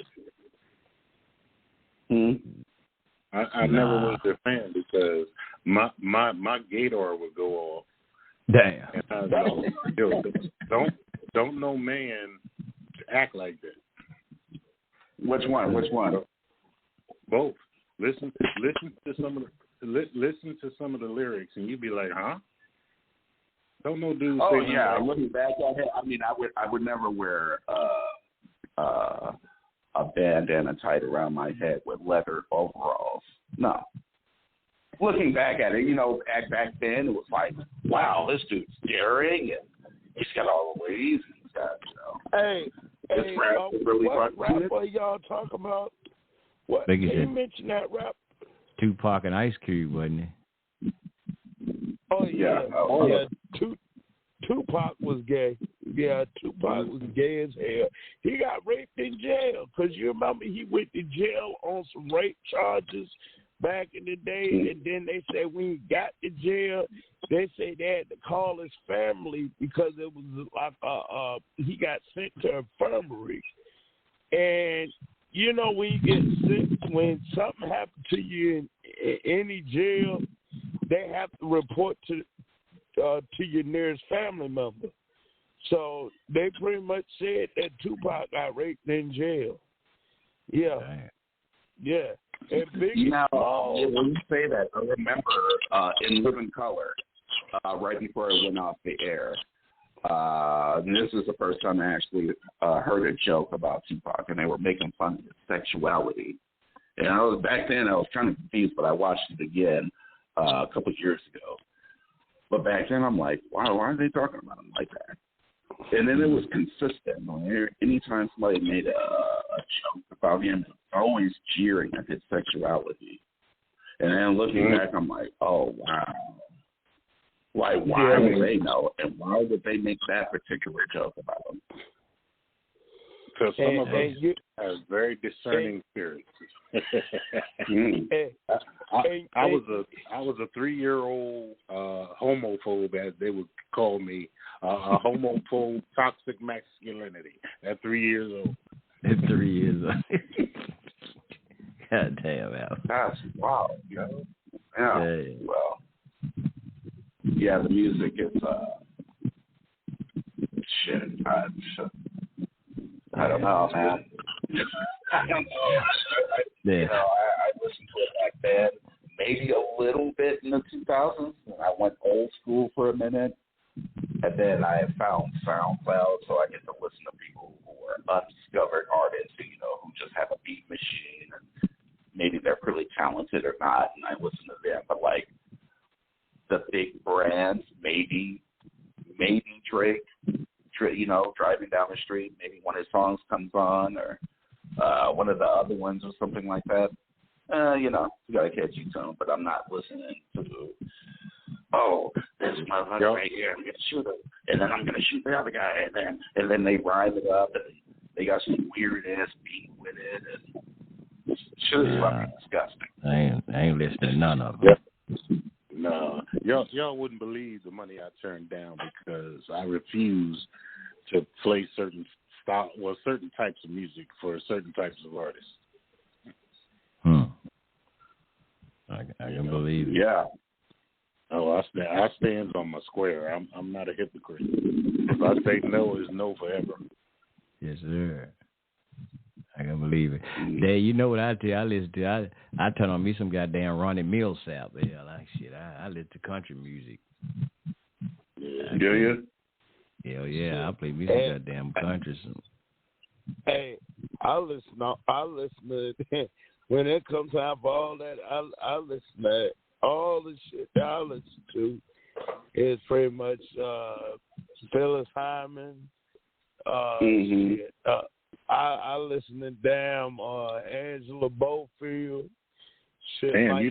I never was their fan because my gator would go off. Damn. And I was like, yo, don't no man act like that. Which one? Both. Listen to some of the lyrics, and you'd be like, huh? Don't no dude. Oh yeah, looking back at it, I mean, I would never wear a bandana tied around my head with leather overalls. No. Looking back at it, back then it was like, wow, this dude's daring, and he's got all the ways. He's got, this rap is really what rap are y'all talking about? What? Can you mention that rap? Tupac and Ice Cube, wasn't it? Oh yeah, Tupac was gay. Yeah, Tupac was gay as hell. He got raped in jail because you remember he went to jail on some rape charges back in the day, and then they said when he got to jail, they say they had to call his family because it was like he got sent to infirmary. And when you get sick, when something happens to you in any jail, they have to report to your nearest family member. So they pretty much said that Tupac got raped in jail. Yeah. Damn. Yeah. And Biggie when you say that, I remember in Living Color, right before it went off the air, and this is the first time I actually heard a joke about Tupac, and they were making fun of his sexuality. And back then I was kind of confused, but I watched it again a couple of years ago. But back then I'm like, wow, why are they talking about him like that? And then it was consistent. Anytime somebody made a joke about him, always jeering at his sexuality. And then looking back, I'm like, oh, wow. Like, why would they know? And why would they make that particular joke about him? Because some of us have very discerning spirits. I was a 3-year-old homophobe, as they would call me, a homophobe, toxic masculinity at 3 years old. At 3 years old. God damn, Al. That's wild, Yeah. Well, yeah, the music is shit. I don't know, man. I don't know. I listened to it back then, maybe a little bit in the 2000s. I went old school for a minute, and then I found SoundCloud, so I get to listen to people who are undiscovered artists, who just have a beat machine, and maybe they're really talented or not, and I listen to them. But like the big brands, maybe Drake, driving down the street, maybe one of his songs comes on, or one of the other ones or something like that. You got a catchy tone, but I'm not listening to this motherfucker right here, I'm going to shoot him, and then I'm going to shoot the other guy, and then they rhyme it up, and they got some weird-ass beat with it, and shit is fucking disgusting. I ain't listening to none of them. Yep. No, y'all wouldn't believe the money I turned down because I refuse to play certain types of music for certain types of artists. I can believe it. Yeah. Oh, I stand on my square. I'm not a hypocrite. If I say no, it's no forever. Yes, sir. I can believe it. Dad, you know what I tell you? I listen to I turn on me some goddamn Ronnie Millsap. Yeah, like shit. I listen to country music. Do you? Hell yeah, I play me some goddamn country. Hey, I listen to when it comes time for all that. I listen to all the shit that I listen to is pretty much Phyllis Hyman. Shit. I listen to damn Angela Bofield. Shit. Damn, like,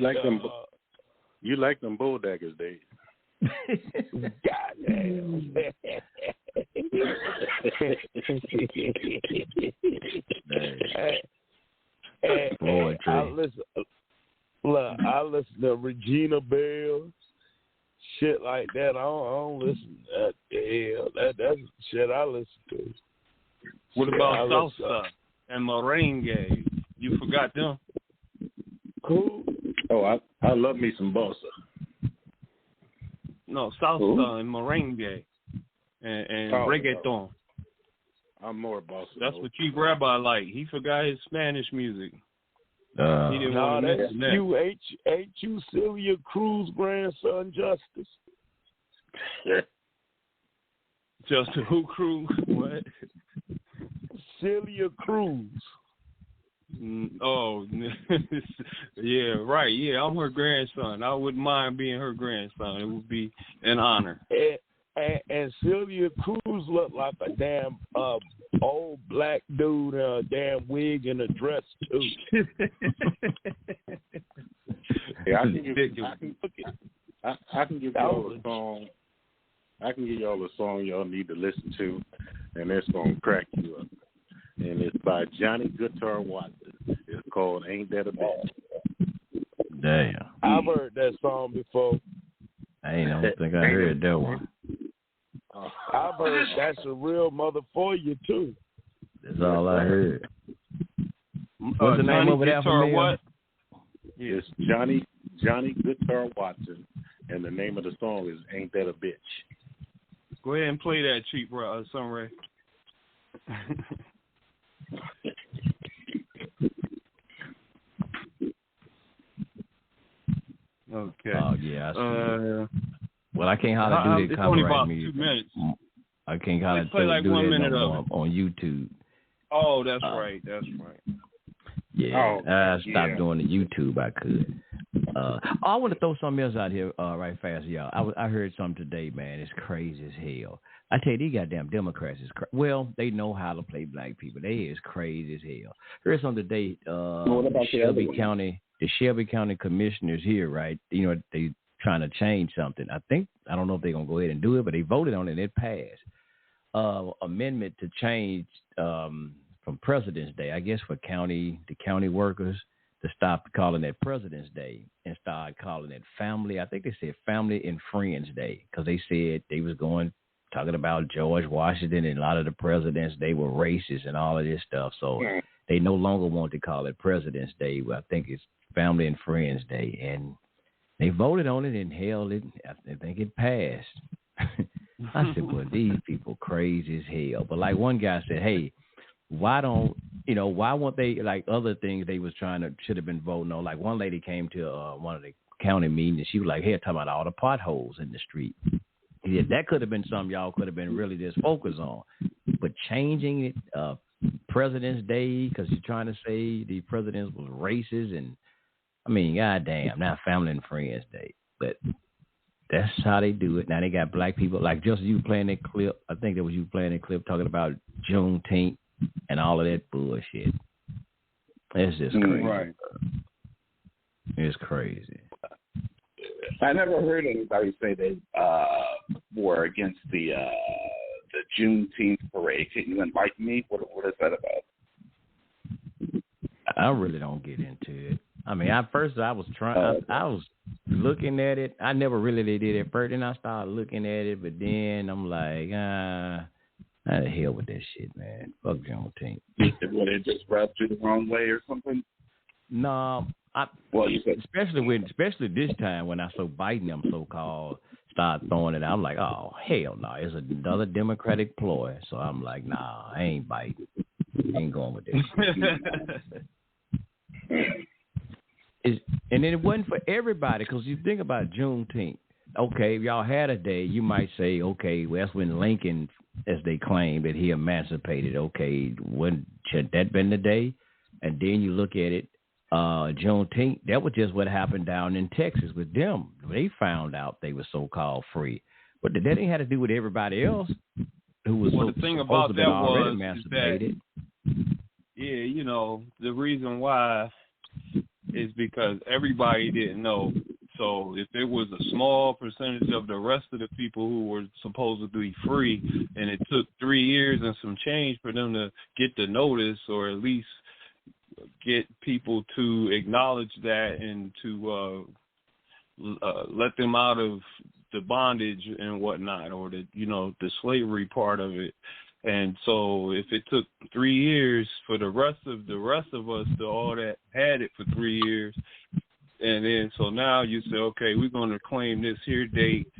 you like them Bulldaggers days. Goddamn. I listen to Regina Bell, shit like that. I don't listen to that. That's shit I listen to. What about salsa and merengue? You forgot them? Cool. Oh, I love me some bossa. No, salsa and merengue and reggaeton. I'm more bossa. That's what Chief Rabbi like. He forgot his Spanish music. He didn't want to mention that. Ain't you Celia Cruz grandson Justice? Yeah. Justice who Cruz? What? Celia Cruz. Oh, yeah, right. Yeah, I'm her grandson. I wouldn't mind being her grandson. It would be an honor. And Celia Cruz looked like a damn old black dude in a damn wig and a dress too. Yeah, I can give y'all a song. I can give y'all a song y'all need to listen to, and it's gonna crack you up. And it's by Johnny Guitar Watson. It's called "Ain't That a Bitch." Damn. I've heard that song before. I don't think I heard that one. I've heard that's a real mother for you too. That's all I heard. What's the name of it? Guitar what? It's Johnny Guitar Watson, and the name of the song is "Ain't That a Bitch." Go ahead and play that, Chief Sunray. Okay. Oh yeah. Well, I can't hardly do the copyright music. 2 minutes. I can't hardly play like do 1 that minute on YouTube. Oh, that's right. That's right. Yeah, I stopped doing the YouTube. I could. I want to throw something else out here right fast, y'all. I heard something today, man. It's crazy as hell. I tell you, these goddamn Democrats is well, they know how to play black people. They is crazy as hell. Heard something today. The Shelby County commissioners here, right? You know, they trying to change something. I don't know if they're gonna go ahead and do it, but they voted on it and it passed. Amendment to change from President's Day, I guess, for the county workers to stop calling it President's Day and start calling it Family. I think they said Family and Friends Day because they said they was talking about George Washington and a lot of the presidents, they were racist and all of this stuff. So they no longer want to call it President's Day. I think it's Family and Friends Day. And they voted on it and held it. I think it passed. I said, well, these people crazy as hell. But like one guy said, hey, why won't they, like other things they was should have been voting on. Like one lady came to one of the county meetings and she was like, hey, talking about all the potholes in the street. Yeah, that could have been something y'all could have been really just focused on. But changing it, President's Day, because you're trying to say the president was racist, and I mean, goddamn, now Family and Friends Day. But that's how they do it. Now they got black people, like just you playing that clip. I think that was you playing that clip talking about Juneteenth and all of that bullshit. It's just crazy. Right. It's crazy. I never heard anybody say they were against the Juneteenth parade. Can you enlighten me? What is that about? I really don't get into it. I mean, I was looking at it. I never really did it at first, and I started looking at it, but then I'm like, how the hell with that shit, man? Fuck Juneteenth. Would it just rubbed you the wrong way or something? No. You said, especially this time when I saw Biden, them so-called, start throwing it out. I'm like, oh, hell no. It's another Democratic ploy. So I'm like, nah, I ain't Biden. I ain't going with this. And then it wasn't for everybody, because you think about Juneteenth. Okay, if y'all had a day, you might say, okay, well, that's when Lincoln, as they claim, that he emancipated. Okay, should that been the day? And then you look at it, Juneteenth, that was just what happened down in Texas with them. They found out they were so-called free. But that didn't have to do with everybody else who was the thing about that was emancipated. That, the reason why is because everybody didn't know. So if it was a small percentage of the rest of the people who were supposed to be free, and it took 3 years and some change for them to get the notice, or at least get people to acknowledge that and to let them out of the bondage and whatnot, or the slavery part of it. And so if it took 3 years for the rest of us to all that had it for 3 years, and then so now you say, okay, we're going to claim this here date,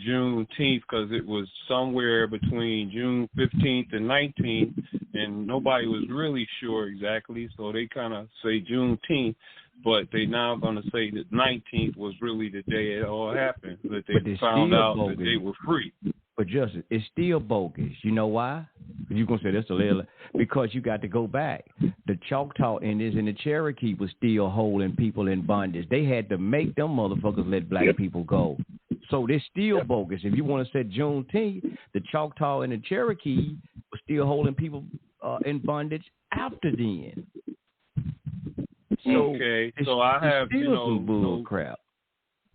Juneteenth, because it was somewhere between June 15th and 19th, and nobody was really sure exactly, so they kind of say Juneteenth, but they now going to say that 19th was really the day it all happened, that they found out that they were free. But Justice, it's still bogus. You know why? You're going to say that's a little, because you got to go back. The Choctaw Indians and the Cherokee was still holding people in bondage. They had to make them motherfuckers let black people go. So they're still bogus. If you want to say Juneteenth, the Choctaw and the Cherokee were still holding people in bondage after then. So so I have, some bull crap.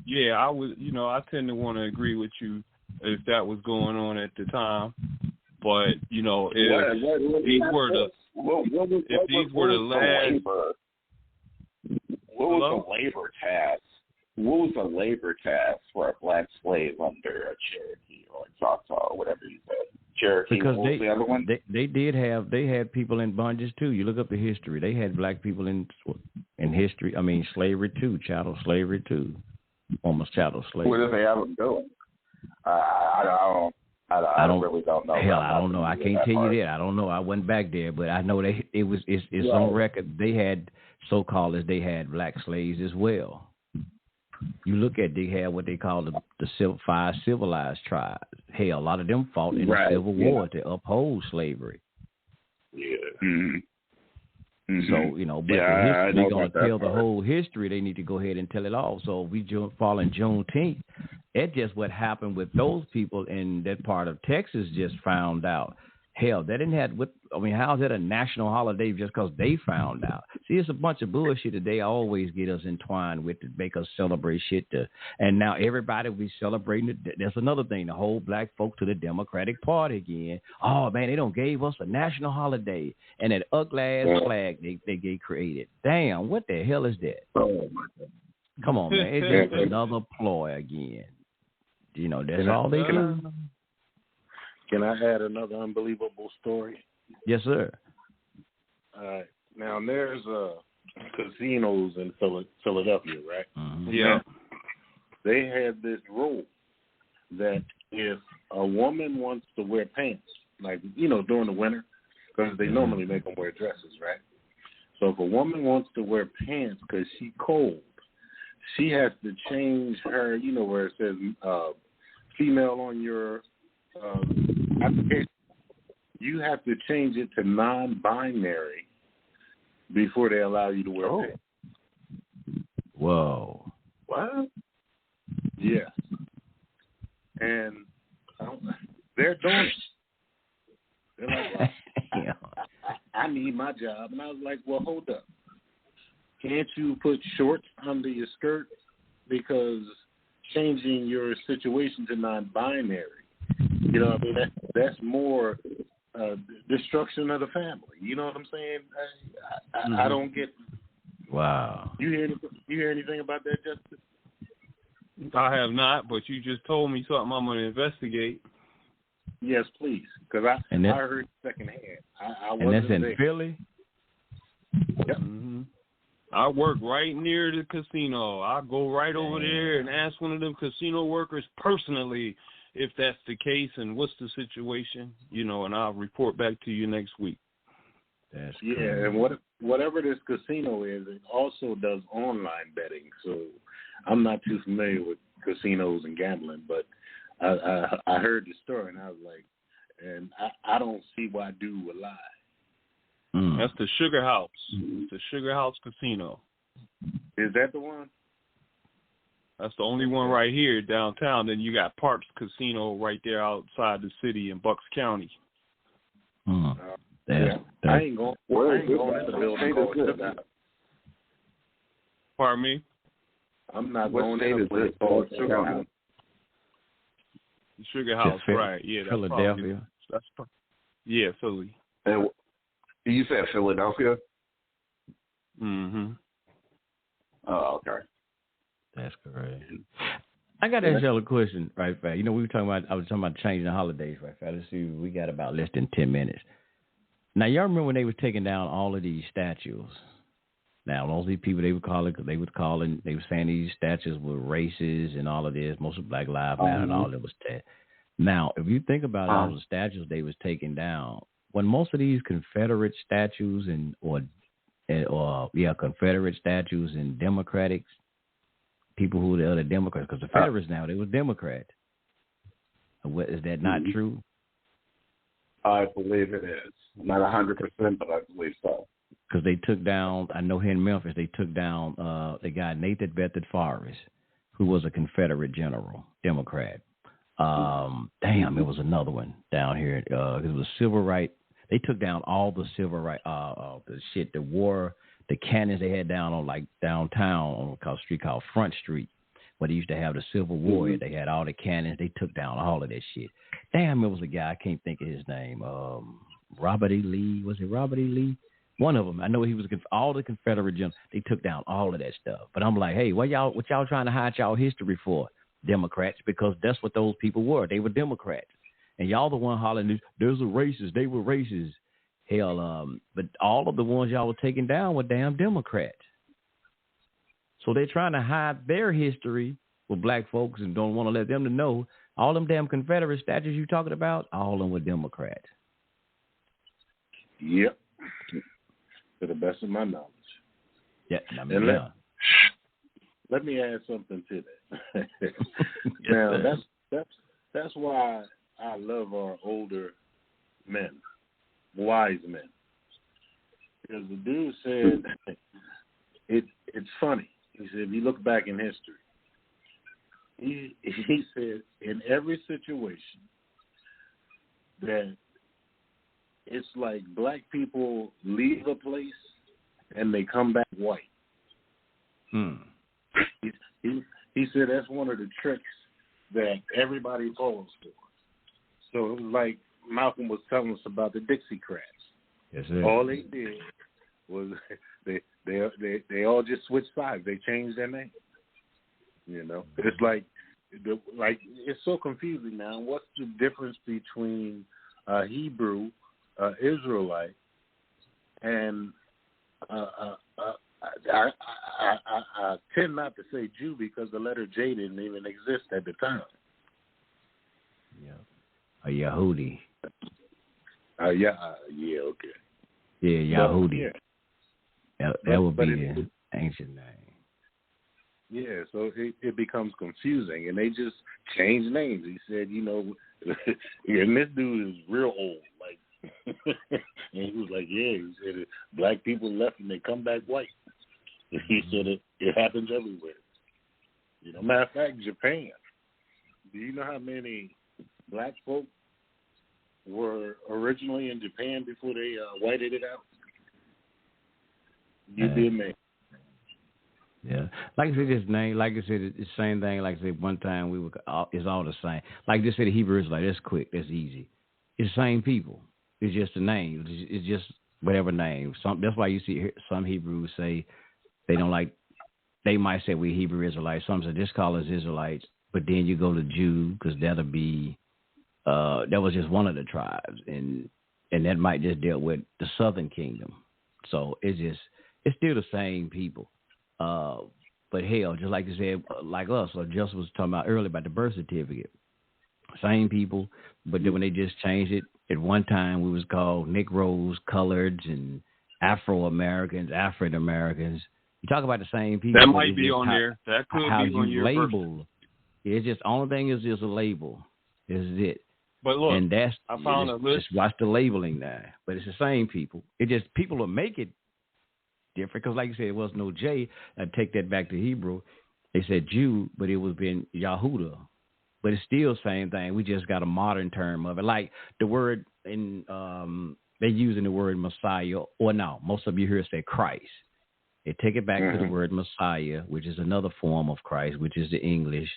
Yeah, I would, I tend to want to agree with you if that was going on at the time. But, if these were the last... What was the labor task? What was the labor task for a black slave under a Cherokee or a Choctaw, or whatever you said? Cherokee, because what was the other one? They had people in bondage too. You look up the history. They had black people in history. I mean, slavery too, chattel slavery too, almost chattel slavery. What did they have them doing? I really don't know. Hell, I don't know. I can't tell you that. I don't know. I wasn't back there, but I know it's on record. They had so-called as they had black slaves as well. You look at, they had what they call the 5 civilized tribes. Hell, a lot of them fought in the Civil War to uphold slavery. Yeah. Mm-hmm. So, but they're going to tell the whole history. They need to go ahead and tell it all. So if we fall in Juneteenth, that's just what happened with those people in that part of Texas just found out. Hell, they didn't have, how is that a national holiday just because they found out? See, it's a bunch of bullshit that they always get us entwined with to make us celebrate shit. And now everybody will be celebrating it. That's another thing, the whole black folk to the Democratic Party again. Oh, man, they don't gave us a national holiday. And that ugly-ass flag they get created. Damn, what the hell is that? Come on, man. It's just another ploy again. That's all they do. Can I add another unbelievable story? Yes, sir. All right. Now, there's casinos in Philadelphia, right? Mm-hmm. Yeah. They had this rule that if a woman wants to wear pants, like, during the winter, because they normally make them wear dresses, right? So if a woman wants to wear pants because she's cold, she has to change her, where it says female on your application. You have to change it to non-binary before they allow you to wear pants. Whoa. What? Yeah. And they're doing it. They're like, well, I need my job. And I was like, well, hold up. Can't you put shorts under your skirt? Because changing your situation to non-binary, that's more destruction of the family. You know what I'm saying? I don't get. Wow. You hear anything about that, Justice? I have not, but you just told me something I'm going to investigate. Yes, please, because I heard secondhand. I wasn't and that's in there. Philly? Yep. Mm-hmm. I work right near the casino. I go right over there and ask one of them casino workers personally if that's the case and what's the situation, and I'll report back to you next week. That's crazy. And whatever this casino is, it also does online betting. So I'm not too familiar with casinos and gambling, but I heard the story and I was like, and I don't see why dude would lie. That's the Sugar House. It's the Sugar House Casino. Is that the one? That's the only one right here downtown. Then you got Parks Casino right there outside the city in Bucks County. I ain't going to the building. Pardon me? I'm not going to the place called Sugar House. Sugar House, right? Yeah, that's Philadelphia. Yeah, Philly. And you said Philadelphia? Mm-hmm. Oh, okay. That's correct. I got to ask y'all a question, right? We were talking about. I was talking about changing the holidays, right? Let's see. We got about less than 10 minutes. Now, y'all remember when they were taking down all of these statues? Now, all these people they were saying these statues were racist and all of this. Most of Black Lives Matter and all that was that. Now, if you think about all the statues they was taking down, when most of these Confederate statues or Confederate statues and Democrats, people who were the other Democrats, because the Federalists now, they were Democrats. Is that not true? I believe it is. Not 100%, but I believe so. Because they took down, I know here in Memphis, they took down the guy Nathan Bedford Forrest, who was a Confederate general, Democrat. It was another one down here. It was civil rights. They took down all the civil rights, the cannons they had down on like downtown on a street called Front Street, where they used to have the Civil War. They had all the cannons. They took down all of that shit. It was a guy, I can't think of his name. Robert E. Lee. Was it Robert E. Lee? One of them. I know he was all the Confederate generals. They took down all of that stuff. But I'm like, hey, what y'all trying to hide y'all history for? Democrats, because that's what those people were. They were Democrats. And y'all the one hollering, there's a racist. They were racist. Hell, but all of the ones y'all were taking down were damn Democrats. So they're trying to hide their history with black folks and don't want to let them to know. All them damn Confederate statues you talking about, all of them were Democrats. Yep. To the best of my knowledge. Yeah, let me add something to that. Now that's why I love our older men, wise men, because the dude said it's funny. He said if you look back in history, he said in every situation that it's like black people leave a place and they come back white. He said that's one of the tricks that everybody falls for. So it was like Malcolm was telling us about the Dixiecrats. Yes, sir. All they did was they all just switched sides. They changed their name. It's like it's so confusing now. What's the difference between Hebrew, Israelite, and I tend not to say Jew because the letter J didn't even exist at the time. A Yahudi. Yeah, okay. Yeah, Yahudi. Yeah. That would be the ancient name. Yeah, so it becomes confusing, and they just change names. He said, and this dude is real old, like, and he was like, he said black people left and they come back white. He said it happens everywhere. Matter of fact, Japan. Do you know how many black folk were originally in Japan before they whited it out? You'd be amazed. Yeah, like I said, this name, like I said, it's the same thing. Like I said, one time it's all the same. Like they said, the Hebrew is like, that's quick, that's easy. It's the same people. It's just the name. It's just whatever name. That's why you see some Hebrews say they don't like. They might say we Hebrew Israelites. Some say just call us Israelites, but then you go to Jew because that'll be that was just one of the tribes, and that might just deal with the Southern Kingdom. So it's still the same people. But hell, just like you said, like us, or just was talking about earlier about the birth certificate. Same people, but then when they just changed it, at one time we was called Negroes, Coloreds, and Afro-Americans, African Americans. You talk about the same people. That might be on there. That could be on your label. It's just only thing is just a label. Is it? But look, and that's I found a list. Just watch the labeling there. But it's the same people. It just people will make it different because, like you said, it was no J. I'd take that back to Hebrew. They said Jew, but it was been Yahuda. But it's still the same thing. We just got a modern term of it. Like the word in they're using the word Messiah, or no, most of you hear say Christ. They take it back to the word Messiah, which is another form of Christ, which is the English,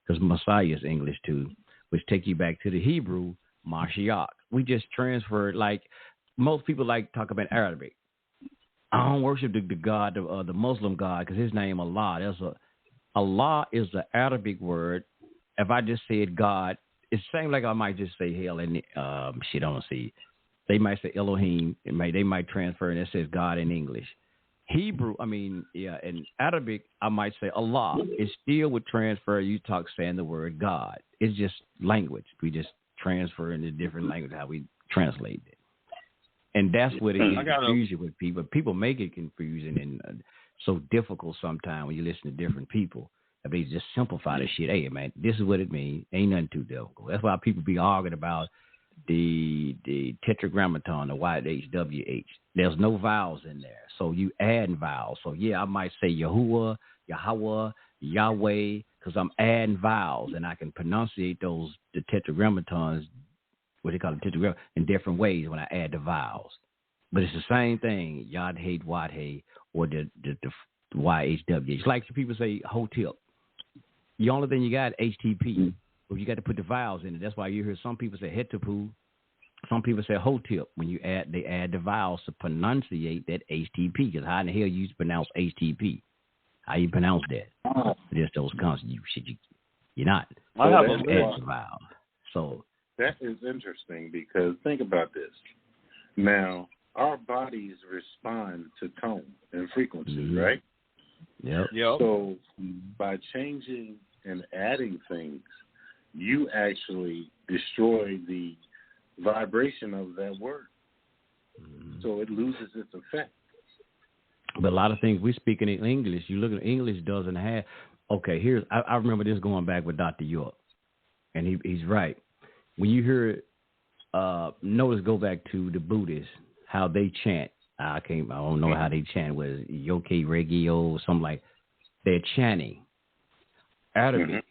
because Messiah is English too, which take you back to the Hebrew Mashiach. We just transferred, like most people like to talk about Arabic. I don't worship the God, the Muslim God, because his name Allah. Allah is the Arabic word. If I just said God, it's the same like I might just say hell and I don't see. They might say Elohim. They might transfer and it says God in English. Hebrew, in Arabic, I might say Allah. It still would transfer. You talk saying the word God. It's just language. We just transfer into different language how we translate it. And that's what it is confusion with people. People make it confusing and so difficult sometimes when you listen to different people. If they just simplify the shit, hey man, this is what it means. Ain't nothing too difficult. That's why people be arguing about the tetragrammaton, the YHWH. There's no vowels in there, so you add vowels. So yeah, I might say Yahuwah, Yahweh, Yahweh, because I'm adding vowels, and I can pronunciate the tetragrammatons, what they call it, tetragram, in different ways when I add the vowels. But it's the same thing, Yod-Hey, Wad-Hey, or the YHWH. Like people say Hotep. The only thing you got HTP. Well, you got to put the vowels in it. That's why you hear some people say Hetapu. Some people say Hotep. When they add the vowels to pronunciate that HTP. Because how in the hell you pronounce HTP? How you pronounce that? Just those consonants. You're not. I have add the vowel. So that is interesting because think about this. Now, our bodies respond to tone and frequency, right? Yep. So by changing and adding things, you actually destroy the vibration of that word. So it loses its effect. But a lot of things we speak in English, you look at English doesn't have, okay, I remember this going back with Dr. York, and he's right. When you hear, notice go back to the Buddhists, how they chant. I don't know how they chant, was Yoke Regio or something like they're chanting. Arabic,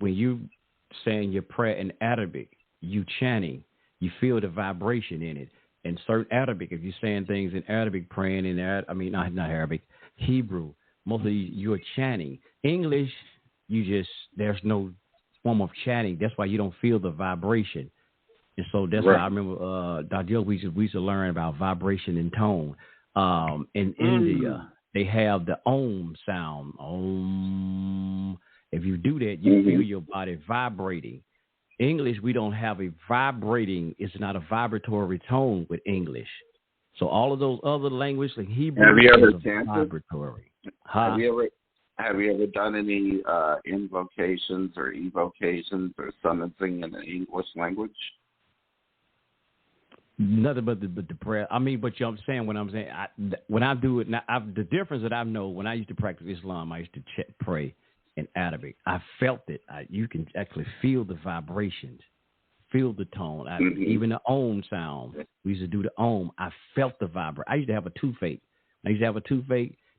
when you saying your prayer in Arabic, you chanting, you feel the vibration in it. And certain Arabic, if you're saying things in Arabic, praying in not Arabic, Hebrew, most of these you're chanting. English, there's no form of chanting. That's why you don't feel the vibration. And so that's why I remember Dr. Yoke, we used to learn about vibration and tone. In India, they have the Om sound. Om. If you do that, you feel your body vibrating. English, we don't have a vibrating. It's not a vibratory tone with English. So all of those other languages, like Hebrew, is vibratory. Have you Have you ever done any invocations or evocations or summoning in the English language? Nothing but the prayer. I mean, but I'm saying when I'm saying when I do it now, the difference that I know when I used to practice Islam, I used to pray in Arabic. I felt it. You can actually feel the vibrations, feel the tone, even the Om sound. We used to do the Om. I felt the vibration. I used to have a toothache.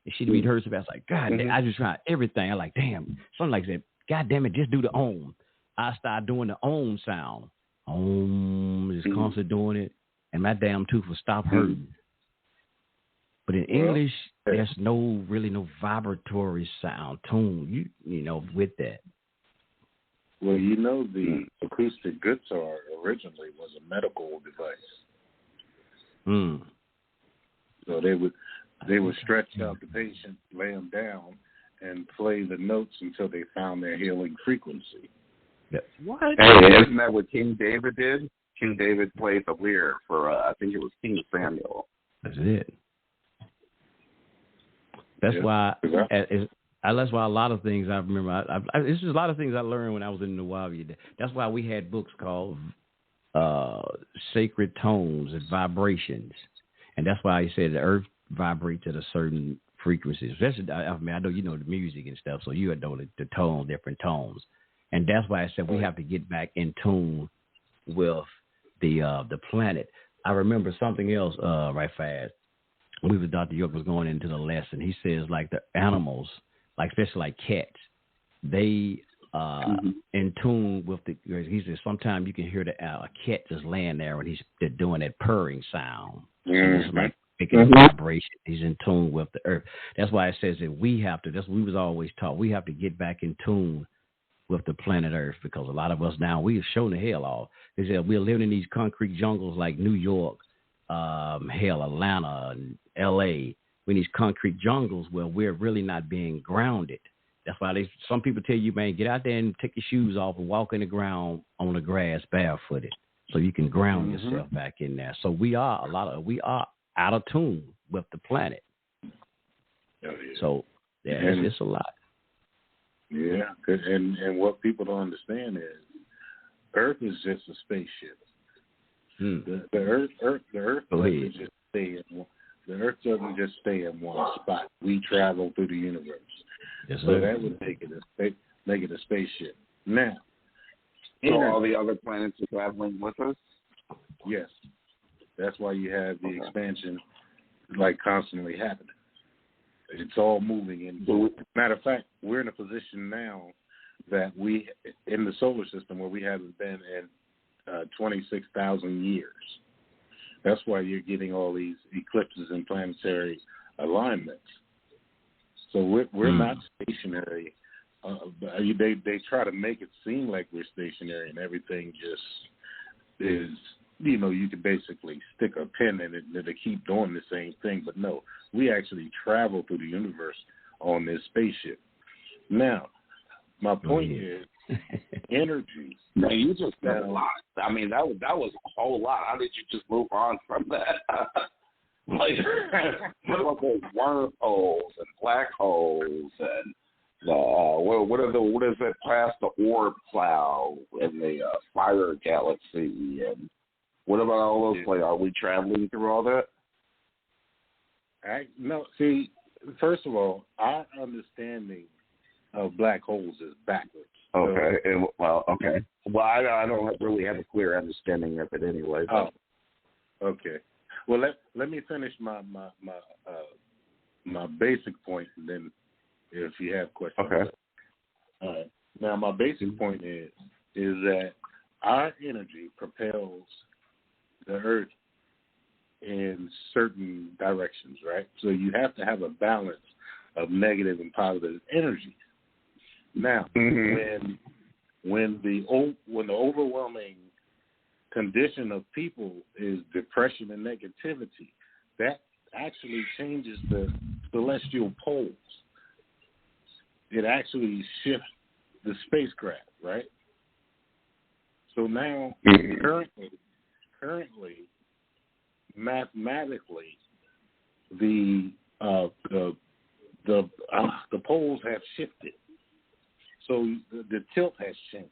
And she'd be hers. I was like, God, I just tried everything. I like, damn, something like that. God damn it, just do the Om. I started doing the Om sound. Om, just constantly doing it. And my damn tooth will stop hurting. But in English, there's no vibratory sound tune, you know, with that. Well, you know, the acoustic guitar originally was a medical device. So they would stretch out the patient, lay them down, and play the notes until they found their healing frequency. What? Hey, isn't that what King David did? King David played the lyre for, I think it was King Samuel. That's it. That's why. That's why a lot of things I remember. It's just a lot of things I learned when I was in Nawawi. That's why we had books called Sacred Tones and Vibrations, and that's why I said the earth vibrates at a certain frequency. Especially, I mean, I know you know the music and stuff, so you know the tone, different tones, and that's why I said we have to get back in tune with the planet. I remember something else right fast. Dr. York was going into the lesson. He says like the animals, like especially like cats, they in tune with the. He says sometimes you can hear a cat just laying there and they're doing that purring sound. And it's like making a vibration. He's in tune with the earth. That's why it says that we have to. That's what we was always taught. We have to get back in tune with the planet Earth, because a lot of us now, we have shown the hell off. They said we're living in these concrete jungles like New York, Atlanta, and L.A. We're in these concrete jungles where we're really not being grounded. That's why some people tell you, man, get out there and take your shoes off and walk in the ground on the grass barefooted so you can ground yourself back in there. So we are out of tune with the planet. So it's a lot. Yeah, and what people don't understand is Earth is just a spaceship. The Earth doesn't just stay in one. The Earth doesn't just stay in one spot. We travel through the universe. Yes, so that would make it a spaceship. Now, so all the other planets are traveling with us? Yes, that's why you have the expansion like constantly happening. It's all moving. And matter of fact, we're in a position now that we, in the solar system, where we haven't been in 26,000 years. That's why you're getting all these eclipses and planetary alignments. So we're not stationary. They try to make it seem like we're stationary, and everything just is. You know, you can basically stick a pin in it and it'll keep doing the same thing. But no, we actually travel through the universe on this spaceship. Now, my point is energy. Man, you just said a lot. I mean, that was a whole lot. How did you just move on from that? Like, what about those wormholes and black holes and what is that past the orb cloud and the fire galaxy, and what about all those? Like, are we traveling through all that? No. See, first of all, our understanding of black holes is backwards. Okay. Okay. Well, I don't really have a clear understanding of it anyway. But. Okay. Well, let me finish my basic point, and then if you have questions. Okay. All right. Now, my basic point is that our energy propels the Earth in certain directions, right? So you have to have a balance of negative and positive energy. Now, when the overwhelming condition of people is depression and negativity, that actually changes the celestial poles. It actually shifts the spacecraft, right? So now, currently, mathematically, the poles have shifted, so the tilt has changed.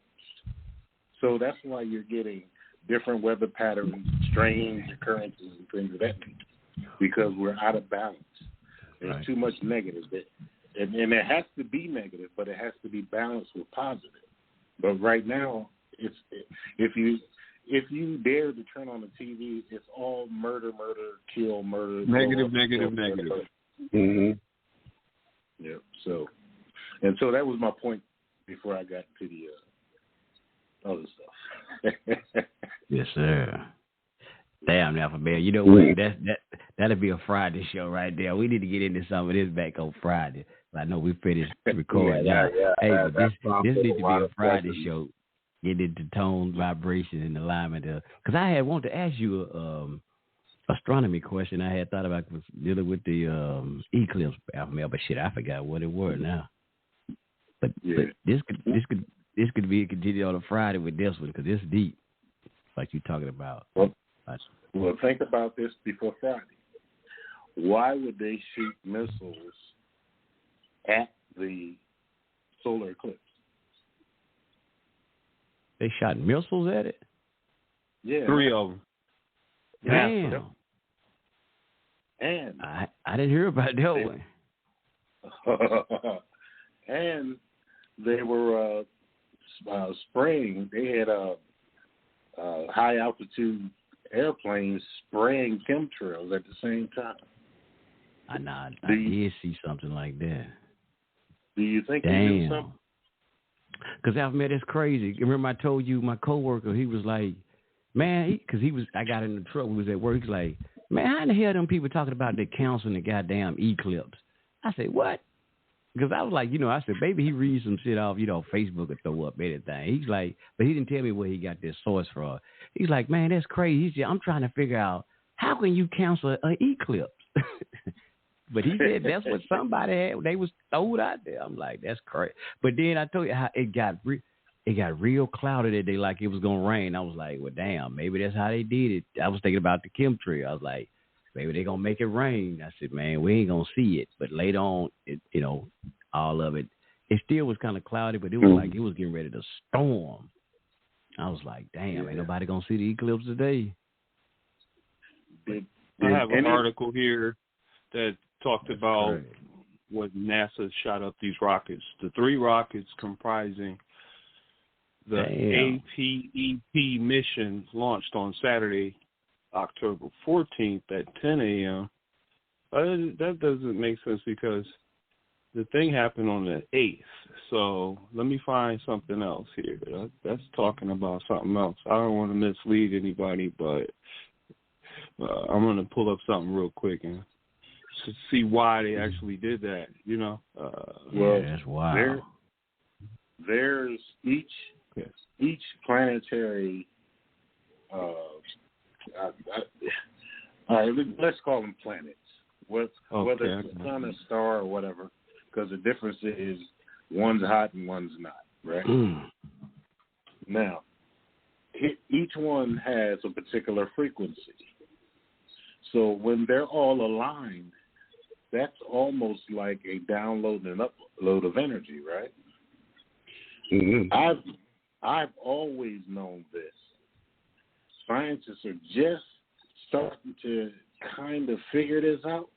So that's why you're getting different weather patterns, strange occurrences, and things of that nature, because we're out of balance. There's too much negative, and it has to be negative, but it has to be balanced with positive. But right now, if you dare to turn on the TV, it's all murder, kill, murder. Negative. Mm-hmm. Yeah. So that was my point before I got to the other stuff. Yes, sir. Damn, Alphabet. You know what? That'll be a Friday show right there. We need to get into some of this back on Friday. I know we finished recording now. Hey, but this needs to be a Friday show. Get into tone, vibration, and alignment. Because I had wanted to ask you astronomy question I had thought about was dealing with the eclipse, Alphabet, but shit, I forgot what it was now. But this could be a continue on a Friday with this one because it's deep, like you're talking about. Well, think about this before Friday. Why would they shoot missiles at the solar eclipse? They shot missiles at it? Yeah. 3 of them. Damn. And I didn't hear about that one. And they were spraying. They had high altitude airplanes spraying chemtrails at the same time. I did see something like that. Do you think they did something? Because Alphabet, that's crazy. Remember I told you my coworker, he was like, man, I got in the truck, we was at work, he's like, man, how in the hell them people talking about they canceling the goddamn eclipse? I said, what? Because I was like, I said, maybe he reads some shit off, Facebook or throw up anything. He's like, but he didn't tell me where he got this source from. He's like, man, that's crazy. He said, I'm trying to figure out, how can you cancel an eclipse? But he said that's what somebody had. They was thrown out there. I'm like, that's crazy. But then I told you how it got real cloudy that day, like it was gonna rain. I was like, well, damn, maybe that's how they did it. I was thinking about the chemtrail. I was like, maybe they gonna make it rain. I said, man, we ain't gonna see it. But later on, all of it still was kind of cloudy, but it was like it was getting ready to storm. I was like, damn, ain't nobody gonna see the eclipse today. I have an article here that talked about what NASA shot up these rockets. The 3 rockets comprising the APEP mission launched on Saturday, October 14th at 10 a.m. That doesn't make sense because the thing happened on the 8th. So let me find something else here. That's talking about something else. I don't want to mislead anybody, but I'm going to pull up something real quick and to see why they actually did that, that's wild. There's each planetary, let's call them planets, whether it's a sun, a star, or whatever, because the difference is one's hot and one's not, right? Now, each one has a particular frequency. So when they're all aligned, that's almost like a download and upload of energy, right? Mm-hmm. I've always known this. Scientists are just starting to kind of figure this out,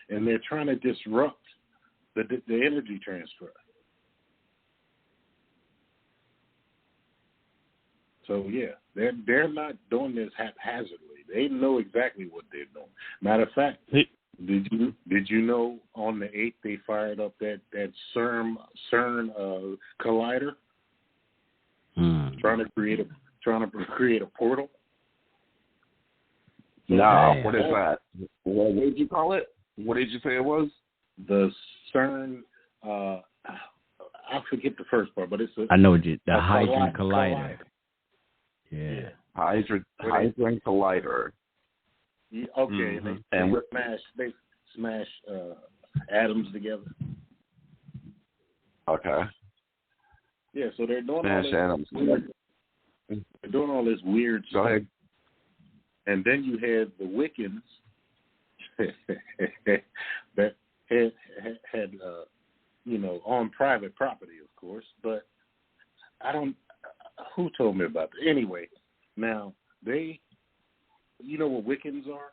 and they're trying to disrupt the energy transfer. So yeah, they're not doing this haphazardly. They know exactly what they're doing. Matter of fact, did you know on the 8th they fired up that CERN collider, trying to create a portal? No, what is that? What did you call it? What did you say it was? The CERN. I forget the first part, but it's I know the Hadron Collider. Yeah, Hadron Collider. Yeah, okay, they smash atoms together. Okay. Yeah, so they're doing They're doing all this weird stuff. Go ahead. And then you had the Wiccans that on private property, of course. But I don't. Who told me about that? Anyway, now you know what Wiccans are?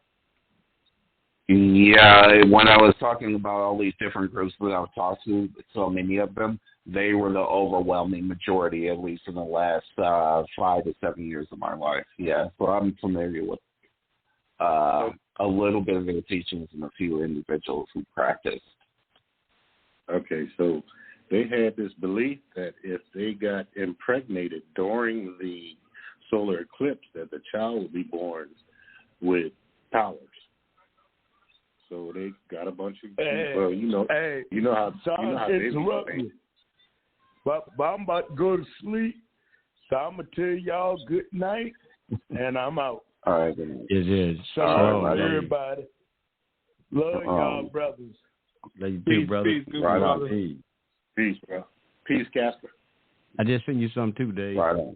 Yeah, when I was talking about all these different groups that I've talked to, so many of them, they were the overwhelming majority, at least in the last 5 to 7 years of my life. Yeah, so I'm familiar with a little bit of their teachings and a few individuals who practiced. Okay, so they had this belief that if they got impregnated during the solar eclipse, that the child would be born with powers. So they got a bunch of you know how sorry they interrupt you. But I'm about to go to sleep, so I'm gonna tell y'all good night, and I'm out. All right, It is. Shalom, everybody. Love y'all, brothers. Love you too, brother. Peace, right on. Peace, bro. Peace, Casper. I just sent you something too, Dave. Right on.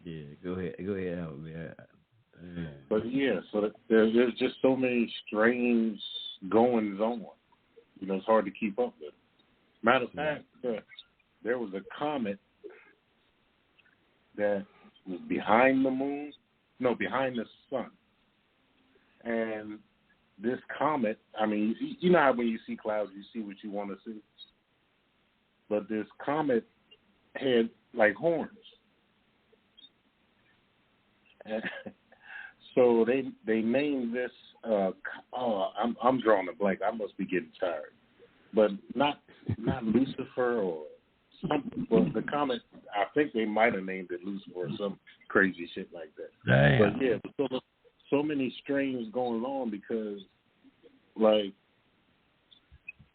Yeah, go ahead. Go ahead, man. But yeah, so there's just so many strange goings on. It's hard to keep up with. Matter of fact, there was a comet that was behind the sun. And this comet, I mean, you know how when you see clouds, you see what you want to see? But this comet had like horns. And so they named this, I'm drawing a blank. I must be getting tired. But not Lucifer or something. Well, the comet, I think they might have named it Lucifer or some crazy shit like that. Damn. But yeah, so many strains going on because, like,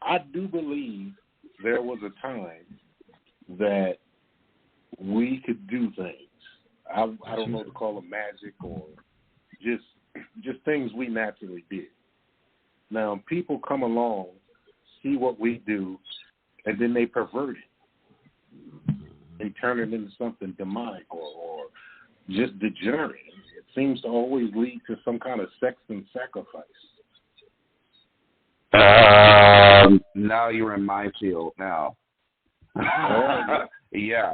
I do believe there was a time that we could do things. I don't know to call them magic or just things we naturally did. Now, people come along, see what we do, and then they pervert it. They turn it into something demonic or just degenerate. It seems to always lead to some kind of sex and sacrifice. Now you're in my field now. Yeah.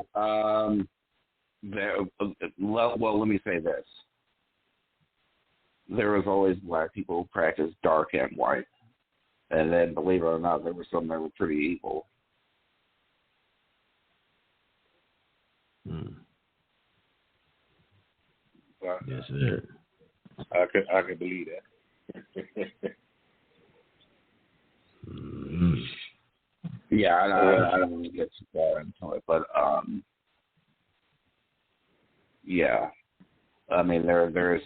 Well, let me say this. There was always black people who practiced dark and white. And then, believe it or not, there were some that were pretty evil. Yes, sir. I could believe that. Yeah, I don't want to get too far into it, but yeah, I mean there's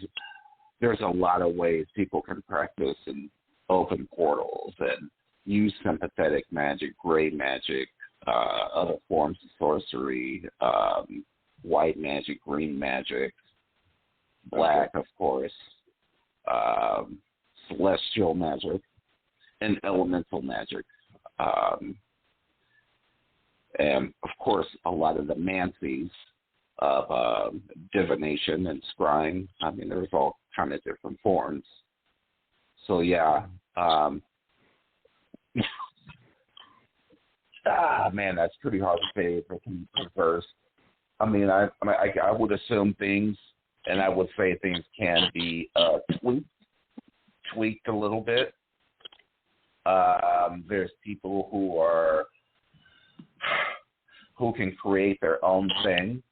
a lot of ways people can practice and open portals and use sympathetic magic, gray magic, other forms of sorcery, white magic, green magic, black, of course, celestial magic, and elemental magic. And, of course, a lot of the mancies of divination and scrying. I mean, there's all kind of different forms. So, yeah. Man, that's pretty hard to say if it can be reversed. I mean, I would assume things, and I would say things can be tweaked a little bit. There's people who can create their own thing,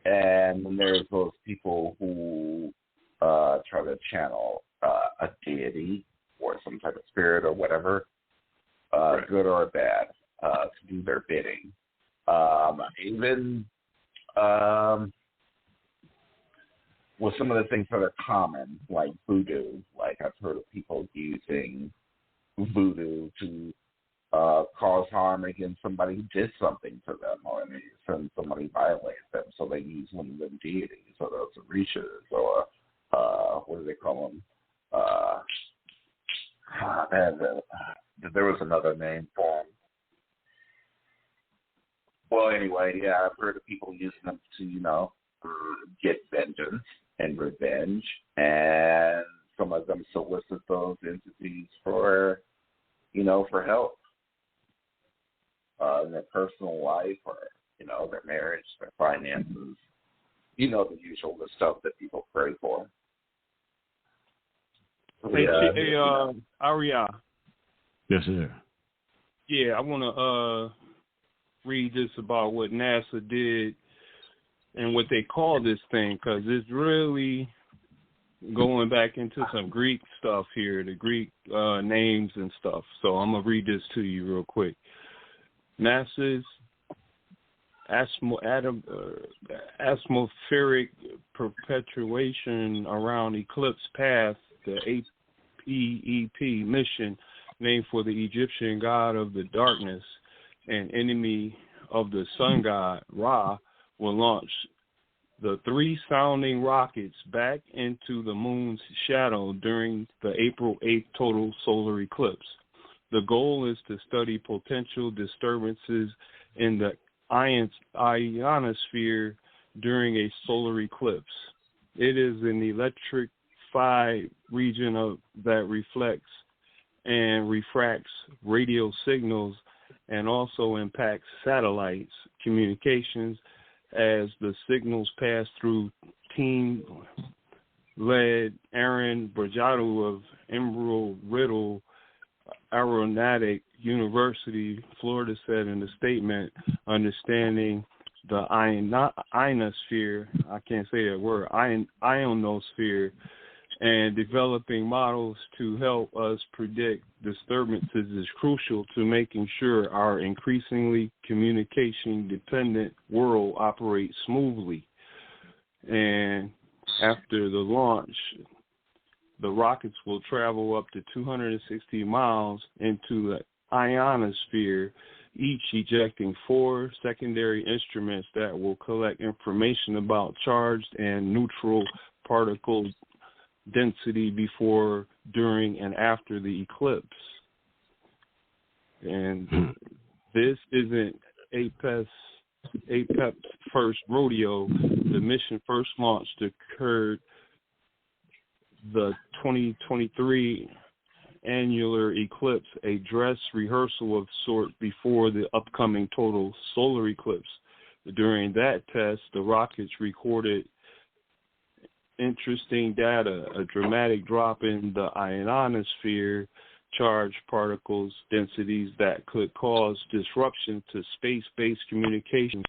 and then there's those people who try to channel a deity or some type of spirit or whatever, good or bad, to do their bidding. Even with some of the things that are common, like voodoo, like I've heard of people using voodoo to cause harm against somebody who did something to them, or somebody violated them, so they use one of them deities, or those Orishas, or what do they call them? There was another name for them. Well, anyway, yeah, I've heard of people using them to, get vengeance and revenge, and some of them solicit those entities for, for help in their personal life or, their marriage, their finances, the usual stuff that people pray for. Hey, Aria. Yes, sir. Yeah, I want to read this about what NASA did and what they call this thing, because it's really going back into some Greek stuff here, the Greek names and stuff. So I'm going to read this to you real quick. NASA's atmospheric perpetuation around eclipse path, the APEP mission, named for the Egyptian god of the darkness and enemy of the sun god, Ra, will launch the 3 sounding rockets back into the moon's shadow during the April 8th total solar eclipse. The goal is to study potential disturbances in the ionosphere during a solar eclipse. It is an electrified region that reflects and refracts radio signals and also impacts satellites communications as the signals pass through team-led Aaron Brajadu of Embry-Riddle Aeronautic University, Florida, said in the statement, understanding the ionosphere, I can't say that word, ionosphere, and developing models to help us predict disturbances is crucial to making sure our increasingly communication-dependent world operates smoothly. And after the launch, the rockets will travel up to 260 miles into the ionosphere, each ejecting 4 secondary instruments that will collect information about charged and neutral particle density before, during, and after the eclipse. And this isn't APEP's first rodeo. The mission first launched occurred the 2023 annular eclipse, a dress rehearsal of sorts before the upcoming total solar eclipse. During that test, the rockets recorded interesting data, a dramatic drop in the ionosphere charged particles densities that could cause disruption to space-based communication